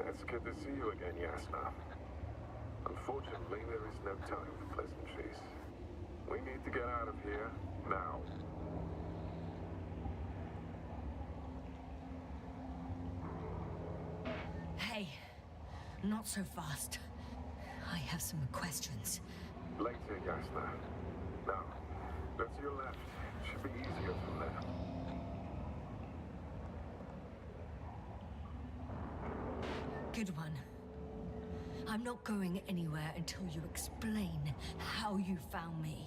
It's good to see you again, Yasna. Unfortunately, there is no time for pleasantries. We need to get out of here now. Hey, not so fast. I have some questions. Later, Yasna. Now, go to your left. Should be easier from there. Good one. I'm not going anywhere until you explain how you found me.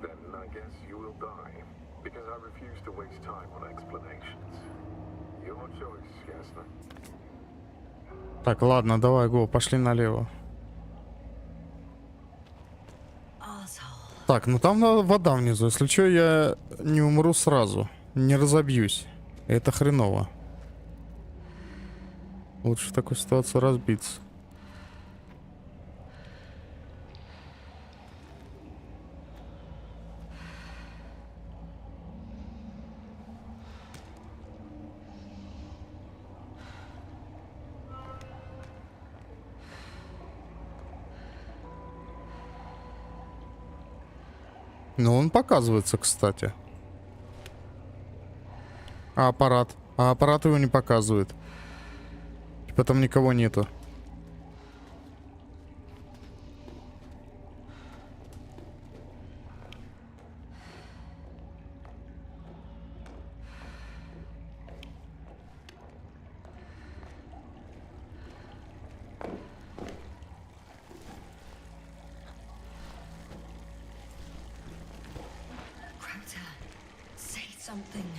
Then I guess you will die. Because I refuse to waste time on explanations. Your choice, Yasna. Так, ладно, давай, го, пошли налево. Asshole. Так, ну там вода внизу. Если что, я не умру сразу. Не разобьюсь. Это хреново. Лучше в такой ситуации разбиться. Ну, он показывается, кстати. А аппарат? А аппарат его не показывает. Типа там никого нету. Something.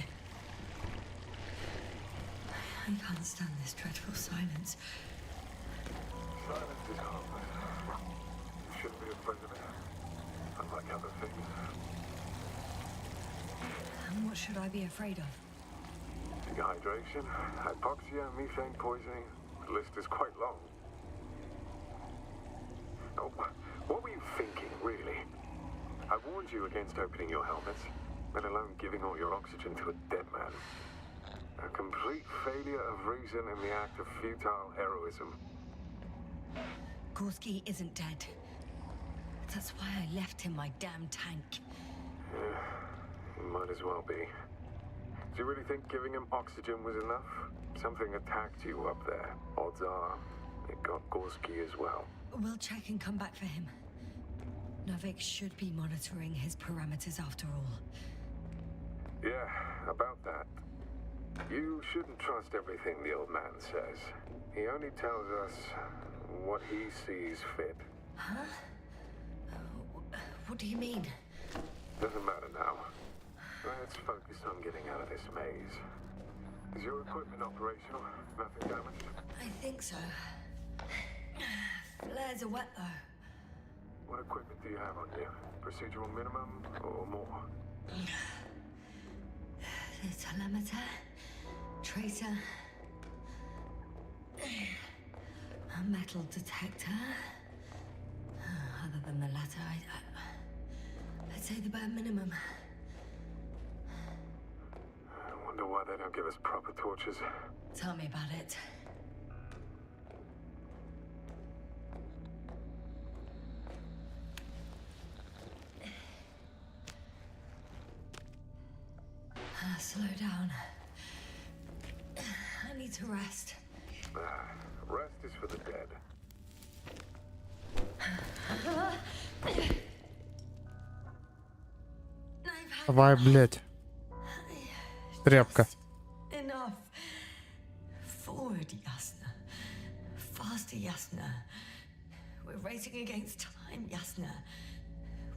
I can't stand this dreadful silence. Silence is harmless. You shouldn't be afraid of it. Unlike other things. And what should I be afraid of? Dehydration, hypoxia, methane poisoning. The list is quite long. Oh, what were you thinking, really? I warned you against opening your helmets. Let alone giving all your oxygen to a dead man. A complete failure of reason in the act of futile heroism. Gorski isn't dead. That's why I left him my damn tank. Yeah, he might as well be. Do you really think giving him oxygen was enough? Something attacked you up there. Odds are, it got Gorski as well. We'll check and come back for him. Novik should be monitoring his parameters after all. Yeah, about that. You shouldn't trust everything the old man says. He only tells us what he sees fit. Huh? What do you mean? Doesn't matter now. Let's focus on getting out of this maze. Is your equipment operational? Nothing damaged? I think so. Flares are wet though. What equipment do you have on you? Procedural minimum or more? The telemeter, tracer, a metal detector. Other than the latter, I'd say the bare minimum. I wonder why they don't give us proper torches. Tell me about it. Slow down. I need to rest. Rest is for the dead. Давай, блядь. Тряпка. Enough. Forward, Yasna. Faster, Yasna. We're racing against time, Yasna.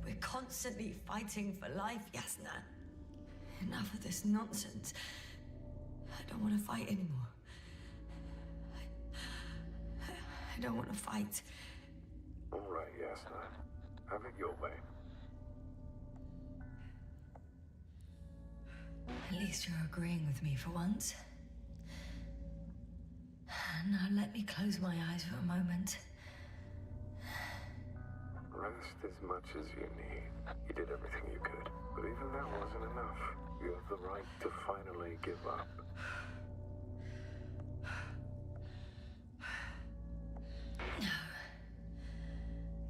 We're constantly fighting for life, Yasna. Enough of this nonsense. I don't want to fight anymore. I don't want to fight. All right, Yasna. Have it your way. At least you're agreeing with me for once. Now let me close my eyes for a moment. Rest as much as you need. You did everything you could, but even that wasn't enough. You have the right to finally give up.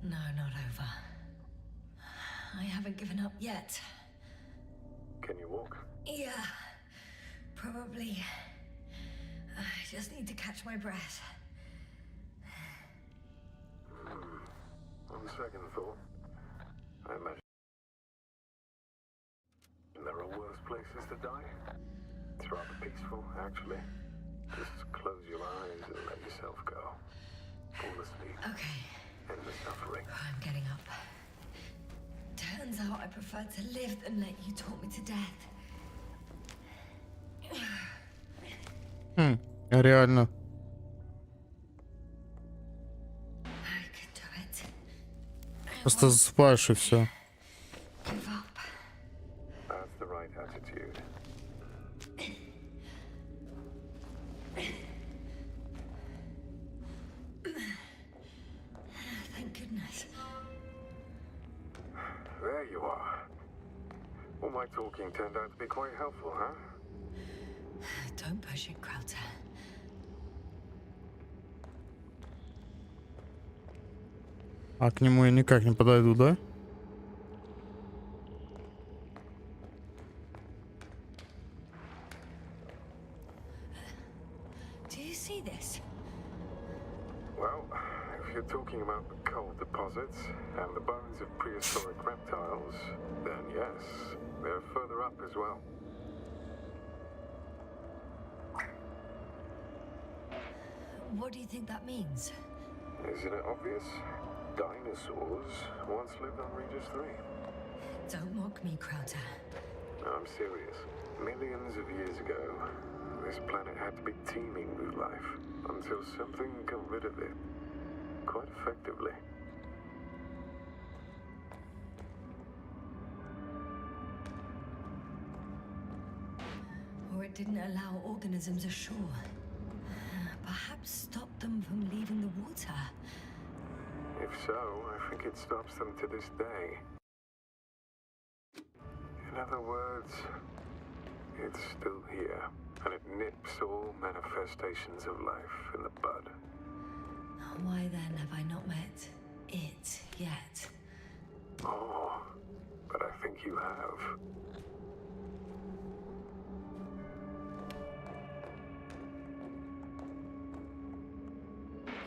No, not over. I haven't given up yet. Can you walk? Yeah, probably. I just need to catch my breath. On second thought, I imagine there are worse places to die. It's rather peaceful, actually. Just close your eyes and let yourself go. Fall asleep. Okay, End the suffering. I'm getting up. Turns out I prefer to live than let you talk me to death. Реально. I can do it. Просто засыпаешь и все. Give up. That's the right attitude. Thank goodness. There you are. All my talking turned out to be quite helpful, huh? Don't push it, Crowther. А к нему я никак не подойду, да? Do you see this? Well, if you're talking about the coal deposits and the bones of prehistoric reptiles, then yes, they're further up as well. What do you think that means? Isn't it obvious? Dinosaurs once lived on Regis 3. Don't mock me, Crowther. I'm serious. Millions of years ago, this planet had to be teeming with life until something got rid of it. Quite effectively. Or it didn't allow organisms ashore. Perhaps stop them from leaving the water. If so, I think it stops them to this day. In other words, it's still here, and it nips all manifestations of life in the bud. Why then have I not met it yet? Oh, but I think you have.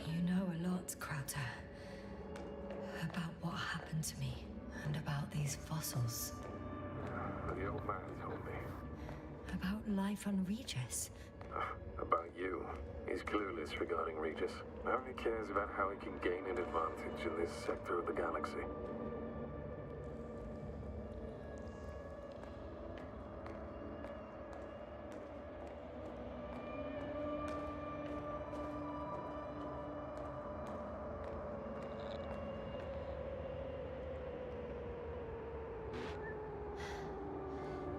You know a lot, Crowther. About what happened to me, and about these fossils. The old man told me. About life on Regis. About you. He's clueless regarding Regis. Only cares about how he can gain an advantage in this sector of the galaxy.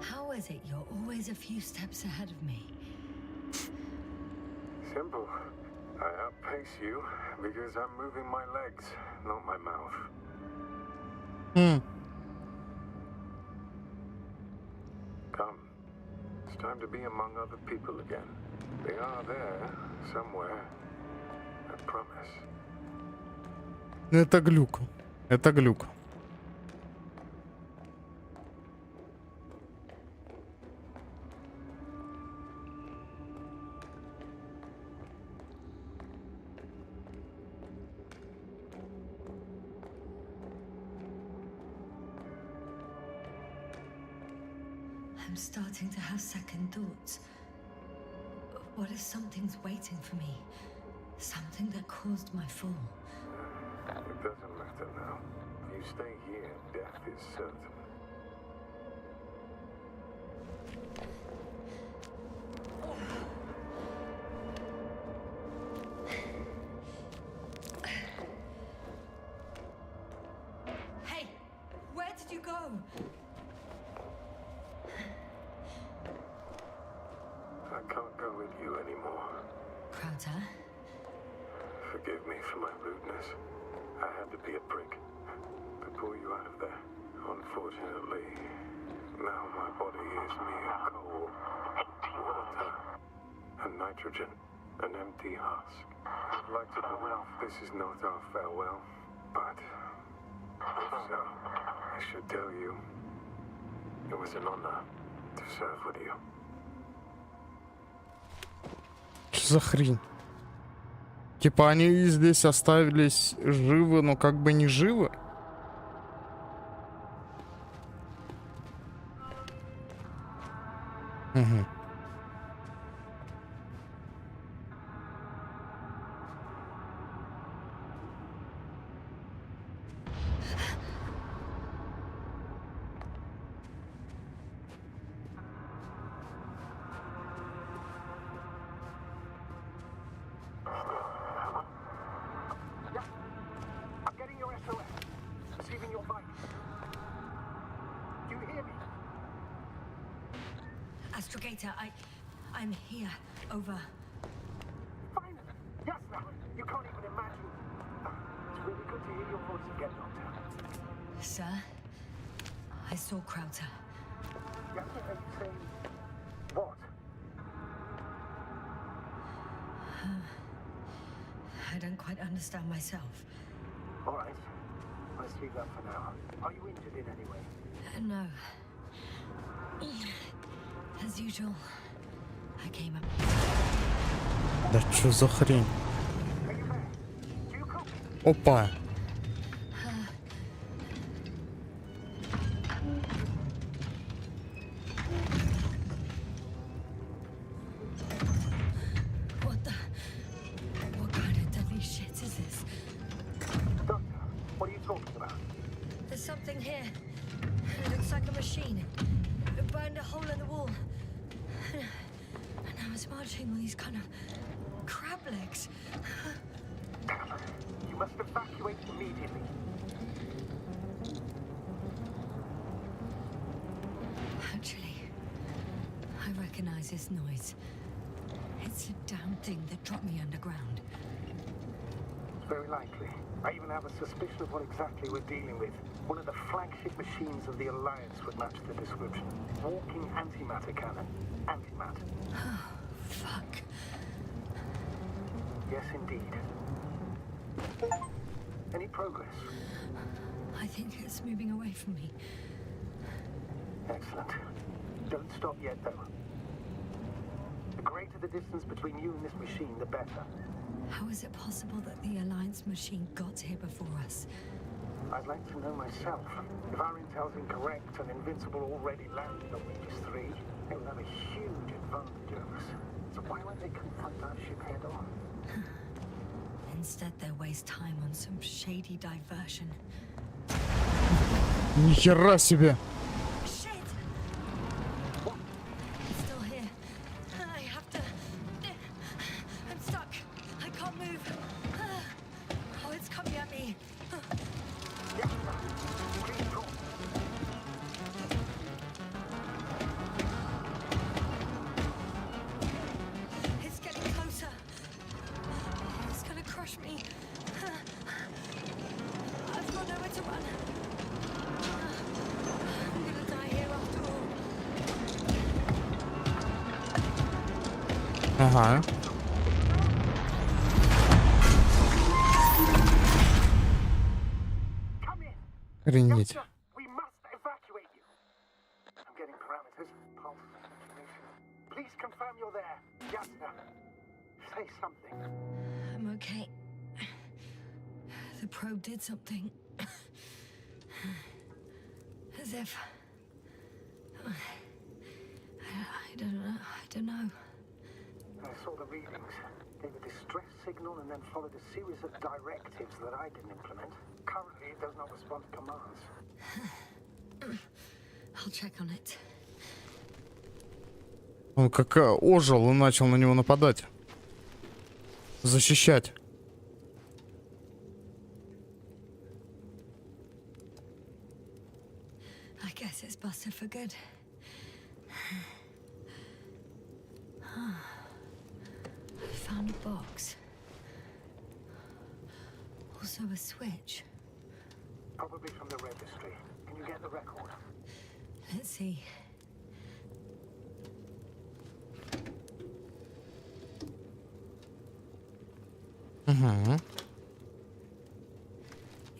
How is it you're always a few steps ahead of me? Simple. I outpace you because I'm moving my legs, not my mouth. Come. It's time to be among other people again. They are there, somewhere. I promise. Это глюк. Это глюк. I'm starting to have second thoughts. What if something's waiting for me? Something that caused my fall? It doesn't matter now. If you stay here, death is certain. Hey! Where did you go? I can't go with you anymore. Crowther? Forgive me for my rudeness. I had to be a prick. To pull you out of there. Unfortunately, Now my body is mere coal, water, and nitrogen, an empty husk. I'd like to farewell. This is not our farewell, but so I should tell you, it was an honor to serve with you. Что за хрень? Типа они здесь оставились живы, но как бы не живы? Угу. I'm getting your SOS. Receiving your bite. Do you hear me? Astrogator, I'm here. Over. Fine. Yes, now. You can't even imagine. It's really good to hear your voice again, Doctor. Sir, I saw Krauter. Yes, are you saying what? I don't quite understand myself. All right. Let's leave that for now. Are you injured in any way? No. As usual, I came up. Да что за хрень? Are you there? Do you copy? Опа. What kind of deadly shit is this? Doctor, what are you talking about? There's something here. It looks like a machine. It burned a hole in the wall. And now it's marching with these kind of crab legs. You must evacuate immediately. Actually, I recognize this noise. It's the damn thing that dropped me underground. Very likely. I even have a suspicion of what exactly we're dealing with. One of the flagship machines of the Alliance would match the description. Walking antimatter cannon. Antimatter. Oh, fuck. Yes, indeed. Any progress? I think it's moving away from me. Excellent. Don't stop yet, though. The greater the distance between you and this machine, the better. How is it possible that the Alliance machine got here before us? I'd like to know myself. If our intel's incorrect and Invincible already landed on Regis 3, they would have a huge advantage over us. So why won't they confront our ship head on? Instead, they waste time on some shady diversion. Нихера себе. Shit! It's still here. I have to... I'm stuck. I can't move. Oh, it's coming at me. Yes, sir. Please drop. It's getting closer. It's gonna crush me. I've got nowhere to run. I'm gonna die here after all. Ага. Come in. Охренеть. Yes, sir. We must evacuate you. I'm getting parameters. Pulse. Saturation. Please confirm you're there. Yes, sir. Say something. I'm okay. The probe did something. As if... I don't know. I saw the readings. Gave a distress signal and then followed a series of directives that I didn't implement. Currently, it does not respond to commands. I'll check on it. Он как ожил и начал на него нападать. Защищать. I guess it's busted for good. I found a box. Also a switch. Probably from the registry. Can you get the record? Let's see.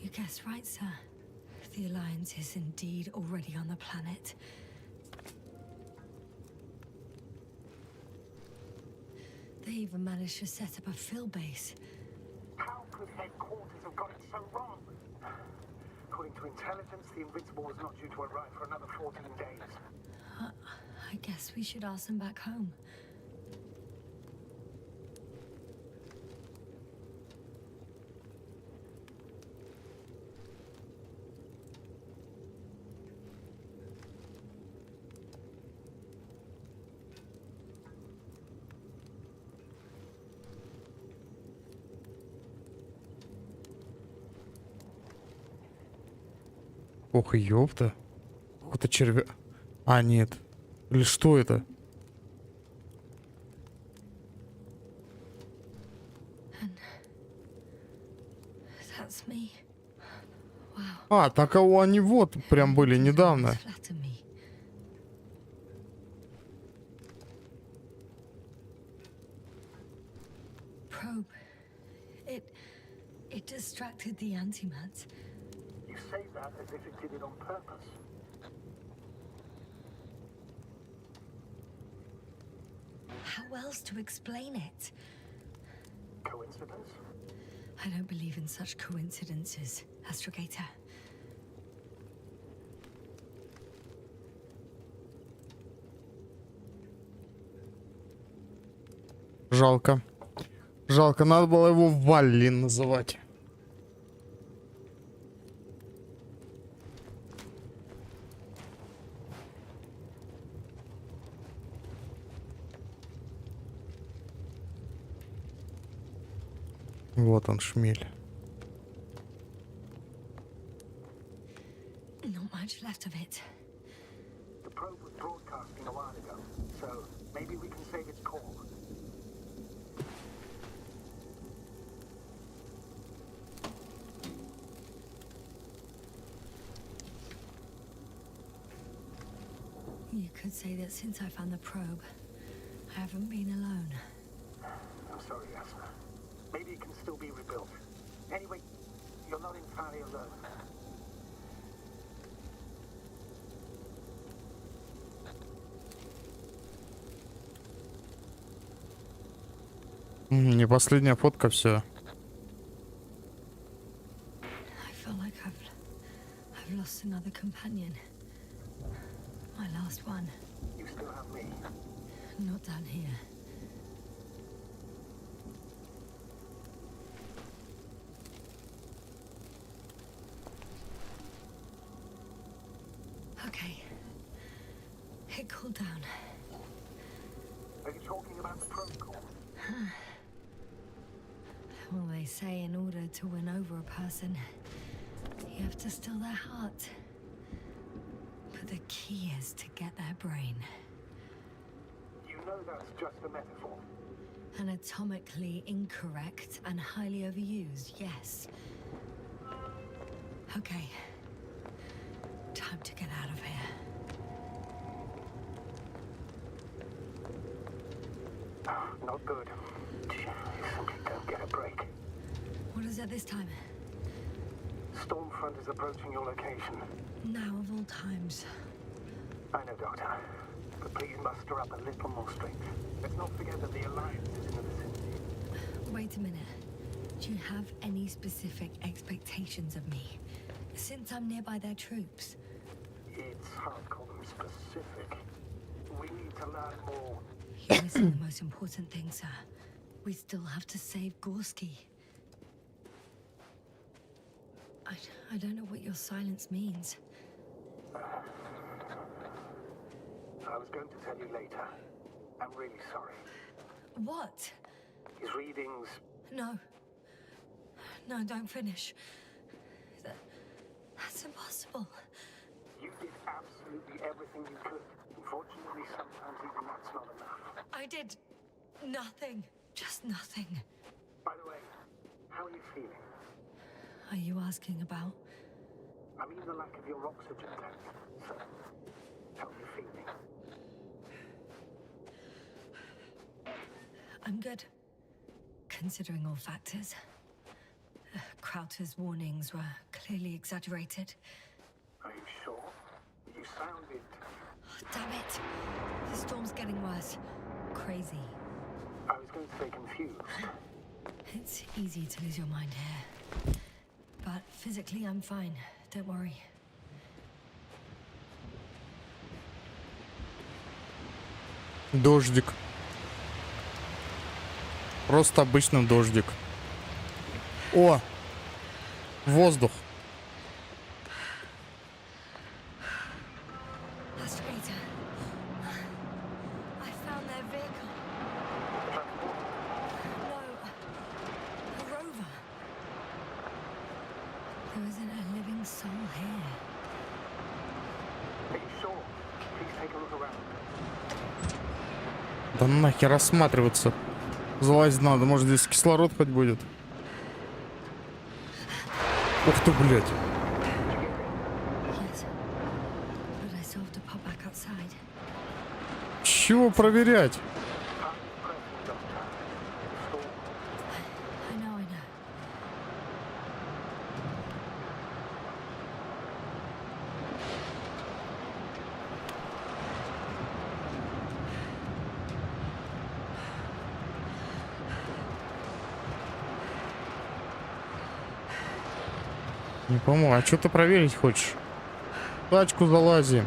You guessed right, sir. The Alliance is indeed already on the planet. They even managed to set up a field base. How could headquarters have got it so wrong? According to intelligence, the Invincible was not due to arrive for another 14 days. I guess we should ask them back home. Ох, ёпта. Какой-то червя... А, нет. Или что это? That's me. Wow. А, так они вот прям были недавно. Flatter me. Probe. It distracted the antimats. You say that as if it did it on purpose. How else to explain it? Coincidence? I don't believe in such coincidences, Astrogator. Жалко. Жалко, надо было его Валли называть. Вот он, шмель. Not much left of it. The probe was broadcasting a while ago, so maybe we can save its call. You could say that since I found the probe, I haven't been alone. I'm sorry, Yasna. Maybe it can still be rebuilt. Anyway, you're not entirely alone. Не последняя фотка, все. I feel like I've lost another companion. My last one. You still have me. Not down here. Okay. It cooled down. Are you talking about the probe call? Well, they say in order to win over a person, you have to steal their heart. But the key is to get their brain. You know that's just a metaphor. Anatomically incorrect and highly overused, yes. Okay. Time to get out of here. Not good. You simply don't get a break. What is it this time? Stormfront is approaching your location. Now of all times. I know, Doctor. But please muster up a little more strength. Let's not forget that the Alliance is in the vicinity. Wait a minute. Do you have any specific expectations of me? Since I'm nearby their troops. It's hard to call them specific. We need to learn more. You're missing the most important thing, sir. We still have to save Gorski. I don't know what your silence means. I was going to tell you later. I'm really sorry. What? His readings... No. No, don't finish. That's impossible. You did absolutely everything you could. Unfortunately, sometimes even that's not enough. I did nothing. Just nothing. By the way, how are you feeling? Are you asking about? I mean the lack of your oxygen tank, sir. I'm good, considering all factors. Crowther's warnings were clearly exaggerated. Are you sure? You sounded... Oh, damn it! The storm's getting worse. Crazy. I was going to say confused. It's easy to lose your mind here. But physically, I'm fine. Don't worry. Дождик. Просто обычный дождик. О! Воздух. Astrator. I found their vehicle. No. A rover. There isn't a living soul here. Are you sure? Please take a look around. Да нахер рассматриваться. Залазить надо, может здесь кислород хоть будет. Ух ты, блядь. Yes. But I still have to pop back outside. Чего проверять? I know. Не пойму, а что ты проверить хочешь? В тачку залази.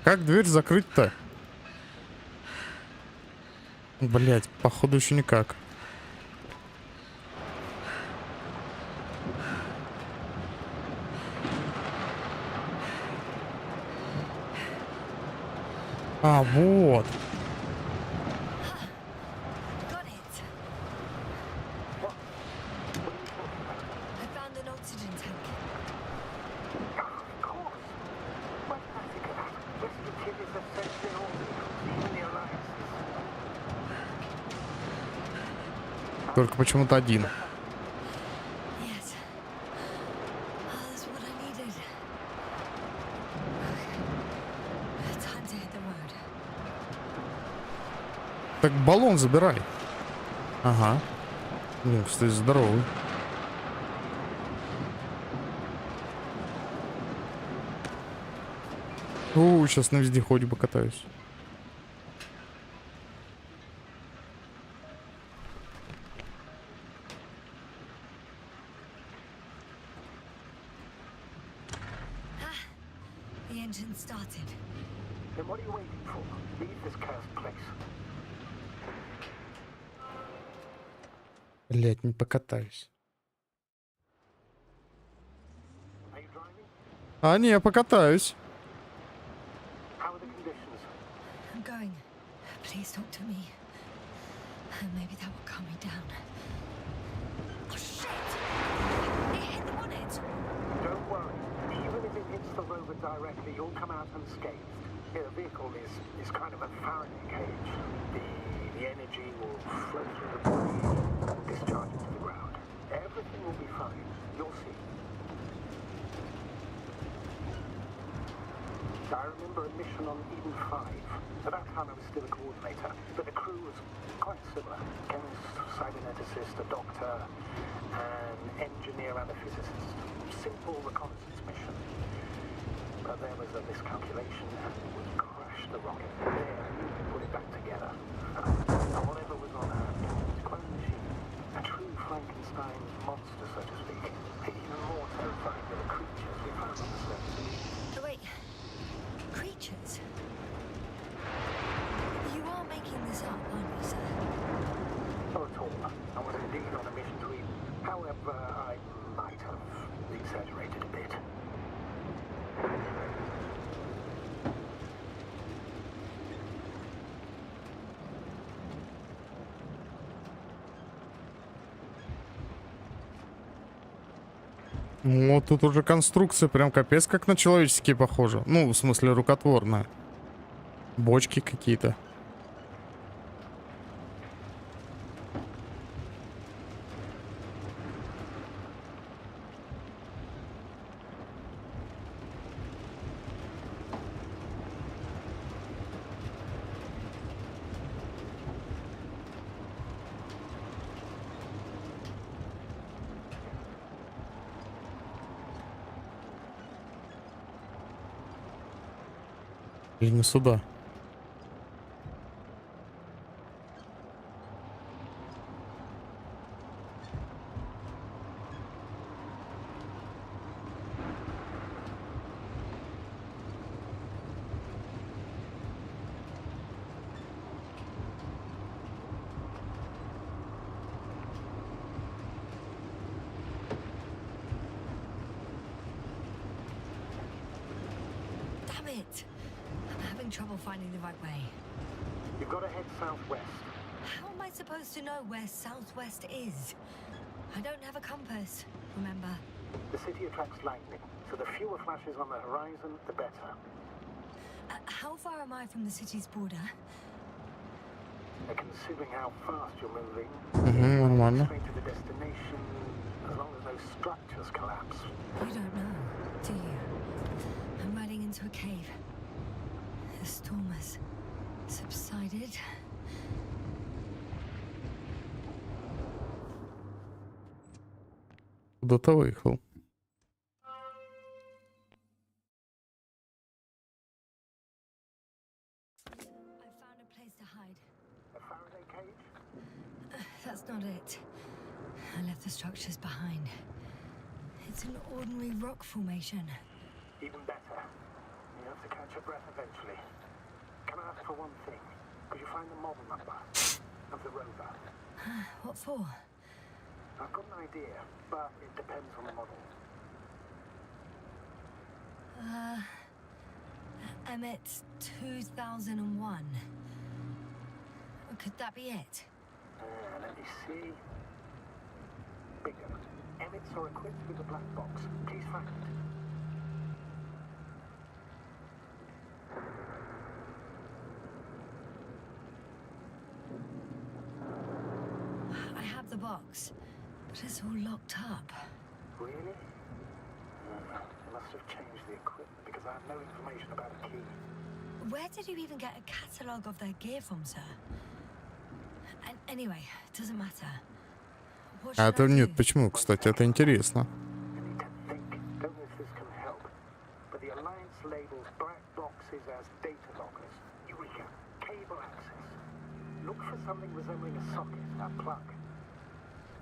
Как дверь закрыть-то? Блять, походу еще никак. А, вот. Got it. I found an oxygen tank. Of course. Why did I think of that? Если тебе совсем не alliances. Только почему-то один. Yes. That's what I needed. Time to hit the road. Так баллон забирай. Ага. Ну, кстати, здоровый. Сейчас на вездеходе покатаюсь. The engine started. Then what are you waiting for? Leave this cursed place. Блять, не покатаюсь. Are you driving? А, не, я покатаюсь. How are the conditions? I'm going. Please talk to me. Maybe that will calm me down. Oh shit! It hit the bonnet! Don't worry. Even if it hits the rover directly, you'll come out unscathed. Yeah, the vehicle is kind of a Faraday cage. The energy will flow through the body and discharge into the ground. Everything will be fine. You'll see. I remember a mission on Eden 5. At that time I was still a coordinator, but the crew was quite similar. Chemist, cyberneticist, a doctor, an engineer and a physicist. Simple reconnaissance mission. But there was a miscalculation and we crashed the rocket. There, we put it back together. And whatever was on hand was a clone machine. A true Frankenstein monster, so to speak. Even more terrifying than the creatures we found on the surface. Oh, wait. Creatures? You are making this up, aren't you, sir? Not at all. I was indeed on a mission to Eden. However, I might have exaggerated a bit. Вот тут уже конструкция прям капец как на человеческие похожа. Ну, в смысле рукотворная. Бочки какие-то. Или не сюда? Damn it! I'm having trouble finding the right way. You've got to head southwest. How am I supposed to know where southwest is? I don't have a compass, remember? The city attracts lightning, so the fewer flashes on the horizon, the better. How far am I from the city's border? Considering how fast you're moving, Нормально. straight to the destination, as long as no structures collapse. You don't know, do you? I'm riding into a cave. The storm has subsided. Куда-то выехал. I found a place to hide. A Faraday cage? That's not it. I left the structures behind. It's an ordinary rock formation. Even better. You have to catch your breath eventually. Can I ask for one thing? Could you find the model number of the rover? What for? I've got an idea, but it depends on the model. Emmett's 2001. Could that be it? Let me see. Bingo. Emmets are equipped with a black box. Please find it. I have the box, but it's all locked up. Really? They must have changed the equipment because I have no information about a key. Where did you even get a catalogue of their gear from, sir? And anyway, it doesn't matter. What А should это I нет, do? почему, кстати, это интересно. I need to think. Don't know if this can help. But the Alliance labels black boxes as data loggers. Eureka. Cable access. Look for something resembling a socket, a plug.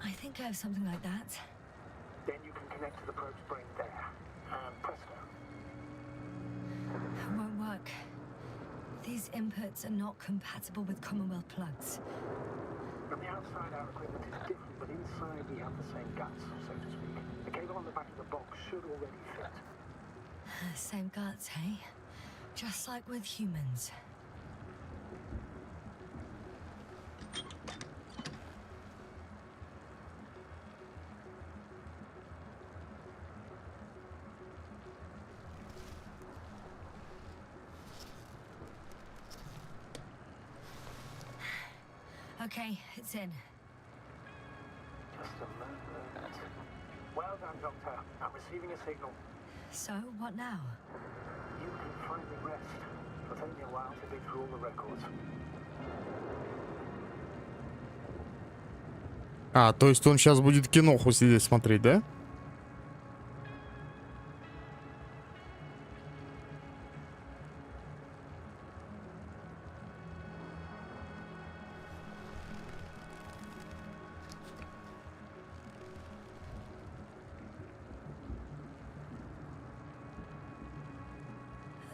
I think I have something like that. Then you can connect to the probe's brain there. And presto. It won't work. These inputs are not compatible with Commonwealth plugs. From the outside, our equipment is different, but inside we have the same guts, so to speak. The cable on the back of the box should already fit. Same guts, hey? Just like with humans. Okay, it's in. Just a moment. Well done, Doctor. I'm receiving a signal. So, what now? You can finally rest. It'll take me a while to dig through all the records. А, то есть он сейчас будет киноху сидеть смотреть, да?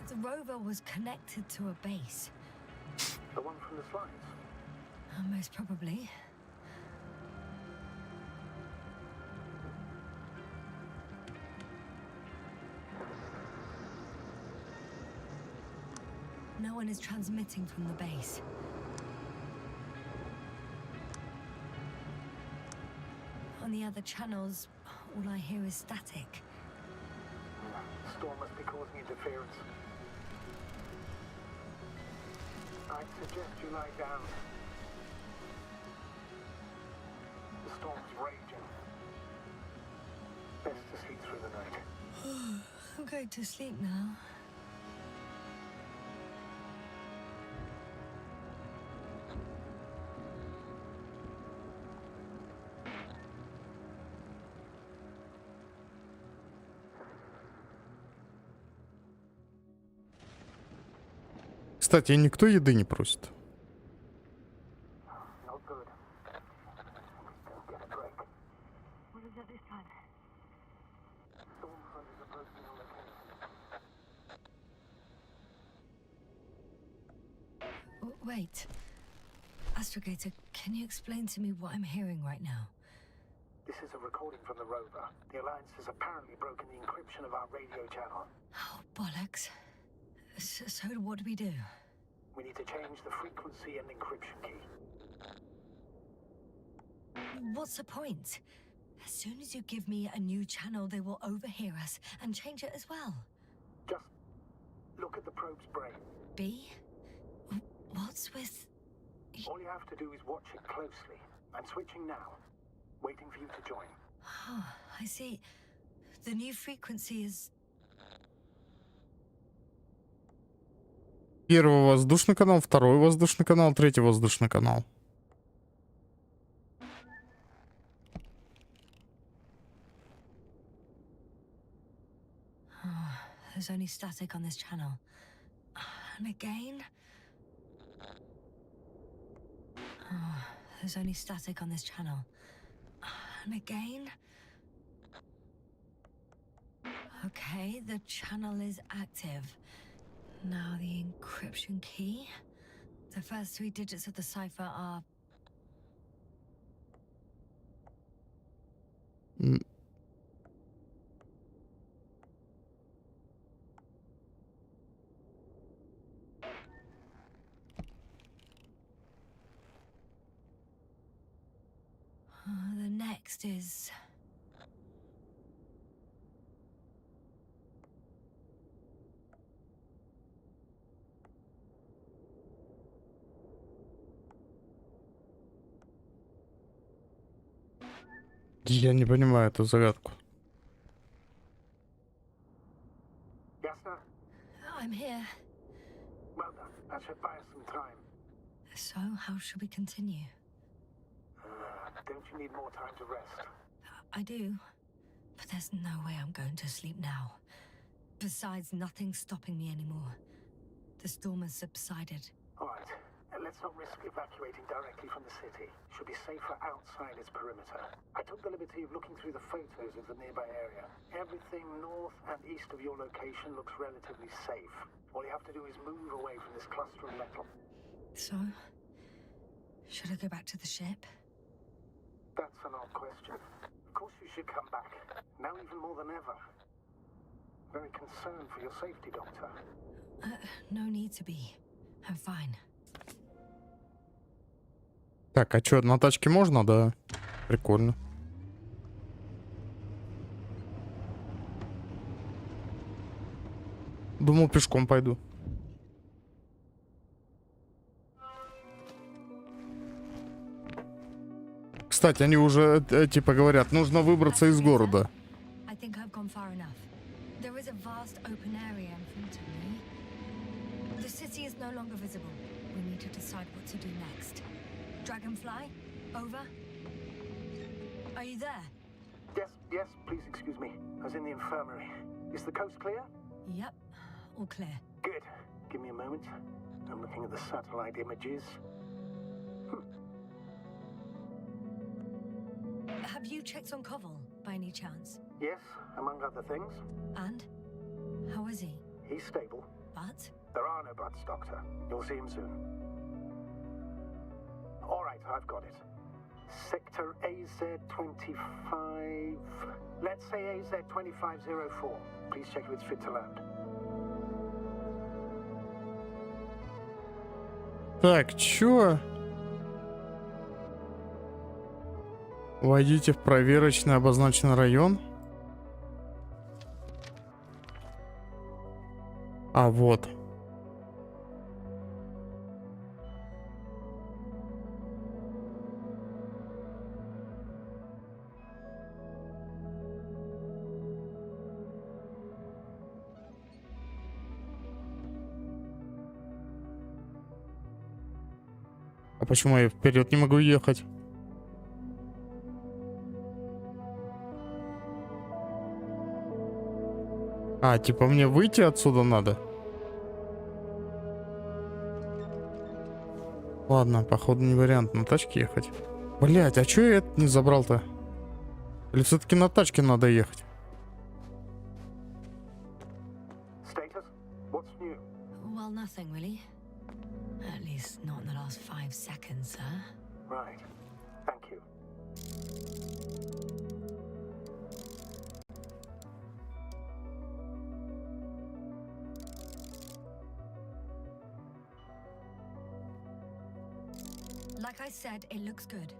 The rover was connected to a base. The one from the slides. Most probably. No one is transmitting from the base. On the other channels, all I hear is static. The storm must be causing interference. I'd suggest you lie down. The storm's raging. Best to sleep through the night. I'm going to sleep now. Кстати, никто еды не просит. Not good. Don't get a break. What is it this time? Storm front is approaching our location. Wait. Astrogator, can you explain to me what I'm hearing right now? This is a recording from the rover. The Alliance has apparently broken the encryption of our radio channel. Oh, bollocks. So what do we do? We need to change the frequency and encryption key. What's the point? As soon as you give me a new channel, they will overhear us and change it as well. Just look at the probe's brain. B? What's with... All you have to do is watch it closely. I'm switching now. Waiting for you to join. Oh, I see. The new frequency is... Первый воздушный канал, второй воздушный канал, третий воздушный канал. Oh, there's only static on this channel. And again... Oh, there's only static on this channel. And again... Okay, the channel is active. Now the encryption key. The first 3 digits of the cipher are... the next is... Я не понимаю эту загадку. Yes, sir? I'm here. Well done. That should buy us some time. So, how should we continue? Don't you need more time to rest? I do. But there's no way I'm going to sleep now. Besides, nothing's stopping me anymore. The storm has subsided. All right. Let's not risk evacuating directly from the city. Should be safer outside its perimeter. I took the liberty of looking through the photos of the nearby area. Everything north and east of your location looks relatively safe. All you have to do is move away from this cluster of metal. So, should I go back to the ship? That's an odd question. Of course you should come back. Now even more than ever. Very concerned for your safety, Doctor. No need to be. I'm fine. Так, а чё, на тачке можно, да? Прикольно. Думал, пешком пойду. Кстати, они уже типа говорят, нужно выбраться из города. I think I've gone far enough. There is a vast open area in front of me. The city is no longer visible. We need to decide what to do next. Dragonfly, over. Are you there? Yes, please excuse me. I was in the infirmary. Is the coast clear? Yep, all clear. Good. Give me a moment. I'm looking at the satellite images. Have you checked on Koval, by any chance? Yes, among other things. And? How is he? He's stable. But? There are no buts, Doctor. You'll see him soon. All right, I've got it. Sector AZ-25... Let's say AZ-2504. Please check if it's fit to land. Так, чё? Войдите в проверочный обозначенный район. А вот. А почему я вперед не могу ехать? А, типа мне выйти отсюда надо? Ладно, походу не вариант на тачке ехать. Блять, а чё я это не забрал-то? Или все-таки на тачке надо ехать? Status? What's new? Well, nothing really. At least not in the last 5 seconds, sir. Right. Thank you. Like I said, it looks good.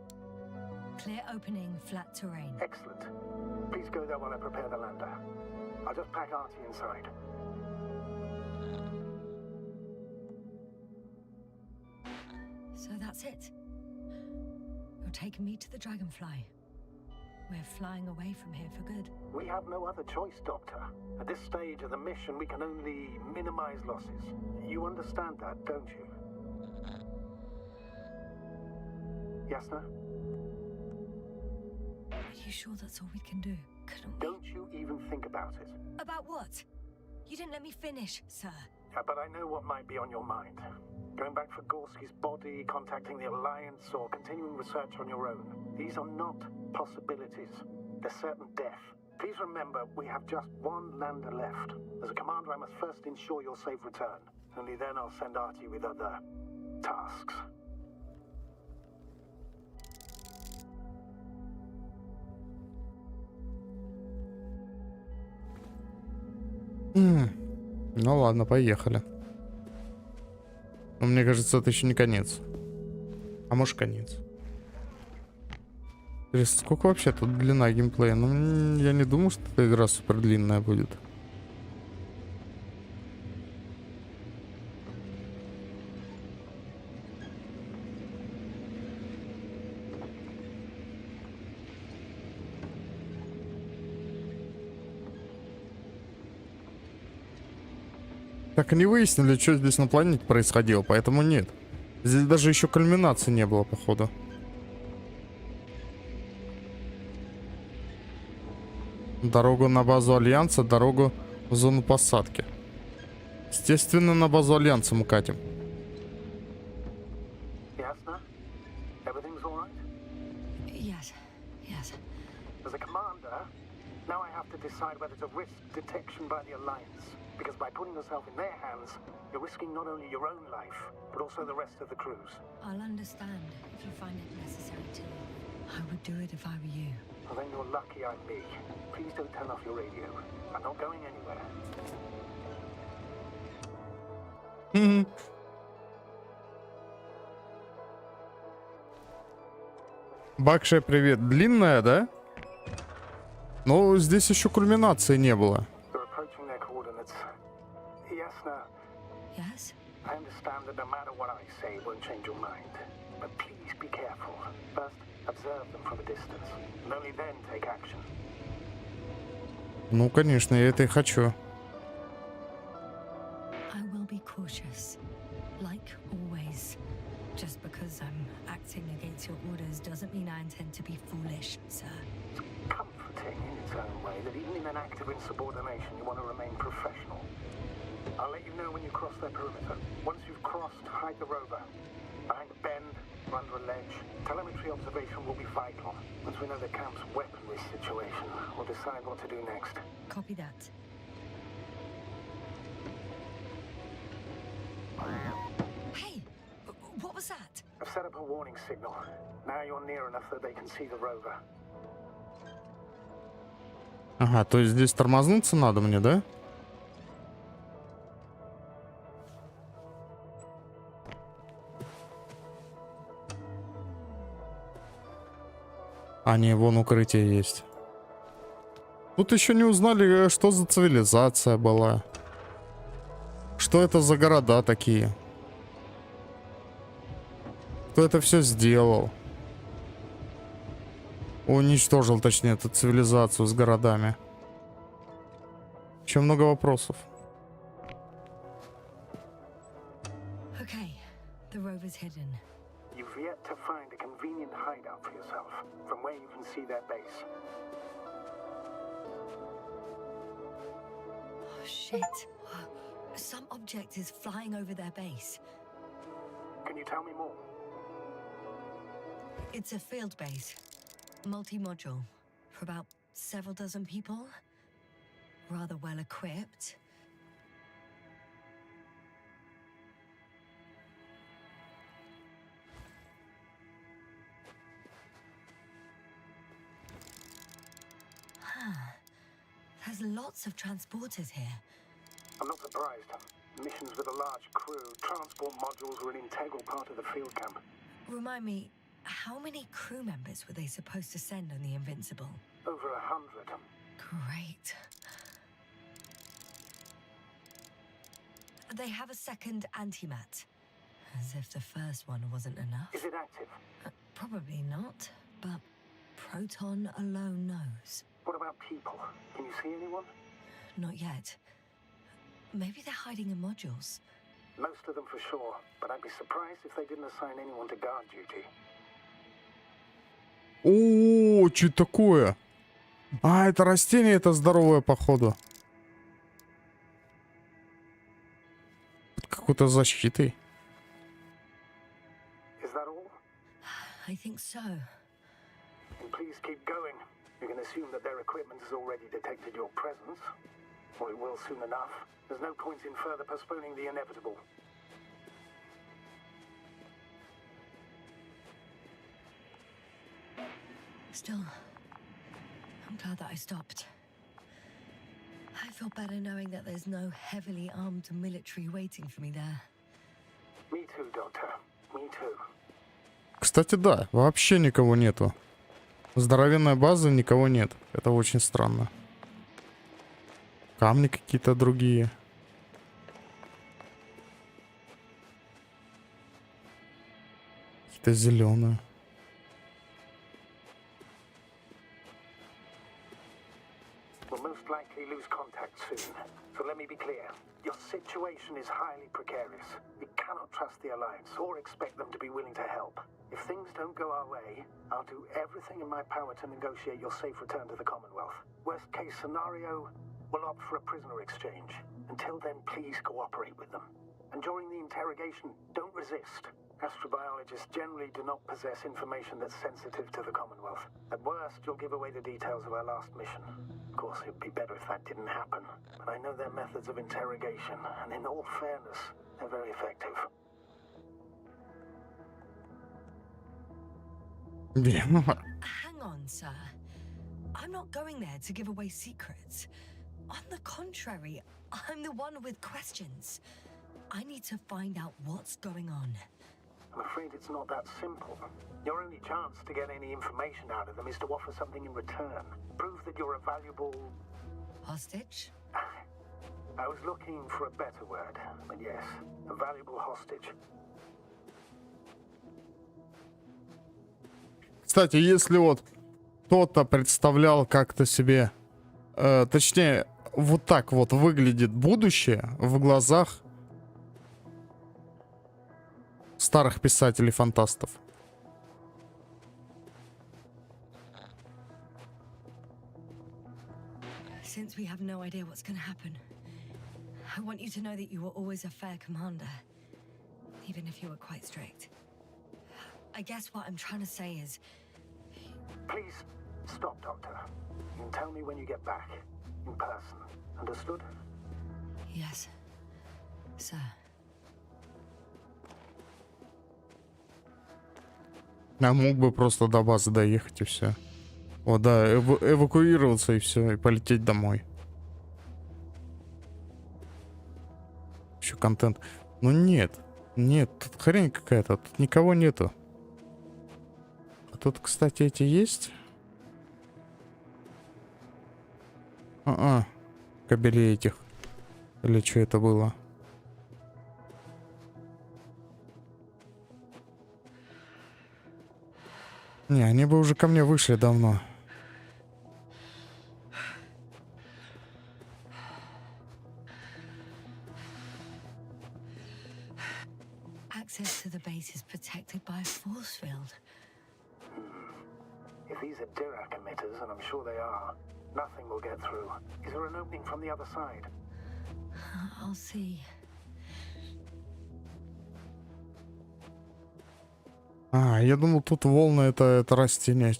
Clear opening, flat terrain. Excellent. Please go there while I prepare the lander. I'll just pack Artie inside. So that's it. You're taking me to the Dragonfly. We're flying away from here for good. We have no other choice, Doctor. At this stage of the mission, we can only minimize losses. You understand that, don't you? Yes, sir? Are you sure that's all we can do? Couldn't we? Don't you even think about it. About what? You didn't let me finish, sir. But I know what might be on your mind. Going back for Gorski's body, contacting the Alliance, or continuing research on your own. These are not possibilities. They're certain death. Please remember, we have just one lander left. As a commander, I must first ensure your safe return. Only then I'll send Artie with other tasks. Ну ладно, поехали. Но мне кажется, это еще не конец. А может, конец. Интересно, сколько вообще тут длина геймплея? Ну, я не думаю, что эта игра супер длинная будет. Так и не выяснили, что здесь на планете происходило, поэтому нет. Здесь даже еще кульминации не было, походу. Дорогу на базу Альянса, дорогу в зону посадки. Естественно, на базу Альянса мы катим. Ясно? Everything's all right? Yes, yes. As a commander, now I have to decide whether to risk detection by the Alliance. Because by putting yourself in their hands, you're risking not only your own life, but also the rest of the crew's. I'll understand if you find it necessary to. I would do it if I were you. Well, then you're lucky I'm me. Please don't turn off your radio. I'm not going anywhere. Бакшая, привет. Длинная, да? Но здесь еще кульминации не было. You're approaching their coordinates. Yasna, Yes? I understand that no matter what I say won't change your mind. But please be careful. First, observe them from a distance. And only then take action. Ну, конечно, я это и хочу. I will be cautious. Like always. Just because I'm acting against your orders doesn't mean I intend to be foolish, sir. Comforting in its own way that even in an act of insubordination you want to remain professional. I'll let you know when you cross their perimeter. Once you've crossed, hide the rover. Behind a bend, or under a ledge. Telemetry observation will be vital. Once we know the camp's weaponry situation, we'll decide what to do next. Copy that. Hey! What was that? I've set up a warning signal. Now you're near enough that they can see the rover. Ага, то есть здесь тормознуться надо мне, да? А, не, вон укрытие есть. Тут еще не узнали, что за цивилизация была. Что это за города такие. Кто это все сделал? Уничтожил, точнее, эту цивилизацию с городами. Еще много вопросов. Okay, the rover's hidden. You've yet to find a convenient hideout for yourself, from where you can see their base. Oh, shit. Some object is flying over their base. Can you tell me more? It's a field base, multi-module, for about several dozen people. Rather well equipped. There's lots of transporters here. I'm not surprised. Missions with a large crew, transport modules were an integral part of the field camp. Remind me, how many crew members were they supposed to send on the Invincible? Over 100. Great. They have a second antimat. As if the first one wasn't enough. Is it active? Probably not, but Proton alone knows. What about people? Can you see anyone? Not yet. Maybe they're hiding in modules. Most of them for sure, but I'd be surprised if they didn't assign anyone to guard duty. О, что это такое? А, это растение, это здоровое, походу. Под какой-то защитой. Is that all? I think so. Then please keep going. You can assume that their equipment has already detected your presence. Or it will soon enough. There's no point in further postponing the inevitable. Still, I'm glad that I stopped. I feel better knowing that there's no heavily armed military waiting for me there. Me too, Doctor. Me too. Кстати, да, вообще никого нету. Здоровенная база, никого нет. Это очень странно. Камни какие-то другие. Какие-то зеленые. We'll most likely lose contact soon. So let me be clear. Your situation is highly precarious. You cannot trust the Alliance or expect them to be willing to help. If things don't go our way, I'll do everything in my power to negotiate your safe return to the Commonwealth. Worst case scenario, we'll opt for a prisoner exchange. Until then, please cooperate with them. And during the interrogation, don't resist. Astrobiologists generally do not possess information that's sensitive to the Commonwealth. At worst, you'll give away the details of our last mission. Of course, it'd be better if that didn't happen. But I know their methods of interrogation, and in all fairness, they're very effective. Hang on, sir. I'm not going there to give away secrets. On the contrary, I'm the one with questions. I need to find out what's going on. I'm afraid it's not that simple. Your only chance to get any information out of them is to offer something in return. Prove that you're a valuable... Hostage? I was looking for a better word, but yes, a valuable hostage. Кстати, если вот кто-то представлял как-то себе, точнее, вот так вот выглядит будущее в глазах старых писателей-фантастов. Since we have no idea what's going to happen, I want you to know that you were always a fair commander, even if you were quite strict. I guess what I'm trying to say is... Please, stop, Doctor. You can tell me when you get back, in person. Understood? Yes, sir. Я мог бы просто до базы доехать и все. О, да, эвакуироваться и все, и полететь домой. Еще контент. Ну нет, нет, тут хрень какая-то, тут никого нету. А тут, кстати, эти есть? Кабелей этих. Или что это было? Не, они бы уже ко мне вышли давно. Access to the base is protected by a force field. If these are Dirac emitters, and I'm sure they are, nothing will get through. Is there an opening from the other side? I'll see. А, я думал, тут волны это растение.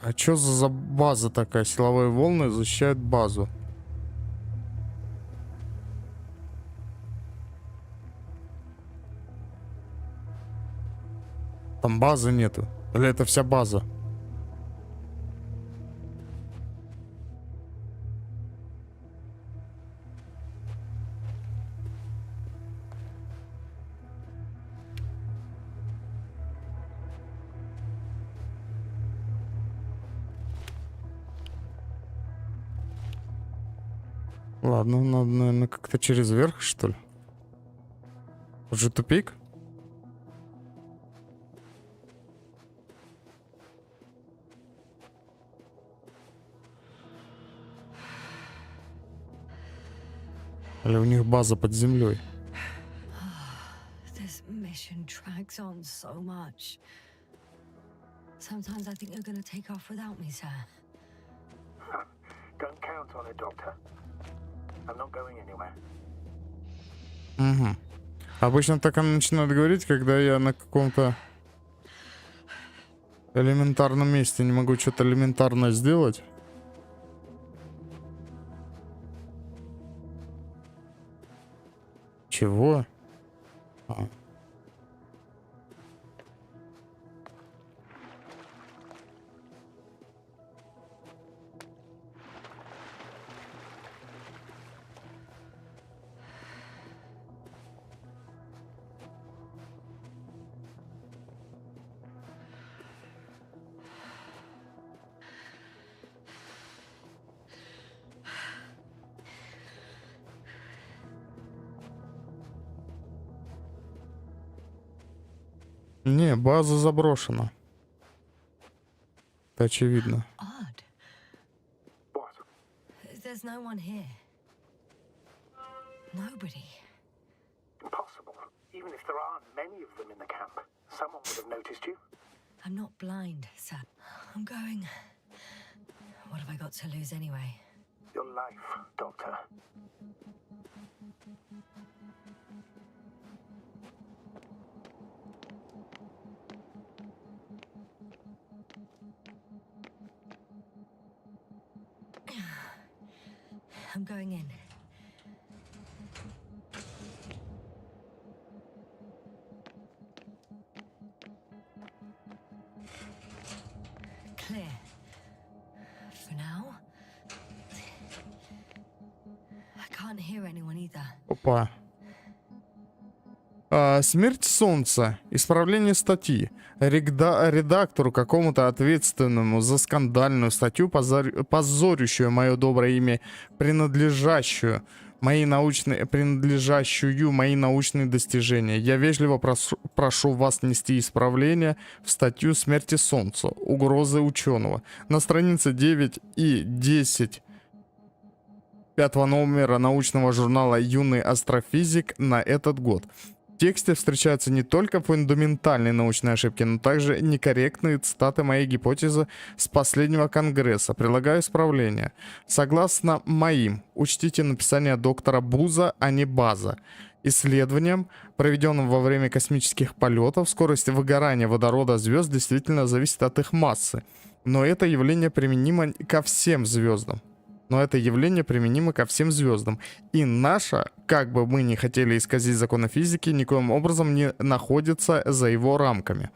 А чё за база такая? Силовые волны защищают базу. Там базы нету. Или это вся база? Ладно, надо, наверное, как-то через верх, что ли? Уже тупик? Или у них база под землей? This mission drags on so much. Sometimes I think you're gonna take off without me, sir. Don't count on it, Doctor. I'm not going anywhere. Угу. Обычно так она начинает говорить, когда я на каком-то элементарном месте не могу что-то элементарное сделать. Чего? А. Не, база заброшена. Это очевидно. Odd. What? There's no one here. Nobody. Impossible. Even if there aren't many of them in the camp, someone would have noticed you. I'm not blind, sir. I'm going. What have I got to lose anyway? Your life, Doctor. I'm going in. Clear. For now. I can't hear anyone either. Опа. Смерть солнца. Исправление статьи. Редактору какому-то ответственному за скандальную статью, позорящую мое доброе имя, принадлежащую мои научные достижения. Я вежливо прошу вас внести исправление в статью «Смерти солнца. Угрозы ученого» на странице 9 и 10 5-го номера научного журнала «Юный астрофизик» на этот год. В тексте встречаются не только фундаментальные научные ошибки, но также некорректные цитаты моей гипотезы с последнего конгресса. Прилагаю исправление. Согласно моим, учтите написание доктора Буза, а не База, исследованиям, проведенным во время космических полетов, скорость выгорания водорода звезд действительно зависит от их массы. Но это явление применимо ко всем звездам. И наша, как бы мы ни хотели исказить законы физики, никоим образом не находится за его рамками.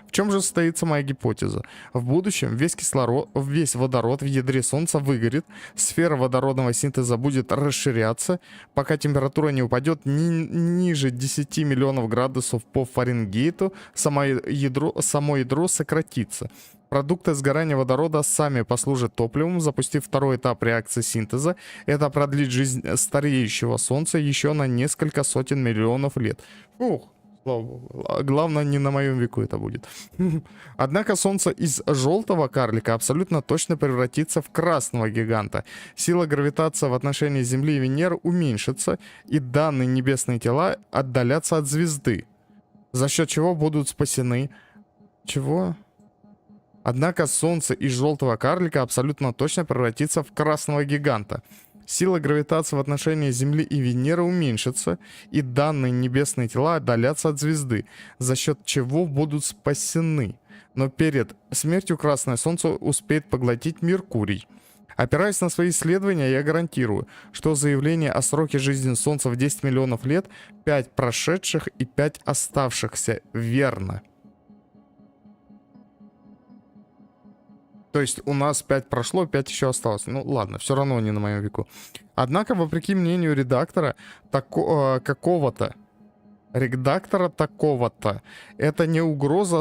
В чем же состоится моя гипотеза? В будущем весь водород в ядре Солнца выгорит, сфера водородного синтеза будет расширяться, пока температура не упадет ниже 10 миллионов градусов по Фаренгейту, само ядро сократится. Продукты сгорания водорода сами послужат топливом, запустив второй этап реакции синтеза. Это продлит жизнь стареющего Солнца еще на несколько сотен миллионов лет. Фух, слава богу. Главное, не на моем веку это будет. Однако Солнце из желтого карлика абсолютно точно превратится в красного гиганта. Сила гравитации в отношении Земли и Венеры уменьшится, и данные небесные тела отдалятся от звезды, за счет чего будут спасены... Чего? Однако Солнце из желтого карлика абсолютно точно превратится в красного гиганта. сила гравитации в отношении Земли и Венеры уменьшится, и данные небесные тела отдалятся от звезды, за счет чего будут спасены. Но перед смертью Красное Солнце успеет поглотить Меркурий. Опираясь на свои исследования, я гарантирую, что заявление о сроке жизни Солнца в 10 миллионов лет, 5 прошедших и 5 оставшихся, верно. То есть у нас 5 прошло, 5 еще осталось. Ну ладно, все равно не на моем веку. Однако, вопреки мнению редактора какого-то, это не угроза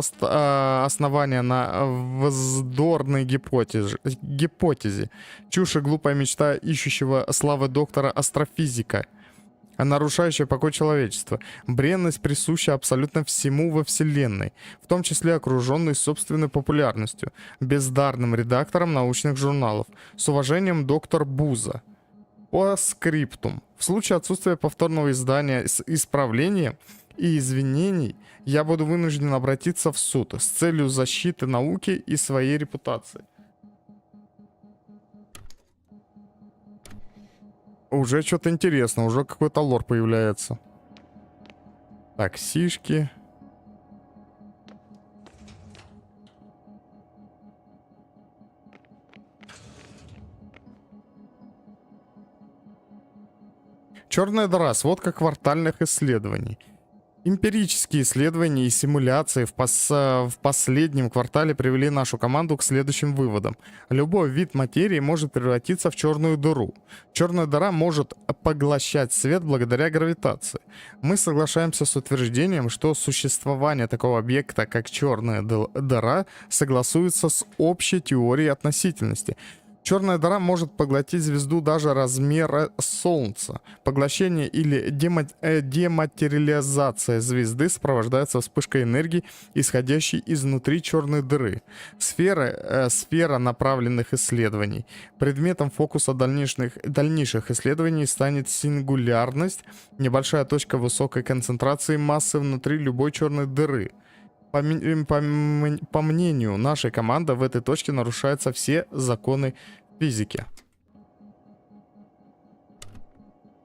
основания на вздорной гипотезе. Чушь и глупая мечта ищущего славы доктора астрофизика, нарушающая покой человечества. Бренность присуща абсолютно всему во Вселенной, в том числе окруженной собственной популярностью, бездарным редактором научных журналов. С уважением, доктор Буза. По скриптум. В случае отсутствия повторного издания с исправлением и извинений, я буду вынужден обратиться в суд с целью защиты науки и своей репутации. Уже что-то интересно, уже какой-то лор появляется. Таксишки. Черная дыра, сводка квартальных исследований. Эмпирические исследования и симуляции в последнем квартале привели нашу команду к следующим выводам. Любой вид материи может превратиться в черную дыру. Черная дыра может поглощать свет благодаря гравитации. Мы соглашаемся с утверждением, что существование такого объекта, как черная дыра, согласуется с общей теорией относительности. Черная дыра может поглотить звезду даже размера Солнца. Поглощение или дематериализация звезды сопровождается вспышкой энергии, исходящей изнутри черной дыры. Сфера направленных исследований. Предметом фокуса дальнейших исследований станет сингулярность, небольшая точка высокой концентрации массы внутри любой черной дыры. По мнению нашей команды, в этой точке нарушаются все законы физики.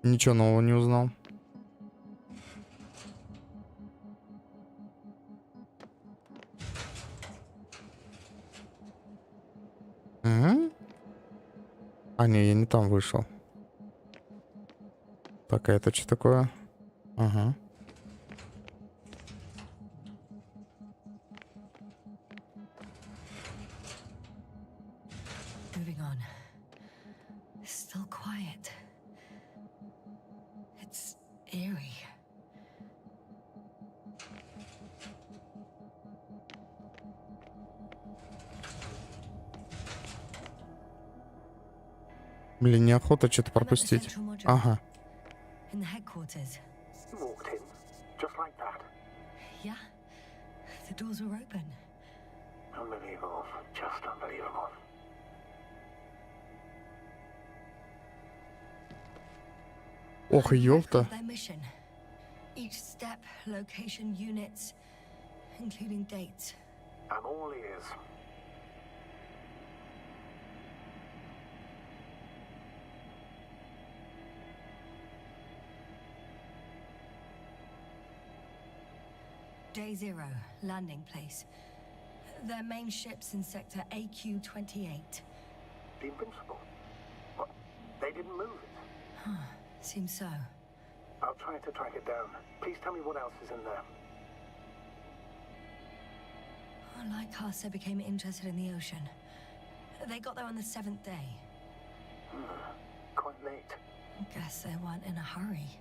Ничего нового не узнал. Угу. А, не, я не там вышел. Так, а это что такое? Ага. Still quiet. It's eerie. Блин, неохота что-то пропустить. Ага. In the headquarters. You walked in, just like that. Yeah. The doors were open. Unbelievable. Just unbelievable. Ох, ёпта. Their mission. Each step, location, units, including dates. I'm all ears. Day 0, landing place. Their main ship's in sector AQ-28. The Invincible. What? They didn't move it. Seems so. I'll try to track it down. Please tell me what else is in there. Lycasa became interested in the ocean. They got there on the 7th day. Quite late. Guess they weren't in a hurry.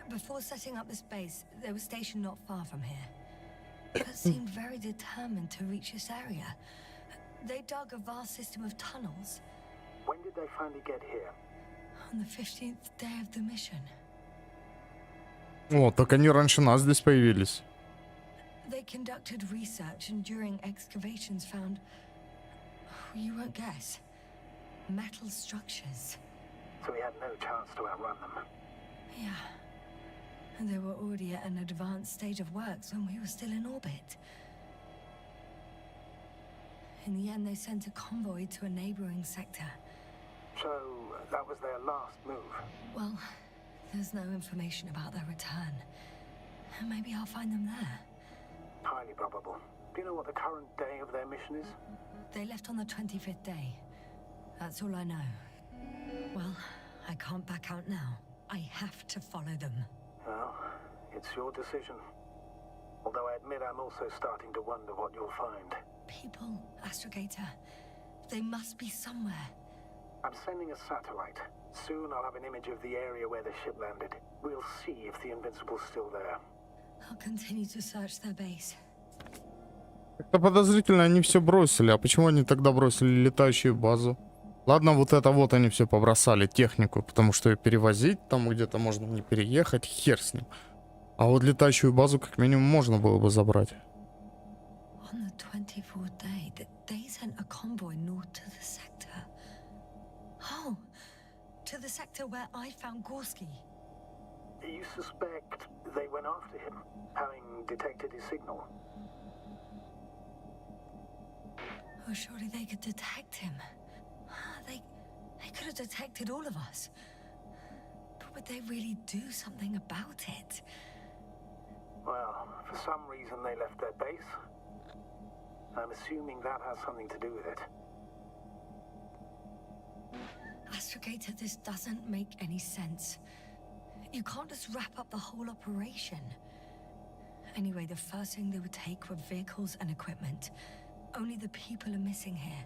Before setting up this base, they were stationed not far from here. But seemed very determined to reach this area. They dug a vast system of tunnels. When did they finally get here? On the 15th day of the mission. О, так они раньше нас здесь появились. They conducted research and during excavations found, you won't guess, metal structures. So we had no chance to outrun them. Yeah. And they were already at an advanced stage of works when we were still in orbit. In the end, they sent a convoy to a neighboring sector. So, that was their last move. Well, there's no information about their return. Maybe I'll find them there. Highly probable. Do you know what the current day of their mission is? They left on the 25th day. That's all I know. Well, I can't back out now. I have to follow them. Well, it's your decision. Although I admit I'm also starting to wonder what you'll find. People, Astrogator. They must be somewhere. I'm sending a satellite. Soon I'll have an image of the area where the ship landed. We'll see if the Invincible's still there. I'll continue to search their base. Как-то подозрительно они все бросили. А почему они тогда бросили летающую базу? Ладно, вот это вот они все побросали, технику, потому что ее перевозить там где-то можно не переехать, хер с ним. А вот летающую базу как минимум можно было бы забрать. On the 24th day, they sent a convoy north to the sector. Oh, to the sector where I found Gorski. You suspect they went after him, having detected his signal? Oh, surely they could detect him. They could have detected all of us. But would they really do something about it? Well, for some reason they left their base. I'm assuming that has something to do with it. Astrogator, this doesn't make any sense. You can't just wrap up the whole operation. Anyway, the first thing they would take were vehicles and equipment. Only the people are missing here.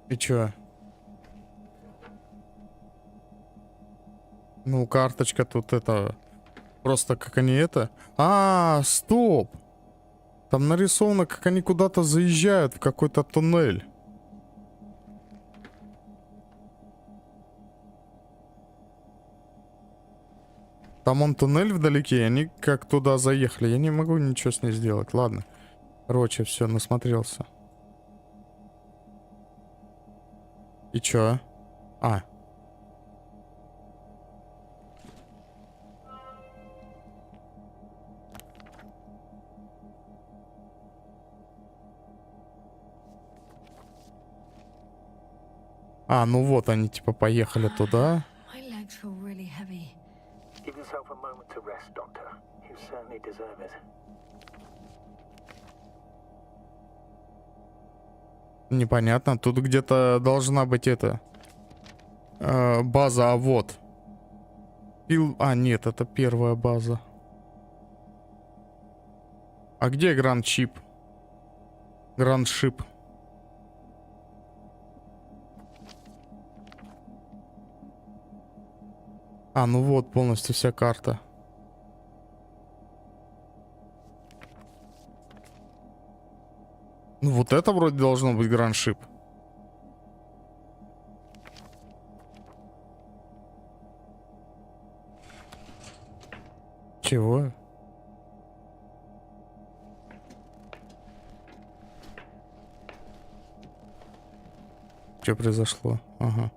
И чё? Ну, карточка тут это... Просто как они это... Стоп! Там нарисовано, как они куда-то заезжают в какой-то туннель. Там он туннель вдалеке, и они как туда заехали. Я не могу ничего с ней сделать. Ладно. Короче, все, насмотрелся. И чё? Ну вот они типа поехали туда. My legs feel really heavy. Give yourself a moment to rest, Doctor. You certainly deserve it. Непонятно. Тут где-то должна быть эта база, вот. Нет, это первая база. А где Гранд-Шип? Гранд-Шип. Ну вот, полностью вся карта. Ну вот это вроде должно быть Гранд-Шип. Чего? Что произошло? Ага.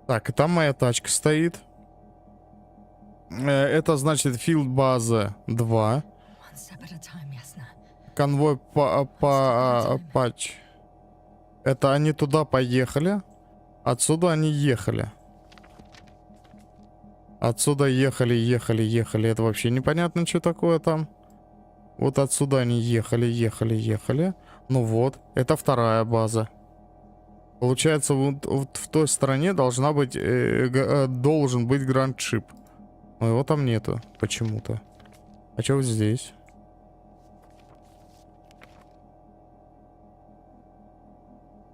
Так, и там моя тачка стоит. Это значит филд база 2. Конвой патч. Это они туда поехали. Отсюда они ехали. Отсюда ехали. Это вообще непонятно, что такое там. Вот отсюда они ехали. Ну вот, это вторая база. Получается, вот в той стороне должен быть Гранд-Шип. Но его там нету почему-то. А что вот здесь?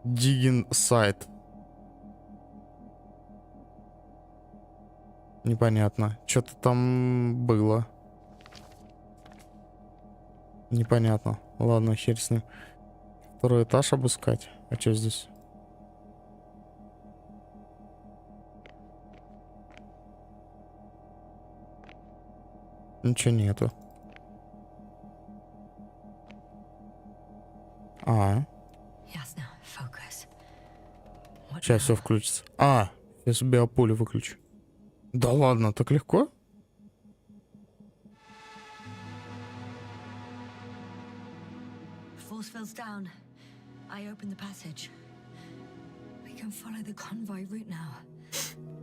Digging сайт. Непонятно. Что-то там было. Непонятно. Ладно, хер с ним. Второй этаж обыскать. А что здесь? Ничего нету. What Сейчас now? все включится. А, я себе пулю выключу. Да ладно, так легко? Force field's down. I open the passage. We can follow the convoy route now.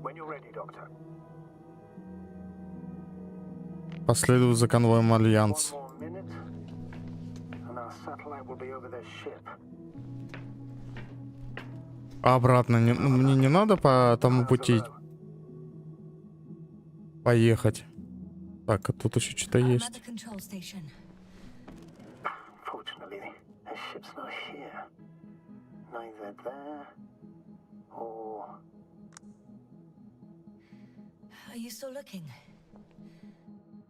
When you're ready, Doctor. Последую за конвоем One Альянс. more minute, and our satellite will be over their ship. А обратно мне не надо по тому Miles пути below. поехать. Так, а тут еще что-то I'm at есть. the control station. Fortunately, their ship's not here. Neither there or... Are you still looking?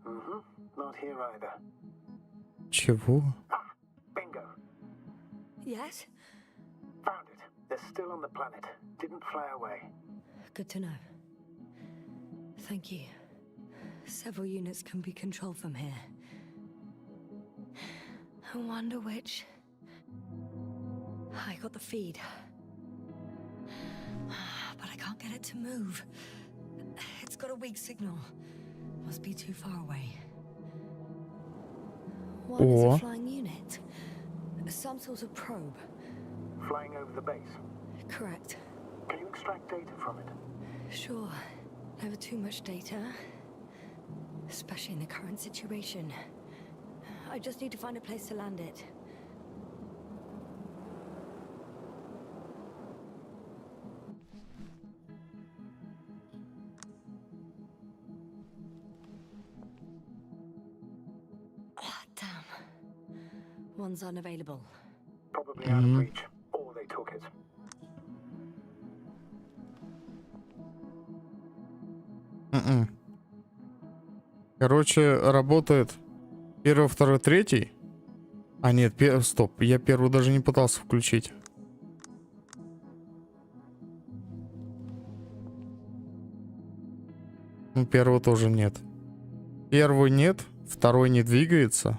Mm-hmm. Not here either. Чего? Bingo. Yes? Found it. They're still on the planet. Didn't fly away. Good to know. Thank you. Several units can be controlled from here. I wonder which... I got the feed. But I can't get it to move. It's got a weak signal. Must be too far away. One is Or- a flying unit. Some sort of probe. Flying over the base. Correct. Can you extract data from it? Sure. Never too much data. Especially in the current situation. I just need to find a place to land it. Ah, damn. One's unavailable. Probably out of reach. Or they took it. Короче, работает первый, второй, третий. А нет, стоп, я первый даже не пытался включить. Ну, первого тоже нет. Первый нет, второй не двигается.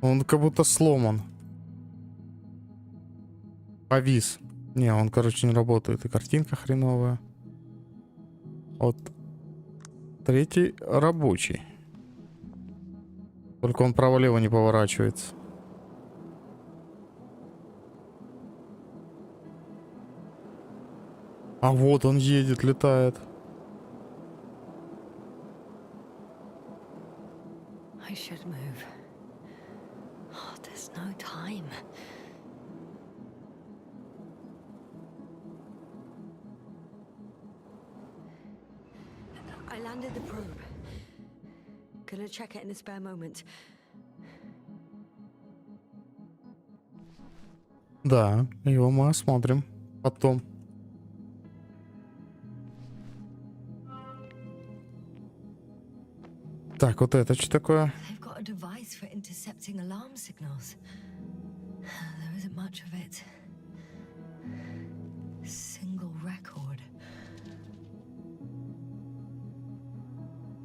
Он как будто сломан. Повис. Не, он, короче, не работает. И картинка хреновая. Вот. Третий рабочий. Только он право-лево не поворачивается. А вот он едет, летает. I should move. Oh, there's no time. I landed the probe. Gonna check it in a spare moment. Да, его мы осмотрим потом. Так, вот это что такое? They've got a device for intercepting alarm signals. There isn't much of it. Single record.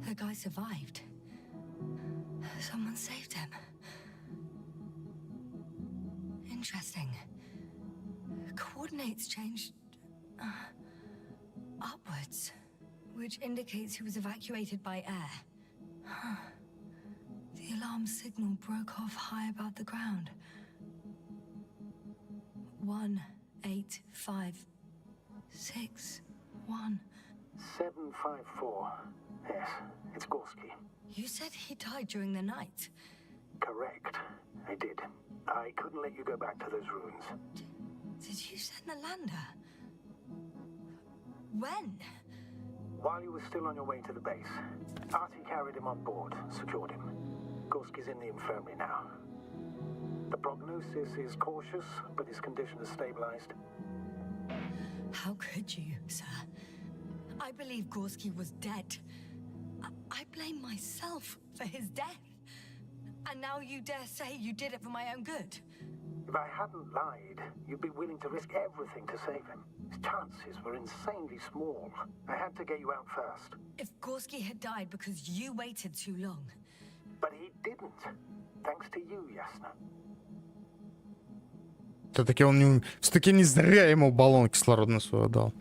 The guy survived. Someone saved him. Interesting. Coordinates changed upwards, which indicates he was evacuated by air. The alarm signal broke off high above the ground. 1856 754. Yes, it's Gorski. You said he died during the night. Correct. I did. I couldn't let you go back to those ruins. Did you send the lander? When? While you were still on your way to the base, Artie carried him on board, secured him. Gorski's in the infirmary now. The prognosis is cautious, but his condition has stabilized. How could you, sir? I believe Gorski was dead. I blame myself for his death. And now you dare say you did it for my own good. If I hadn't lied, you'd be willing to risk everything to save him. His chances were insanely small. I had to get you out first. If Gorski had died because you waited too long, But he didn't. Thanks to you, Yasna. Все-таки он не... Все-таки не зря ему баллон кислородный свой дал.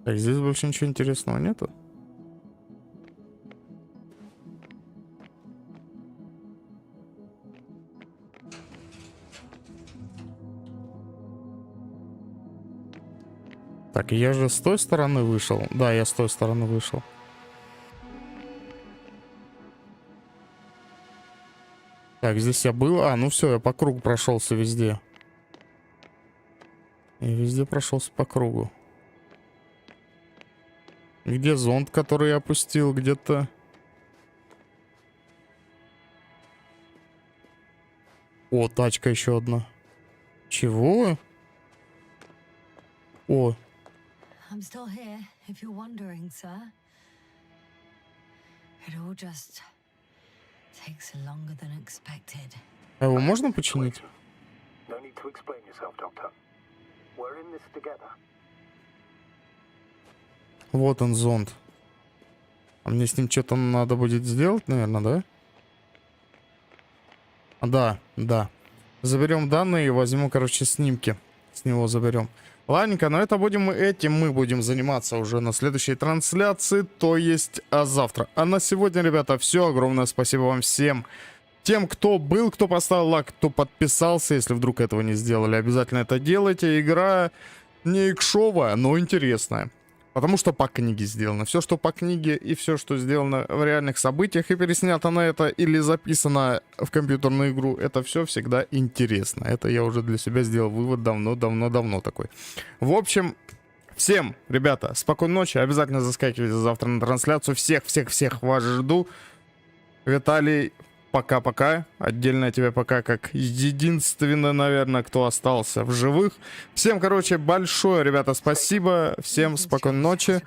Так, здесь больше ничего интересного нету. Так, я же с той стороны вышел. Да, я с той стороны вышел. Так, здесь я был. А, ну все, я по кругу прошелся везде. И везде прошелся по кругу. Где зонд, который я опустил? Где-то... О, тачка еще одна. Чего? О. I'm still here, if you're wondering, sir. It all just takes longer than expected. А его можно починить? No need to explain yourself, Doctor. We're in this together. Вот он, зонд. А мне с ним что-то надо будет сделать, наверное, да? Да, да. Заберем данные и возьму, короче, снимки. С него заберем. Ладненько, но этим мы будем заниматься уже на следующей трансляции, то есть завтра. А на сегодня, ребята, все. Огромное спасибо вам всем. Тем, кто был, кто поставил лайк, кто подписался. Если вдруг этого не сделали, обязательно это делайте. Игра не икшовая, но интересная. Потому что по книге сделано. Все, что по книге и все, что сделано в реальных событиях и переснято на это или записано в компьютерную игру, это все всегда интересно. Это я уже для себя сделал вывод давно такой. В общем, всем, ребята, спокойной ночи. Обязательно заскакивайте завтра на трансляцию. Всех вас жду. Виталий, пока-пока. Отдельно тебе пока, как единственный, наверное, кто остался в живых. Всем, короче, большое, ребята, спасибо. Всем спокойной ночи.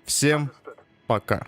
Всем пока.